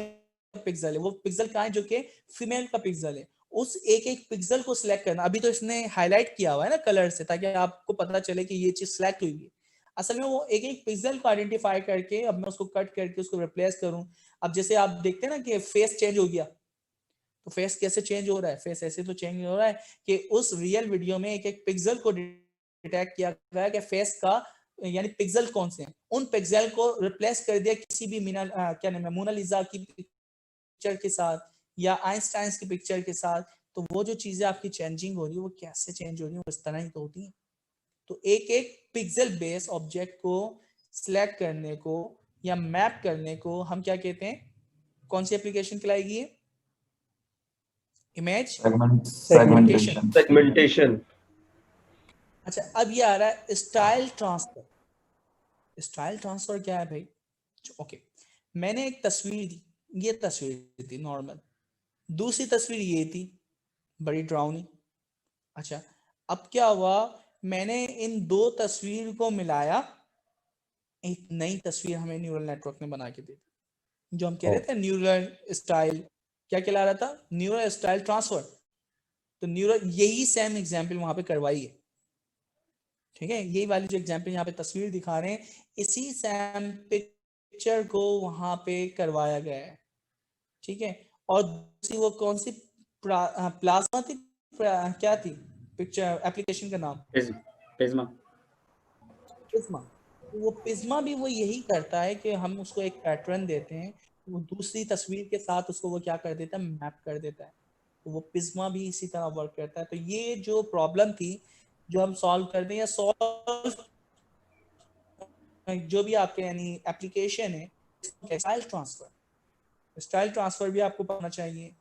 का पिक्सल है, वो पिक्सल कहाँ है जो कि फीमेल का पिक्सल है, उस एक एक पिक्सल को सिलेक्ट करना। अभी तो इसने हाईलाइट किया हुआ है ना कलर से, ताकि आपको पता चले कि ये चीज सिलेक्ट हुई है। असल में वो एक एक पिक्सल को आइडेंटिफाई करके, अब मैं उसको कट करके उसको रिप्लेस करूं। अब जैसे आप देखते हैं ना कि फेस चेंज हो गया, तो फेस कैसे चेंज हो रहा है? फेस ऐसे तो चेंज हो रहा है कि उस रियल वीडियो में एक एक पिक्सल को डिटेक्ट किया गया है कि फेस का यानी पिक्सल कौन से हैं, उन पिक्सल को रिप्लेस कर दिया किसी भी क्या नाम है, मोनालिसा की पिक्चर के साथ या आइंस्टाइन की पिक्चर के साथ। तो वो जो चीजें आपकी चेंजिंग हो रही है वो कैसे चेंज हो रही है, वो इस तरह ही तो होती है। तो एक एक पिक्सल बेस ऑब्जेक्ट को सिलेक्ट करने को या मैप करने को हम क्या कहते हैं? कौन सी एप्लीकेशन कहलाएगी ये? Image segmentation. सेगमेंटेशन। अच्छा अब ये आ रहा है स्टाइल ट्रांसफर। स्टाइल ट्रांसफर क्या है भाई? ओके, मैंने एक तस्वीर दी, ये तस्वीर थी नॉर्मल, दूसरी तस्वीर ये थी बड़ी ड्राउनी। अच्छा अब क्या हुआ, मैंने इन दो तस्वीर को मिलाया, एक नई तस्वीर हमें न्यूरल नेटवर्क ने बना के दी थी, जो हम कह रहे थे न्यूरल स्टाइल, क्या कहला रहा था? Neural style transfer. तो न्यूरल यही सेम एग्जाम्पल वहां पे करवाई है। ठीक है, यही वाली जो एग्जाम्पल यहाँ पे तस्वीर दिखा रहे हैं, इसी सेम पिक्चर को वहां पे करवाया गया है। ठीक है, और दूसरी वो कौन सी प्लाज्मा थी, क्या थी पिक्चर एप्लीकेशन का नाम? पिज्मा। पिज्मा। वो पिज्मा भी वो यही करता है कि हम उसको एक पैटर्न देते हैं, वो दूसरी तस्वीर के साथ उसको वो क्या कर देता है, मैप कर देता है। तो वो पिज्मा भी इसी तरह वर्क करता है। तो ये जो प्रॉब्लम थी जो हम सॉल्व कर दें, या सॉल्व जो भी आपके यानी एप्लीकेशन है, स्टाइल ट्रांसफर। स्टाइल ट्रांसफर भी आपको पता चाहिए।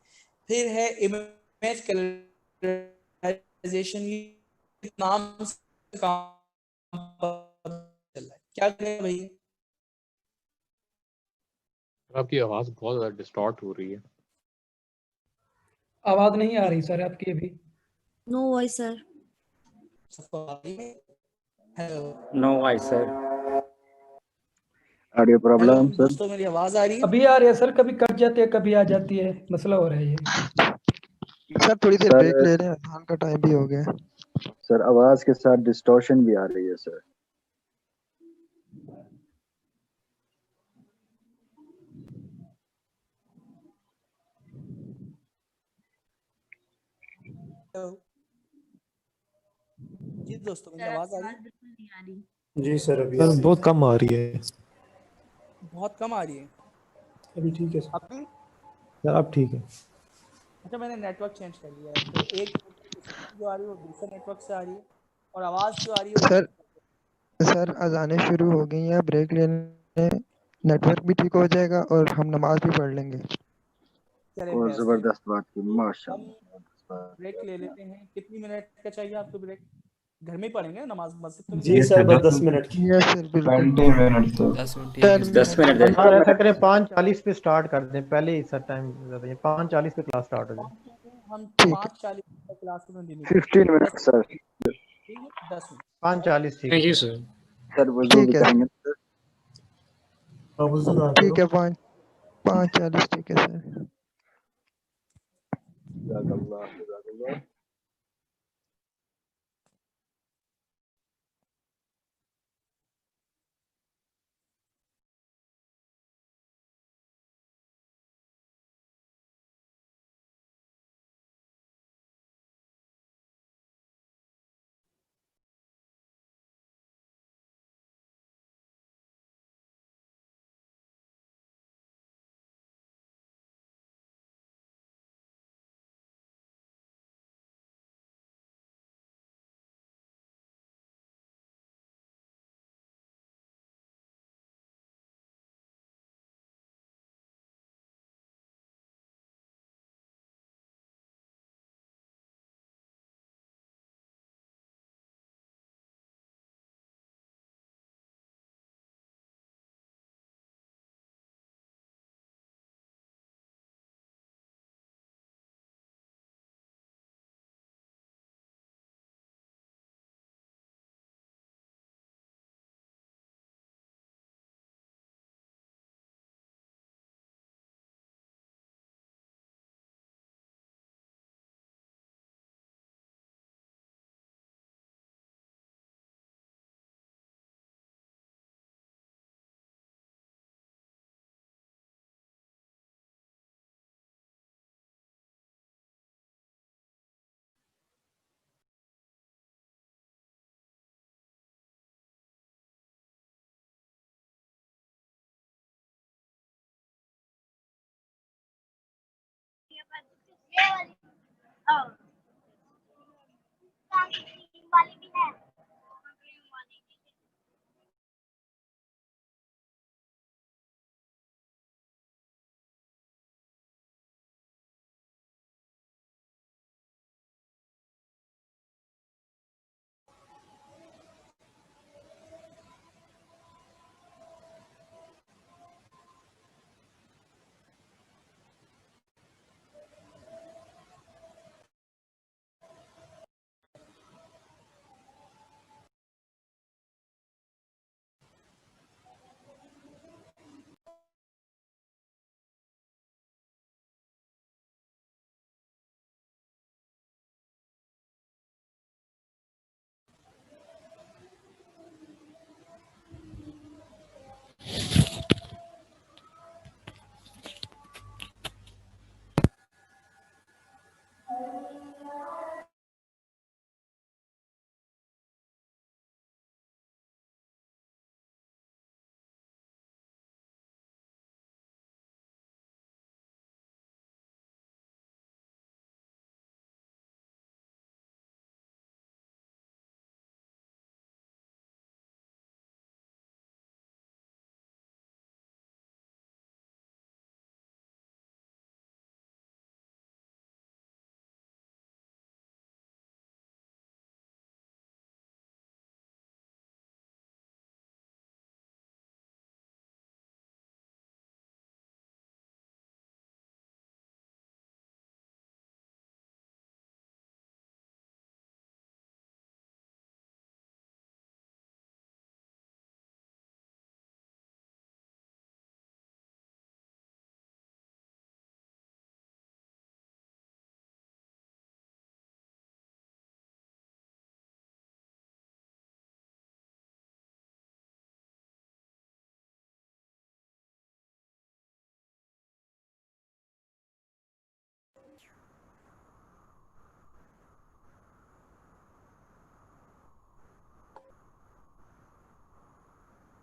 फिर है इमेज कलराइजेशन, नाम से काम चल रहा है, क्या करें भैया? आपकी आवाज बहुत ज्यादा डिस्टॉर्ट हो रही है। आवाज नहीं आ रही सर आपकी अभी। No voice sir. Hello no voice sir. Audio problem sir. दोस्तों मेरी आवाज आ रही है? अभी आ रही है सर, कभी कट जाती है कभी आ जाती है, मसला हो रहा है ये। सर थोड़ी देर सर ब्रेक ले लें, अजान का टाइम भी हो गया है। सर आवाज के साथ डिस्टॉर्शन भी आ रही है सर। जी दोस्तों मेरी आवाज आ रही है? बिल्कुल नहीं आ रही। जी सर अभी सर बहुत कम आ रही है। बहुत कम आ रही है अभी ठीक है सर। अभी? सर अब ठीक है। अच्छा मैंने नेटवर्क चेंज कर लिया है, तो एक जो आ रही है वो दूसरे नेटवर्क से आ रही है, और आवाज जो आ रही है सर सर अजानें शुरू हो गई हैं, ब्रेक लेने, नेटवर्क भी ठीक हो जाएगा और हम नमाज भी पढ़ लेंगे। चले और बेस्ट है। जबरदस्त बात की हम माशाल्लाह। ब्रेक ले लेते हैं। कितनी मिनट का चाहिए आपको ब्रेक? घर में ही पढ़ेंगे नमाज, मस्जिद तो नहीं जी जाएंगे? सर बस 10 मिनट की। यस सर बिल्कुल 20 मिनट सर। 10 मिनट दे। सर ऐसा करें 5:40 पे स्टार्ट कर दें, पहले ही सर टाइम 5:40 पे क्लास स्टार्ट हो जाए। हम 5:40 तक क्लास में देनी 15 मिनट सर। ठीक है 10 मिनट 5:40 ठीक है सर। सर वजू भी ठीक है करेंगे सर। ठीक है 5:40 ठीक है सर। जज़ाकल्लाह।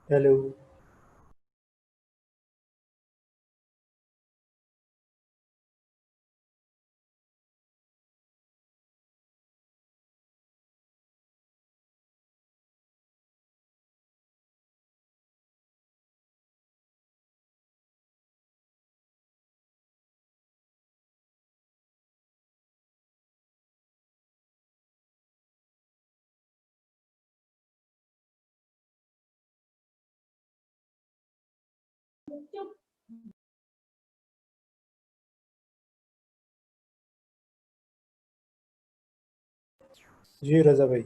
Hello. जी रजा भाई।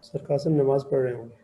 सर कासिम नमाज पढ़ रहे होंगे।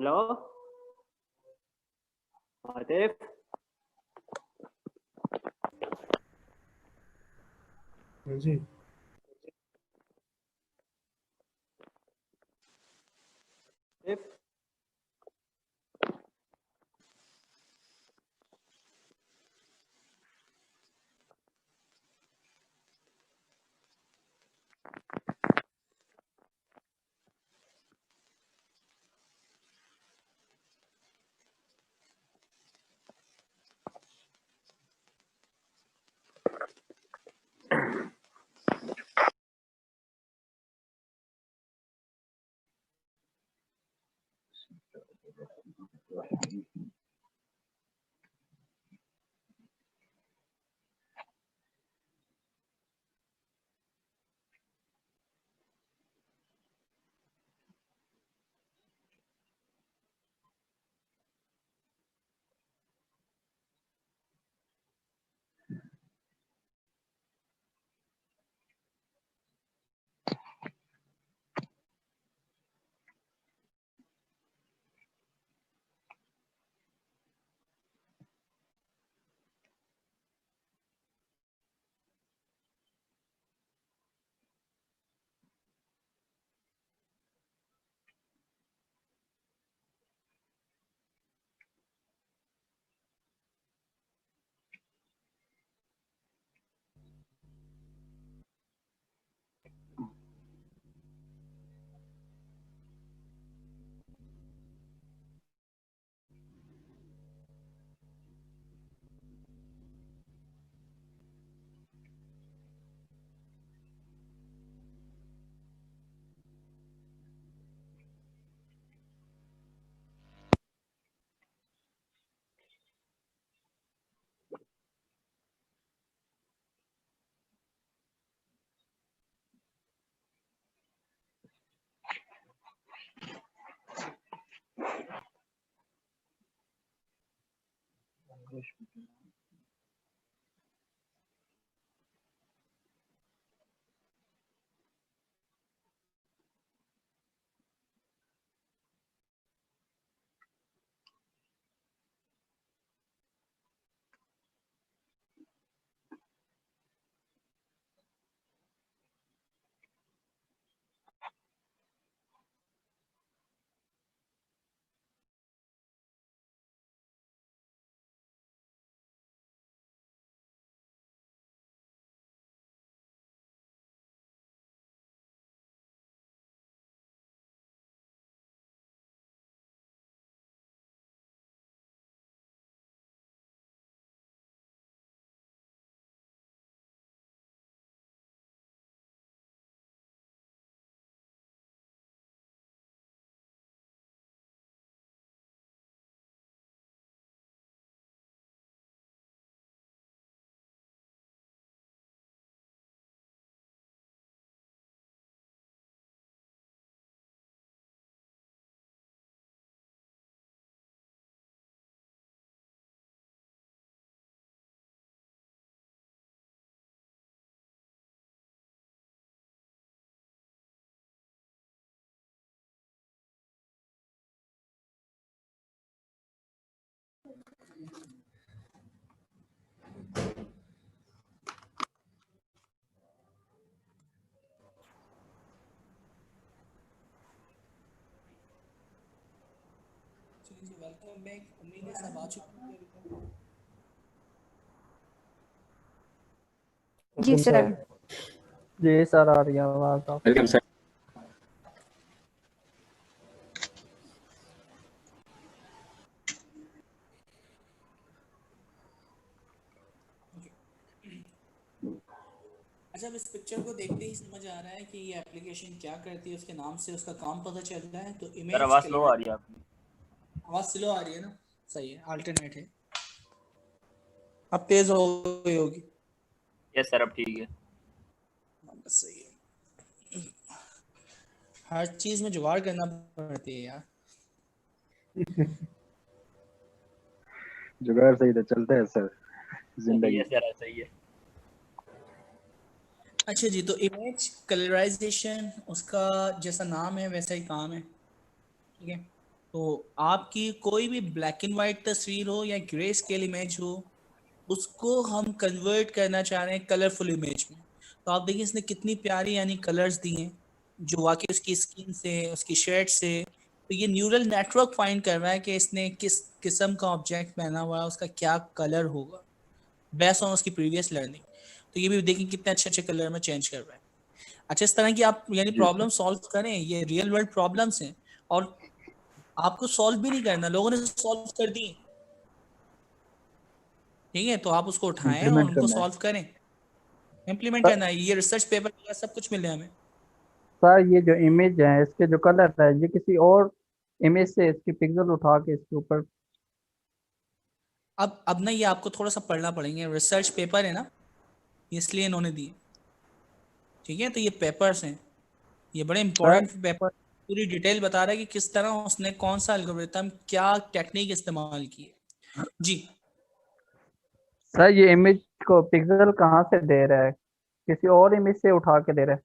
हेलो आतिफ, जी आतिफ, जी वेलकम बैक। उम्मीद है सब आ चुके हैं अभी तक। जी सर। जी सर आ रही है आवाज आप। Welcome sir. अच्छा, अब इस पिक्चर को देखते ही समझ आ रहा है कि ये एप्लीकेशन क्या करती है, उसके नाम से उसका काम पता चल रहा है। तो सर इमेज आवाज स्लो आ रही है आपकी। आवाज स्लो आ रही है ना? सही है, अल्टरनेट है। अब तेज हो गई होगी। यस सर अब ठीक है। बस सही है। हर चीज में जुगाड़ करना पड़ती है यार। जुगाड़ सही तो चलता है सर सही जिंदगी। है सर सही है। अच्छा जी, तो इमेज कलराइजेशन उसका जैसा नाम है वैसा ही काम है, ठीक है। तो आपकी कोई भी ब्लैक एंड वाइट तस्वीर हो या ग्रे स्केल इमेज हो, उसको हम कन्वर्ट करना चाह रहे हैं कलरफुल इमेज में। तो आप देखिए इसने कितनी प्यारी यानी कलर्स दिए हैं जो वाकई उसकी स्किन से, उसकी शर्ट से। तो ये न्यूरल नेटवर्क फाइंड कर रहा है कि इसने किस किस्म का ऑब्जेक्ट पहना हुआ है, उसका क्या कलर होगा बेस्ड ऑन उसकी प्रीवियस लर्निंग। तो ये भी देखिए कितने अच्छे अच्छे कलर में चेंज कर रहा है। अच्छा, इस तरह की आप यानी प्रॉब्लम सॉल्व करें, ये रियल वर्ल्ड प्रॉब्लम्स हैं और आपको सॉल्व भी नहीं करना, लोगों ने सॉल्व कर दी, ठीक है? तो आप उसको उठाएं और इम्प्लीमेंट उनको करना है। सॉल्व करें, इम्प्लीमेंट करना है। ये रिसर्च पेपर वगैरह सब कुछ मिल रहा है हमें। सर ये जो इमेज है इसके जो कलर है ये किसी और इमेज से इसकी पिक्सल उठा के इसके ऊपर। अब ना ये आपको थोड़ा सा पढ़ना पड़ेंगे, रिसर्च पेपर है ना, इसलिए इन्होंने दिए, ठीक है? तो ये पेपर्स हैं, ये बड़े इंपॉर्टेंट पेपर, पूरी डिटेल बता रहा है कि किस तरह उसने कौन सा एल्गोरिथम, क्या टेक्निक इस्तेमाल की है। जी सर ये इमेज को पिक्सल कहाँ से दे रहा है, किसी और इमेज से उठा के दे रहा है?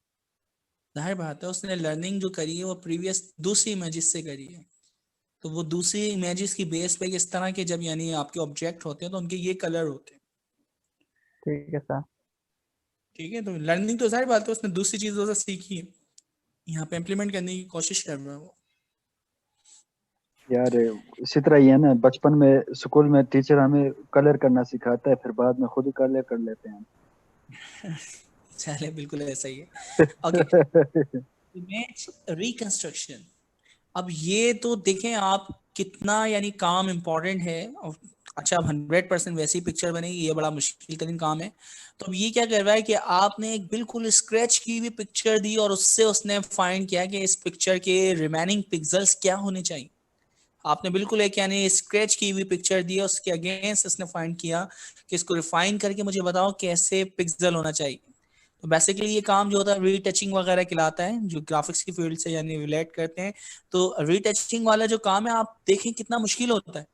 जाहिर बात है उसने लर्निंग जो करी है वो प्रीवियस दूसरी इमेजेस से करी है, तो वो दूसरी इमेजेस की बेस पे इस तरह के जब यानी आपके ऑब्जेक्ट होते हैं तो उनके ये कलर होते हैं, ठीक है सर। ठीक है? तो लर्निंग तो जाहिर बात है उसने दूसरी चीजों से सीखी है, यहाँ पे इम्प्लीमेंट करने की कोशिश कर रहा है वो। यार इसी तरह ही है ना, बचपन में स्कूल में टीचर हमें कलर करना सिखाता है, फिर बाद में खुद ही कलर कर लेते हैं। चले बिल्कुल ऐसा ही है। Okay, image reconstruction. अब ये तो देखें आप कितना यानी काम इम्पोर्टेंट है। और अच्छा, अब 100% वैसी पिक्चर बनेगी, ये बड़ा मुश्किल तरीन काम है। तो अब ये क्या कर रहा है कि आपने एक बिल्कुल स्क्रैच की हुई पिक्चर दी और उससे उसने फाइंड किया कि इस पिक्चर के रिमेनिंग पिक्सल्स क्या होने चाहिए। आपने बिल्कुल एक यानी स्क्रैच की हुई पिक्चर दी, उसके अगेंस्ट इसने फाइंड किया कि इसको रिफाइन करके मुझे बताओ कैसे पिक्सल होना चाहिए। तो बेसिकली ये काम जो होता है रीटचिंग वगैरह कहलाता है, जो ग्राफिक्स की फील्ड से यानी रिलेट करते हैं। तो रीटचिंग वाला जो काम है आप देखें कितना मुश्किल होता है,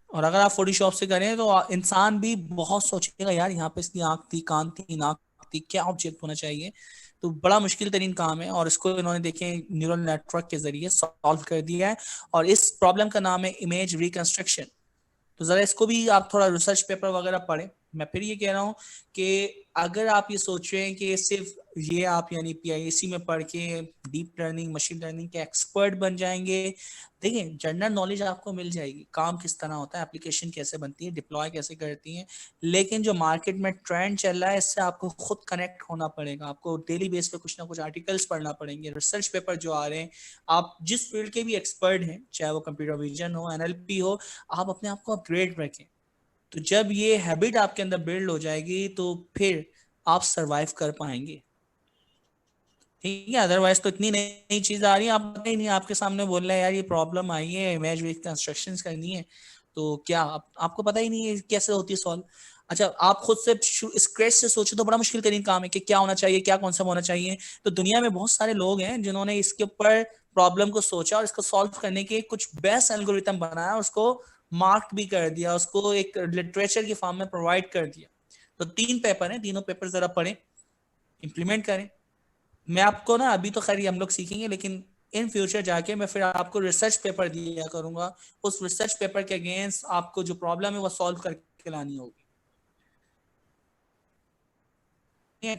और अगर आप फोटोशॉप से करें तो इंसान भी बहुत सोचेगा यार यहाँ पे इसकी आंख थी, कान थी, नाक थी, क्या ऑब्जेक्ट होना चाहिए। तो बड़ा मुश्किल तरीन काम है और इसको इन्होंने देखे न्यूरल नेटवर्क के जरिए सॉल्व कर दिया है, और इस प्रॉब्लम का नाम है इमेज रिकंस्ट्रक्शन। तो जरा इसको भी आप थोड़ा रिसर्च पेपर वगैरह पढ़ें। मैं फिर ये कह रहा हूँ कि अगर आप ये सोच रहे हैं कि सिर्फ ये आप यानी PIAC में पढ़ के डीप लर्निंग, मशीन लर्निंग के एक्सपर्ट बन जाएंगे, देखिए जनरल नॉलेज आपको मिल जाएगी, काम किस तरह होता है, एप्लीकेशन कैसे बनती है, डिप्लॉय कैसे करती है। लेकिन जो मार्केट में ट्रेंड चल रहा है इससे आपको खुद कनेक्ट होना पड़ेगा, आपको डेली बेस पे कुछ ना कुछ आर्टिकल्स पढ़ना पड़ेंगे, रिसर्च पेपर जो आ रहे हैं। आप जिस फील्ड के भी एक्सपर्ट हैं, चाहे वो कंप्यूटर विजन हो, NLP हो, आप अपने आप को अपग्रेड रखें। तो जब ये हैबिट आपके अंदर बिल्ड हो जाएगी तो फिर आप सरवाइव कर पाएंगे, ठीक है? अदरवाइज तो इतनी नई चीज आ रही है, आप पता ही नहीं, आपके सामने बोल रहे हैं यार ये प्रॉब्लम आई है, इमेज रिकंस्ट्रक्शंस करनी है, तो क्या आपको पता ही नहीं है कैसे होती है सॉल्व। अच्छा, आप खुद से स्क्रैच से सोचो तो बड़ा मुश्किल तरीन काम है कि क्या होना चाहिए, क्या कॉन्सेप्ट होना चाहिए। तो दुनिया में बहुत सारे लोग हैं जिन्होंने इसके ऊपर प्रॉब्लम को सोचा और इसको सॉल्व करने के कुछ बेस्ट एल्गोरिथम बनाया, उसको मार्क भी कर दिया, उसको एक लिटरेचर की फॉर्म में प्रोवाइड कर दिया। तो 3 पेपर हैं, तीनों पेपर जरा पढ़ें, इंप्लीमेंट करें। मैं आपको ना अभी तो खैर हम लोग सीखेंगे, लेकिन इन फ्यूचर जाके मैं फिर आपको रिसर्च पेपर दिया करूंगा, उस रिसर्च पेपर के अगेंस्ट आपको जो प्रॉब्लम है वो सॉल्व करके लानी होगी।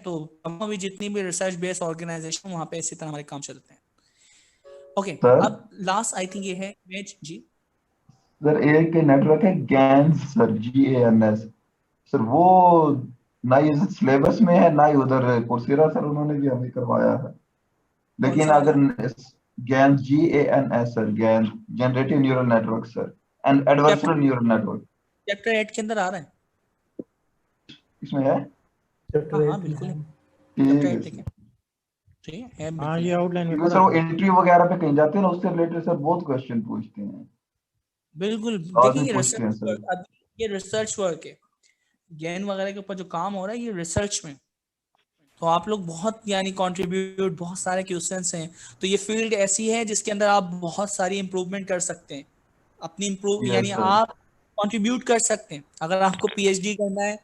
तो हम अभी जितनी भी रिसर्च बेस्ड ऑर्गेनाइजेशन वहां पे इसी तरह हमारे काम चलते हैं। ओके, अब लास्ट आई थिंक ये है इमेज। जी सर, एक नेटवर्क है गैन्स सर, GANS सर, वो ना ये सिलेबस में है ना ही उधर कोर्सेरा सर उन्होंने भी हमें करवाया है। लेकिन अगर GANs GANS sir, GAN generative neural network sir, and adversarial neural network chapter 8 के अंदर आ रहा है, इसमें है। हाँ बिल्कुल ठीक है। हाँ, ये आउटलाइन में सर वो एंट्री वगैरह पे कहीं जाते हैं ना, उससे रिलेटेड सर बहुत क्वेश्चन पूछते हैं। बिल्कुल, देखिए ये रिसर्च वर्क है, गैन वगैरह के ऊपर जो काम हो रहा है ये रिसर्च में। तो आप लोग बहुत यानी कंट्रीब्यूट, बहुत सारे क्वेश्चंस हैं, तो ये फील्ड ऐसी है जिसके अंदर आप बहुत सारी इंप्रूवमेंट कर सकते हैं, अपनी यानी आप कंट्रीब्यूट कर सकते हैं। अगर आपको PhD करना है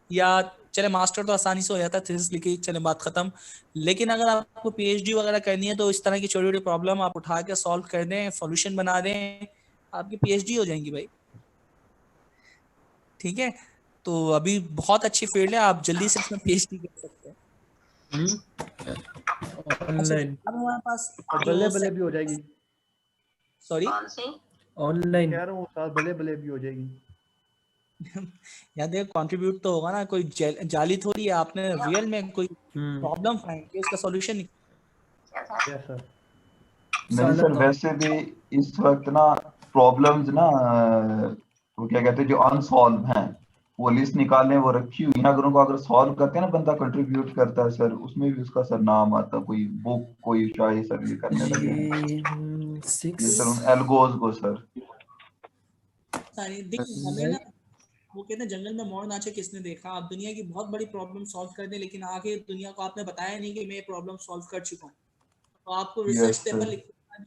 या चले मास्टर तो आसानी से हो जाता है, थीसिस लिखी चले बात खत्म। लेकिन अगर आपको पीएचडी वगैरह करनी है तो इस तरह की छोटी छोटी प्रॉब्लम आप उठा के सॉल्व कर दें, सॉल्यूशन बना दें, आपकी पीएचडी हो जाएंगी भाई। ठीक है, तो अभी बहुत अच्छी फील्ड है, आप जल्दी से इसमें पीएचडी कर सकते हैं। ऑनलाइन अब हमारे पास बल्ले बल्ले भी हो जाएगी। सॉरी ऑनलाइन कह रहा हूँ उस्ताद, बल्ले बल्ले भी हो जाएगी। यहाँ देखो कंट्रीब्यूट तो होगा ना, कोई जाली थोड़ी है, आपने रियल में कोई प्रॉब्लम फाइंड की, उसका सॉल्यूशन यस सर। नहीं सर, वैसे भी इस वक्त ना प्रॉब्लम्स ना वो क्या कहते हैं जो अनसॉल्व हैं वो लिस्ट निकालने वो रखी हुई है, अगर उनको अगर सॉल्व करते हैं ना बंदा कंट्रीब्यूट करता है सर, उसमें भी उसका सर नाम आता है, कोई बुक कोई शायद सर ये करने लगे हैं ये सर उन एल्गोज को सर। हमें ना वो कहते हैं जंगल में मोर नाचे किसने देखा। आप दुनिया की बहुत बड़ी प्रॉब्लम सॉल्व कर दें लेकिन आगे दुनिया को आपने बताया नहीं कि मैं ये प्रॉब्लम सॉल्व कर चुका हूँ, तो आपको रिसर्च पेपर लिखना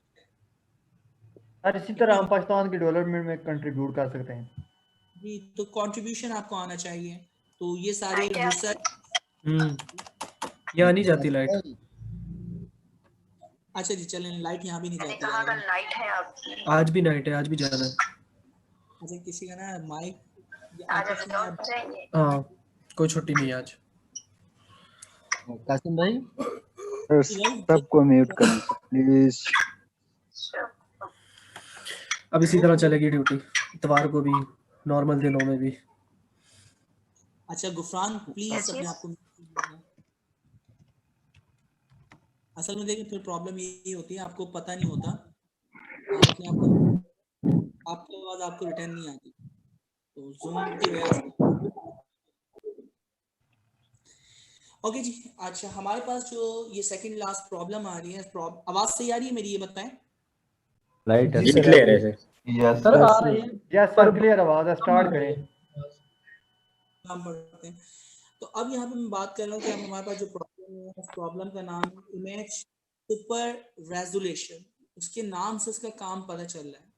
सर। इसी तरह हम पाकिस्तान के डेवलपमेंट में कंट्रीब्यूट कर सकते हैं जी, तो कंट्रीब्यूशन आपको आना चाहिए। तो ये सारी रिसर्च यहाँ नहीं जाती लाइट। अच्छा जी चलें, लाइट यहाँ भी नहीं जाती लाइट है आपकी, आज भी नाइट है, आज भी जाना है। अच्छा किसी का ना माइक हाँ कोई छुट्टी नहीं आज। कासिम भाई सबको म्यूट करें प्लीज। अब इसी तरह चलेगी ड्यूटी, इतवार को भी नॉर्मल दिनों में भी। अच्छा गुफरान प्लीज अपने आप को, असल में देखिए फिर प्रॉब्लम यही होती है, आपको पता नहीं होता, आपकी आवाज आपको रिटर्न नहीं आती, तो जूम की वजह से। ओके जी, अच्छा हमारे पास जो ये सेकंड लास्ट प्रॉब्लम आ रही है, आवाज सही आ रही है मेरी, ये बताएं। लाइट जी क्लियर है सर। यस सर आ रही है, यस सर क्लियर आवाज है, स्टार्ट करें। काम पढ़ते हैं तो अब यहाँ पे मैं बात कर रहा हूँ कि अब हमारे पास जो प्रॉब्लम है, उस प्रॉब्लम का नाम है इमेज सुपर रेजोल्यूशन। उसके नाम से उसका काम पता चल रहा है।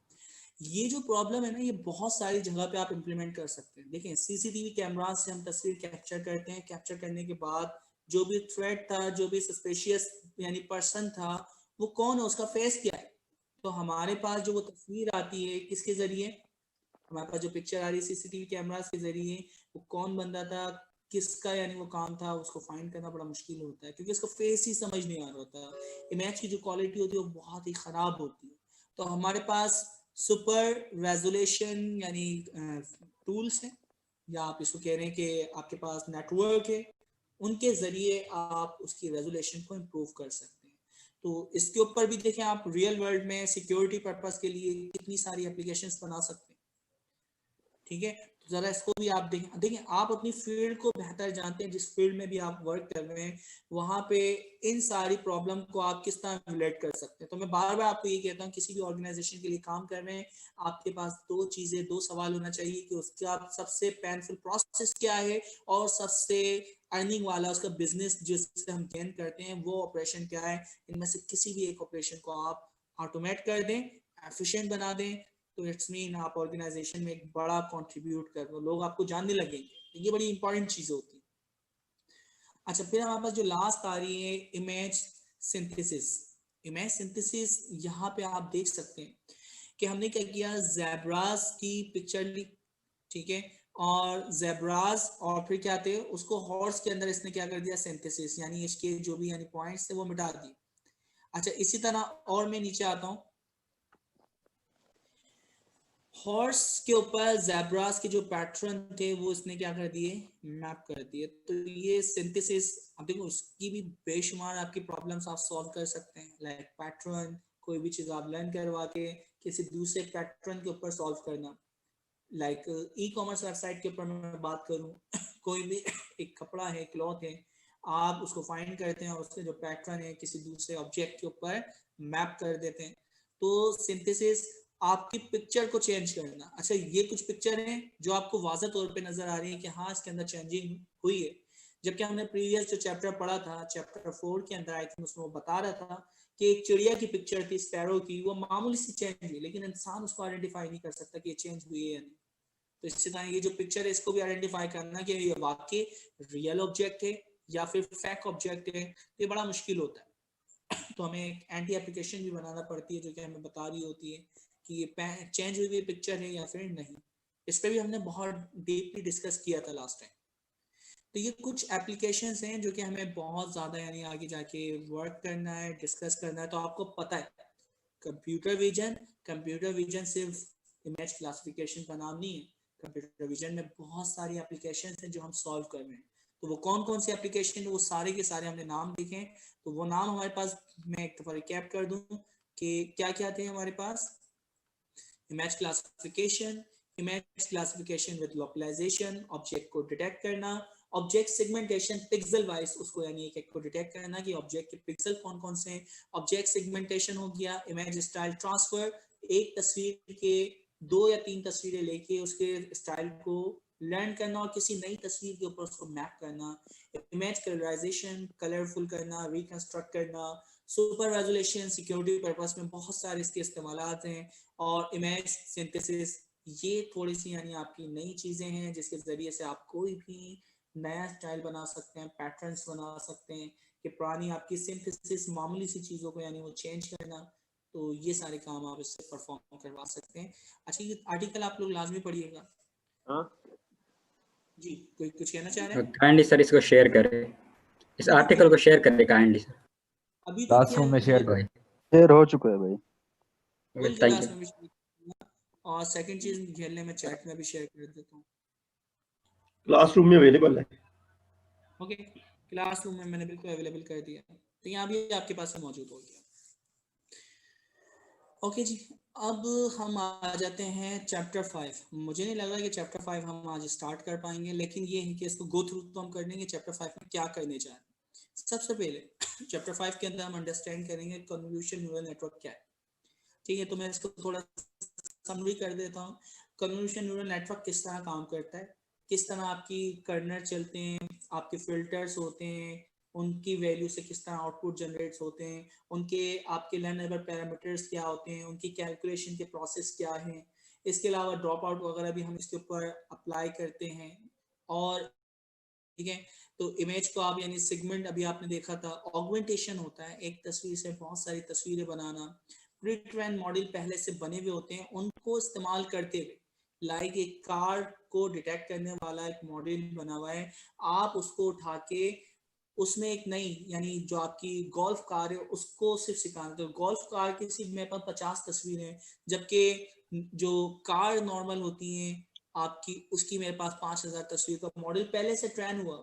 ये जो प्रॉब्लम है ना, ये बहुत सारी जगह पे आप इम्प्लीमेंट कर सकते हैं। देखें सीसीटीवी कैमरा से हम तस्वीर कैप्चर करते हैं, कैप्चर करने के बाद जो भी थ्रेट था, जो भी सस्पिशियस यानी पर्सन था, वो कौन है, उसका फेस क्या है। तो हमारे पास जो वो तस्वीर आती है किसके जरिए, हमारे पास जो पिक्चर आ रही है सीसीटीवी कैमरास के जरिए, वो कौन बंदा था, किसका यानी वो काम था, उसको फाइंड करना बड़ा मुश्किल होता है क्योंकि उसको फेस ही समझ नहीं आ रहा होता। इमेज की जो क्वालिटी होती है वो बहुत ही खराब होती है। तो हमारे पास सुपर रेजोल्यूशन यानी टूल्स हैं, या आप इसको कह रहे हैं कि आपके पास नेटवर्क है, उनके जरिए आप उसकी रेजोल्यूशन को इम्प्रूव कर सकते हैं। तो इसके ऊपर भी देखें आप रियल वर्ल्ड में सिक्योरिटी पर्पस के लिए कितनी सारी एप्लीकेशंस बना सकते हैं। ठीक है, तो जरा इसको भी आप देखें आप अपनी फील्ड को बेहतर जानते हैं, जिस फील्ड में भी आप वर्क कर रहे हैं वहां पे इन सारी प्रॉब्लम को आप किस तरह रिलेट कर सकते हैं। तो मैं बार बार आपको ये कहता हूँ, किसी भी ऑर्गेनाइजेशन के लिए काम कर रहे हैं, आपके पास दो सवाल होना चाहिए कि उसका सबसे पेनफुल प्रोसेस क्या है और सबसे अर्निंग वाला उसका बिजनेस जिससे हम गेन करते हैं वो ऑपरेशन क्या है। इनमें से किसी भी एक ऑपरेशन को आप ऑटोमेट कर दें, एफिशिएंट बना दें, तो इट्स मीन आप ऑर्गेनाइजेशन में एक बड़ा कंट्रीब्यूट कर रहे हो, लोग आपको जानने लगेंगे। ये बड़ी इंपॉर्टेंट चीज होती है। अच्छा फिर हमारे पास जो लास्ट आ रही है इमेज सिंथेसिस। इमेज सिंथेसिस यहाँ पे आप देख सकते हैं कि हमने क्या किया, ज़ेब्रास की पिक्चर ली, ठीक है, और ज़ेब्रास और फिर क्या थे उसको हॉर्स के अंदर इसने क्या कर दिया, सिंथेसिस, यानी इसके जो भी यानी पॉइंट्स थे वो मिटा दिए। अच्छा इसी तरह और मैं नीचे आता हूँ, हॉर्स के ऊपर ज़ेब्रास के जो पैटर्न थे वो इसने क्या कर दिए, मैप कर दिए। तो ये सिंथेसिस, अब देखो उसकी भी बेशुमार आपकी प्रॉब्लम्स आप सॉल्व कर सकते हैं, लाइक पैटर्न, कोई भी चीज़ आप लर्न करवा के किसी दूसरे पैटर्न के ऊपर सॉल्व करना। लाइक ई कॉमर्स वेबसाइट के ऊपर मैं बात करूँ कोई भी एक कपड़ा है, क्लॉथ है, आप उसको फाइंड करते हैं और उसके जो पैटर्न है किसी दूसरे ऑब्जेक्ट के ऊपर मैप कर देते हैं। तो सिंथेसिस आपकी पिक्चर को चेंज करना। अच्छा ये कुछ पिक्चर हैं जो आपको वाज़ह तौर पे नजर आ रही है कि हाँ इसके अंदर चेंजिंग हुई है, जबकि हमने प्रीवियस जो चैप्टर पढ़ा था, चैप्टर 4 के अंदर आई थिंक उसमें वो बता रहा था कि एक चिड़िया की पिक्चर थी, स्पैरो की, वो मामूली सी चेंज हुई, लेकिन इंसान उसको आइडेंटिफाई नहीं कर सकता कि ये चेंज हुई है या नहीं। तो इसी तरह ये जो पिक्चर है इसको भी आइडेंटिफाई करना कि ये वाकई रियल ऑब्जेक्ट है या फिर फेक ऑब्जेक्ट है, ये बड़ा मुश्किल होता है। तो हमें एक एंटी एप्लीकेशन भी बनाना पड़ती है जो कि हमें बता रही होती है कि ये चेंज हुई पिक्चर है या फिर नहीं। इस पर भी हमने बहुत डीपली डिस्कस किया था लास्ट टाइम। तो ये कुछ एप्लीकेशंस हैं जो कि हमें बहुत ज़्यादा यानी आगे जाके वर्क करना है, डिस्कस करना है। तो आपको पता है कंप्यूटर विजन सिर्फ इमेज क्लासिफिकेशन का नाम नहीं है। कंप्यूटर विजन में बहुत सारी एप्लीकेशंस हैं जो हम सॉल्व कर रहे हैं। तो वो कौन कौन सी एप्लीकेशन है, वो सारे के सारे हमने नाम देखे। तो वो नाम हमारे पास, मैं एक दफा रिकैप कर दूं कि क्या क्या थे हमारे पास। Image classification with localisation, object को डिटेक्ट करना, ऑब्जेक्ट सेगमेंटेशन पिक्सल वाइज, उसको यानी एक एक को डिटेक्ट करना कि ऑब्जेक्ट के पिक्सल कौन कौन से हैं। ऑब्जेक्ट सेगमेंटेशन हो गया। इमेज स्टाइल ट्रांसफर, एक तस्वीर के 2 या 3 तस्वीरें लेके उसके स्टाइल को लर्न करना और किसी नई तस्वीर के ऊपर उसको मैप करना। इमेज कलराइजेशन, कलरफुल करना, रिकंस्ट्रक्ट करना। सुपर रेजोल्यूशन, सिक्योरिटी पर्पस में बहुत सारे इसके इस्तेमालात हैं। और इमेज सिंथेसिस, ये थोड़ी सी यानी आपकी नई चीज़ें हैं जिसके ज़रिए से आप कोई भी नया स्टाइल बना सकते हैं, पैटर्न्स बना सकते हैं कि पुरानी आपकी सिंथेसिस मामूली सी चीज़ों को यानी वो चेंज करना। तो ये सारे काम आप इससे परफॉर्म करवा सकते हैं। अच्छा, ये आर्टिकल आप लोग लाजमी पढ़िएगा। जी, कोई कुछ कहना चाह रहे हैं? काइंडली सर इसको शेयर करें, इस आर्टिकल को शेयर करें काइंडली सर। अभी क्लासरूम में शेयर करें। शेयर हो चुका है भाई। Thank you. और सेकंड चीज खेलने में चैट में भी शेयर कर देता हूँ। क्लासरूम में अवेलेबल है। ओके, क्लासरूम में मैंने बिल्कुल अवेलेबल कर दिया, तो यहाँ भी आपके पास मौजूद हो गया। ओके जी, अब हम आ जाते हैं चैप्टर 5। मुझे नहीं लगा कि चैप्टर 5 हम आज स्टार्ट कर पाएंगे, लेकिन ये है कि इसको गो थ्रू तो हम कर लेंगे। चैप्टर 5 में क्या करने जा रहे हैं। सबसे पहले चैप्टर 5 के अंदर हम अंडरस्टैंड करेंगे कन्वोल्यूशन न्यूरल नेटवर्क क्या है। ठीक है, तो मैं इसको थोड़ा समरी कर देता हूँ। कन्वोल्यूशन न्यूरल नेटवर्क किस तरह काम करता है, किस तरह आपकी कर्नल चलते हैं, आपके फिल्टर्स होते हैं, उनकी वैल्यू से किस तरह आउटपुट जनरेट्स होते हैं, उनके आपके लर्नेबल पैरामीटर्स क्या होते हैं, उनकी कैलकुलेशन के प्रोसेस क्या हैं। इसके अलावा ड्रॉप आउट वगैरह भी हम इसके ऊपर अप्लाई करते हैं। और ठीक है, तो इमेज को आप यानी सेगमेंट, अभी आपने देखा था ऑगमेंटेशन होता है, एक तस्वीर से बहुत सारी तस्वीरें बनाना। प्री ट्रेन मॉडल पहले से बने हुए होते हैं, उनको इस्तेमाल करते हुए लाइक एक कार को डिटेक्ट करने वाला एक मॉडल बना हुआ है, आप उसको उठा के उसमें एक नई यानी जो आपकी गोल्फ कार है उसको सिर्फ सिखाना। तो गोल्फ कार की सिर्फ मेरे पास 50 तस्वीरें हैं, जबकि जो कार नॉर्मल होती हैं आपकी उसकी मेरे पास 5000 तस्वीर का मॉडल पहले से ट्रेन हुआ।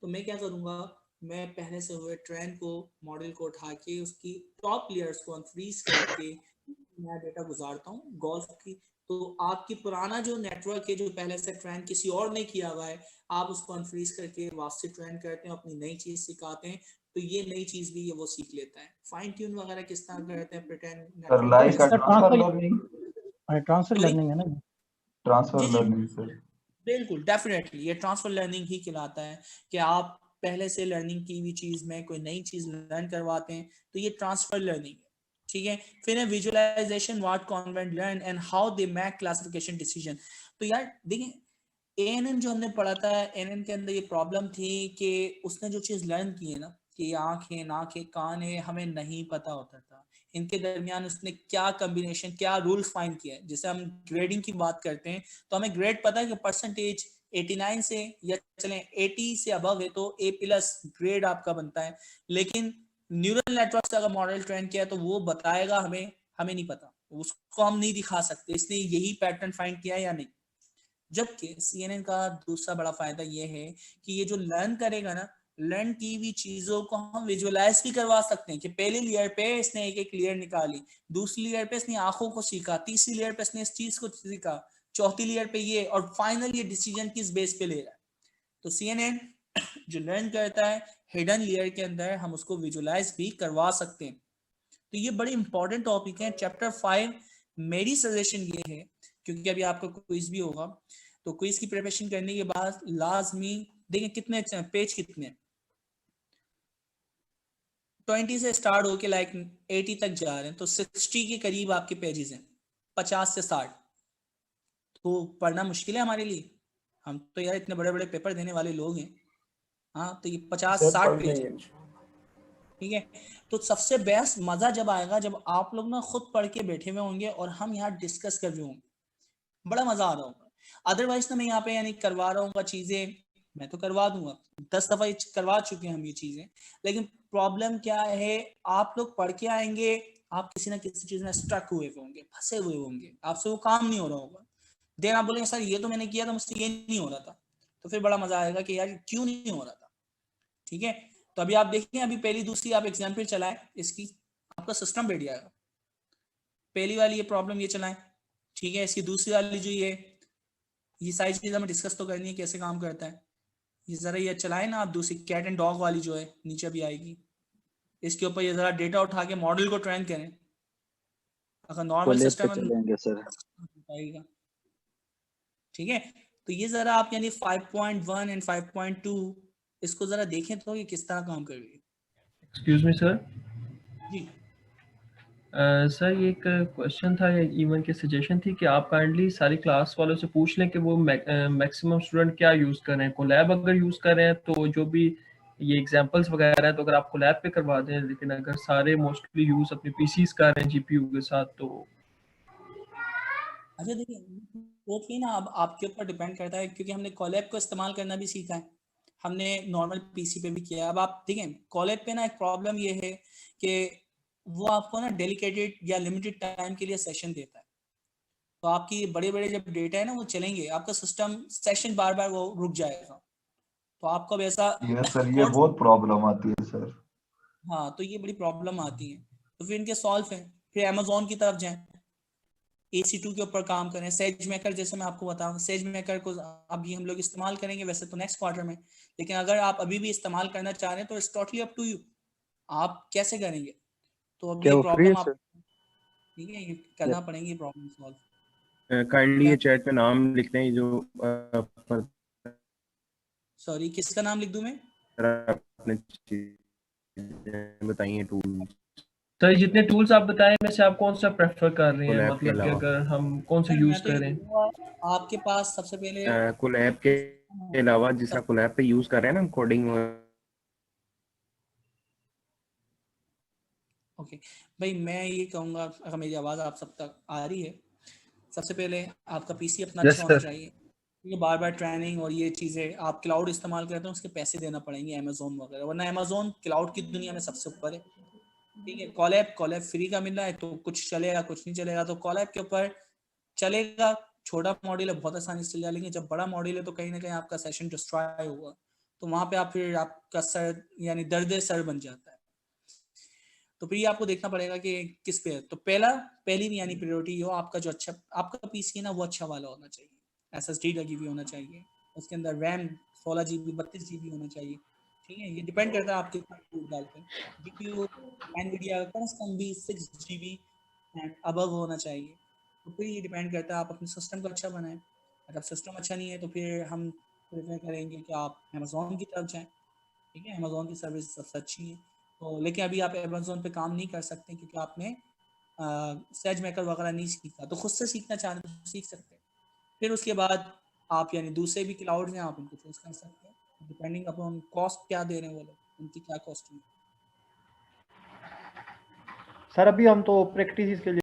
तो मैं क्या करूँगा, मैं पहले से हुए ट्रेन को मॉडल को उठा के उसकी टॉप लेयर्स को अनफ्रीज करके नया डेटा गुजारता हूँ गोल्फ की। तो आपकी पुराना जो नेटवर्क है जो पहले से ट्रेन किसी और ने किया हुआ है, आप उसको अनफ्रीज करके वापस ट्रेन करते हैं, अपनी नई चीज सिखाते हैं। तो ये नई चीज भी ये वो सीख लेता है। फाइन ट्यून वगैरह किस तरह करते हैं प्रिटेंड ट्रांसफर लर्निंग है ना, ट्रांसफर लर्निंग सर। बिल्कुल, डेफिनेटली ये ट्रांसफर लर्निंग ही कहलाता है कि आप पहले से लर्निंग की हुई चीज में कोई नई चीज लर्न करवाते हैं, तो ये ट्रांसफर लर्निंग। ठीक है, फिर है visualization, what convnet learn and how they make classification decision. तो यार देखिए एएनएन जो हमने पढ़ा था, एएनएन के अंदर ये प्रॉब्लम थी कि उसने जो चीज लर्न की है ना कि आंख है, नाक है, कान है, हमें नहीं पता होता था इनके दरमियान उसने क्या कॉम्बिनेशन, क्या रूल फाइंड किया है। जैसे हम ग्रेडिंग की बात करते हैं तो हमें ग्रेड पता है कि परसेंटेज 89 से या चलें 80 से अबव है तो A+ ग्रेड आपका बनता है। लेकिन न्यूरल नेटवर्क से अगर मॉडल ट्रेन किया तो वो बताएगा हमें नहीं पता, उसको हम नहीं दिखा सकते इसने यही पैटर्न फाइंड किया या नहीं। जबकि CNN का दूसरा बड़ा फायदा ये है कि ये जो लर्न करेगा ना, लर्न की हुई चीजों को हम विजुअलाइज भी करवा सकते हैं कि पहले लेयर पे इसने एक लेयर निकाली, दूसरी लेयर पे इसने आंखों को सीखा, तीसरी लेयर पे इसने इस चीज को सीखा, चौथी लेयर पे ये, और फाइनल ये डिसीजन किस बेस पे ले रहा है। तो CNN जो लर्न करता है हिडन लेयर के अंदर हम उसको विजुअलाइज भी करवा सकते हैं। तो ये बड़ी इंपॉर्टेंट टॉपिक है चैप्टर 5। मेरी सजेशन ये है, क्योंकि अभी आपका क्विज भी होगा, तो क्विज की प्रिपरेशन करने के बाद लाजमी देखें कितने पेज कितने 20 से स्टार्ट होके लाइक 80 तक जा रहे हैं, तो 60 के करीब आपके पेजेस हैं, 50 से 60। तो पढ़ना मुश्किल है हमारे लिए? हम तो यार इतने बड़े बड़े पेपर देने वाले लोग हैं। हाँ, तो ये 50-60 पेज है, ठीक है। तो सबसे बेस्ट मजा जब आएगा जब आप लोग ना खुद पढ़ के बैठे हुए होंगे और हम यहाँ डिस्कस कर रहे होंगे, बड़ा मजा आ रहा होगा। अदरवाइज ना मैं यहाँ पे यानी करवा रहा हूँ चीजें, मैं तो करवा दूंगा, 10 दफा करवा चुके हैं हम ये चीजें, लेकिन प्रॉब्लम क्या है, आप लोग पढ़ के आएंगे, आप किसी ना किसी चीज में स्ट्रक हुए होंगे, फंसे हुए होंगे, आपसे वो काम नहीं हो रहा होगा। देन आप बोलेंगे सर ये तो मैंने किया था, मुझसे ये नहीं हो रहा था, तो फिर बड़ा मजा आएगा कि यार क्यों नहीं हो रहा था, ठीक है। तो अभी आप देखिए, अभी पहली दूसरी आप एग्जाम्पल चलाएं इसकी, आपका सिस्टम बैठ जाएगा। पहली वाली ये प्रॉब्लम ये चलाएं, ठीक है। इसकी दूसरी वाली जो ये सारी चीज हमें डिस्कस तो करनी है कैसे काम करता है। ये जरा ये चलाएं ना आप, दूसरी कैट एंड डॉग वाली जो है नीचे भी आएगी, इसके ऊपर ये जरा डेटा उठा के मॉडल को ट्रेन करें। अगर नॉर्मल सिस्टम चलेंगे सर, आएगा, ठीक है। तो ये जरा आप यानी 5.1 एंड 5.2 इसको जरा देखें तो ये किस तरह काम कर रही है। Excuse me sir. जी सर ये एक क्वेश्चन था, या इवन की सजेशन थी कि आप काइंडली सारी क्लास वालों से पूछ लें कि वो मैक्सिमम स्टूडेंट क्या यूज़ कर रहे हैं। कोलैब अगर यूज़ कर रहे हैं तो जो भी ये एग्जांपल्स वगैरह है तो अगर आप कोलैब पे करवा दें, लेकिन अगर सारे मोस्टली यूज़ अपने पीसीज कर रहे हैं जीपीयू के साथ तो। अच्छा देखिए, टोटली ना अब आपके ऊपर डिपेंड करता है, क्योंकि हमने कोलैब को इस्तेमाल करना भी सीखा है, हमने नॉर्मल पीसी पे भी किया है। अब आप देखें कोलैब पे ना एक प्रॉब्लम ये है कि वो आपको ना डेडिकेटेड या लिमिटेड टाइम के लिए सेशन देता है, तो आपकी बड़े बड़े जब डेटा है ना वो चलेंगे, आपका सिस्टम सेशन बार बार वो रुक जाएगा, तो आपको वैसा सर ये बहुत प्रॉब्लम आती है सर। हाँ, तो ये बड़ी प्रॉब्लम आती है, तो फिर इनके सॉल्व है। फिर अमेजोन की तरफ जाएं, AC2 के ऊपर काम करें। सेज मेकर जैसे मैं आपको बताऊं, सेज मेकर को अभी हम लोग इस्तेमाल करेंगे वैसे तो नेक्स्ट क्वार्टर में, लेकिन अगर आप अभी भी इस्तेमाल करना चाह रहे हैं तो it's totally up to you, आप कैसे करेंगे। तो अब ये प्रॉब्लम आप, ठीक है, ये करना पड़ेगी प्रॉब्लम सॉल्व। काइंडली ये चैट पे नाम लिखते हैं जो सॉरी किसका नाम लिख दूं मैं? आपने बताइए टूल। सर जितने टूल्स आप बताएं में से आप कौन सा प्रेफर कर रहे हैं, मतलब कि अगर हम कौन सा यूज करें। आपके पास सबसे पहले कोलैब के अलावा जिसका कोलैब पे यूज कर रहे हैं ना कोडिंग। ओके भाई, मैं ये कहूँगा अगर मेरी आवाज़ आप सब तक आ रही है, सबसे पहले आपका पीसी अपना अच्छा होना चाहिए। ये बार बार ट्रेनिंग और ये चीज़ें आप क्लाउड इस्तेमाल करते हैं उसके पैसे देना पड़ेंगे अमेजोन वगैरह, वरना अमेजोन क्लाउड की दुनिया में सबसे ऊपर है, ठीक है। कोलैब फ्री का मिल रहा है तो कुछ चलेगा कुछ नहीं चलेगा, तो कोलैब के ऊपर चलेगा। छोटा मॉड्यूल है बहुत आसानी से चल जाए, लेकिन जब बड़ा मॉड्यूल है तो कहीं ना कहीं आपका सेशन डिस्ट्रॉय होगा, तो वहाँ पे आप फिर आपका सर यानी दर्द सर बन जाता है। तो फिर ये आपको देखना पड़ेगा कि किस पे है। तो पहली भी यानी प्रायोरिटी हो आपका जो अच्छा आपका पीसी है ना वो अच्छा वाला होना चाहिए, SSD लगी हुई होना चाहिए, उसके अंदर रैम 16 GB 32 GB होना चाहिए, ठीक है। ये डिपेंड करता है आप कितना टूल डालते हैं। GPU NVIDIA का कम से कम भी 6 GB एंड अबव होना चाहिए। तो फिर ये डिपेंड करता है आप अपने सिस्टम को अच्छा बनाएं। अगर सिस्टम अच्छा नहीं है तो फिर हम प्रेफर करेंगे कि आप अमेजोन की तरफ जाएं, ठीक है। अमेजोन की सर्विस सबसे अच्छी है। तो लेकिन अभी आप अमेजोन पे काम नहीं कर सकते क्योंकि आपने सेज मेकर वगैरह नहीं सीखा, तो खुद से सीखना चाह रहे तो सीख सकते हैं। फिर उसके बाद आप यानी दूसरे भी क्लाउड हैं आप उनको चूज कर सकते हैं, डिपेंडिंग अपॉन कॉस्ट क्या दे रहे हैं वो लोग, उनकी क्या कॉस्ट है। सर अभी हम तो प्रैक्टिस के लिए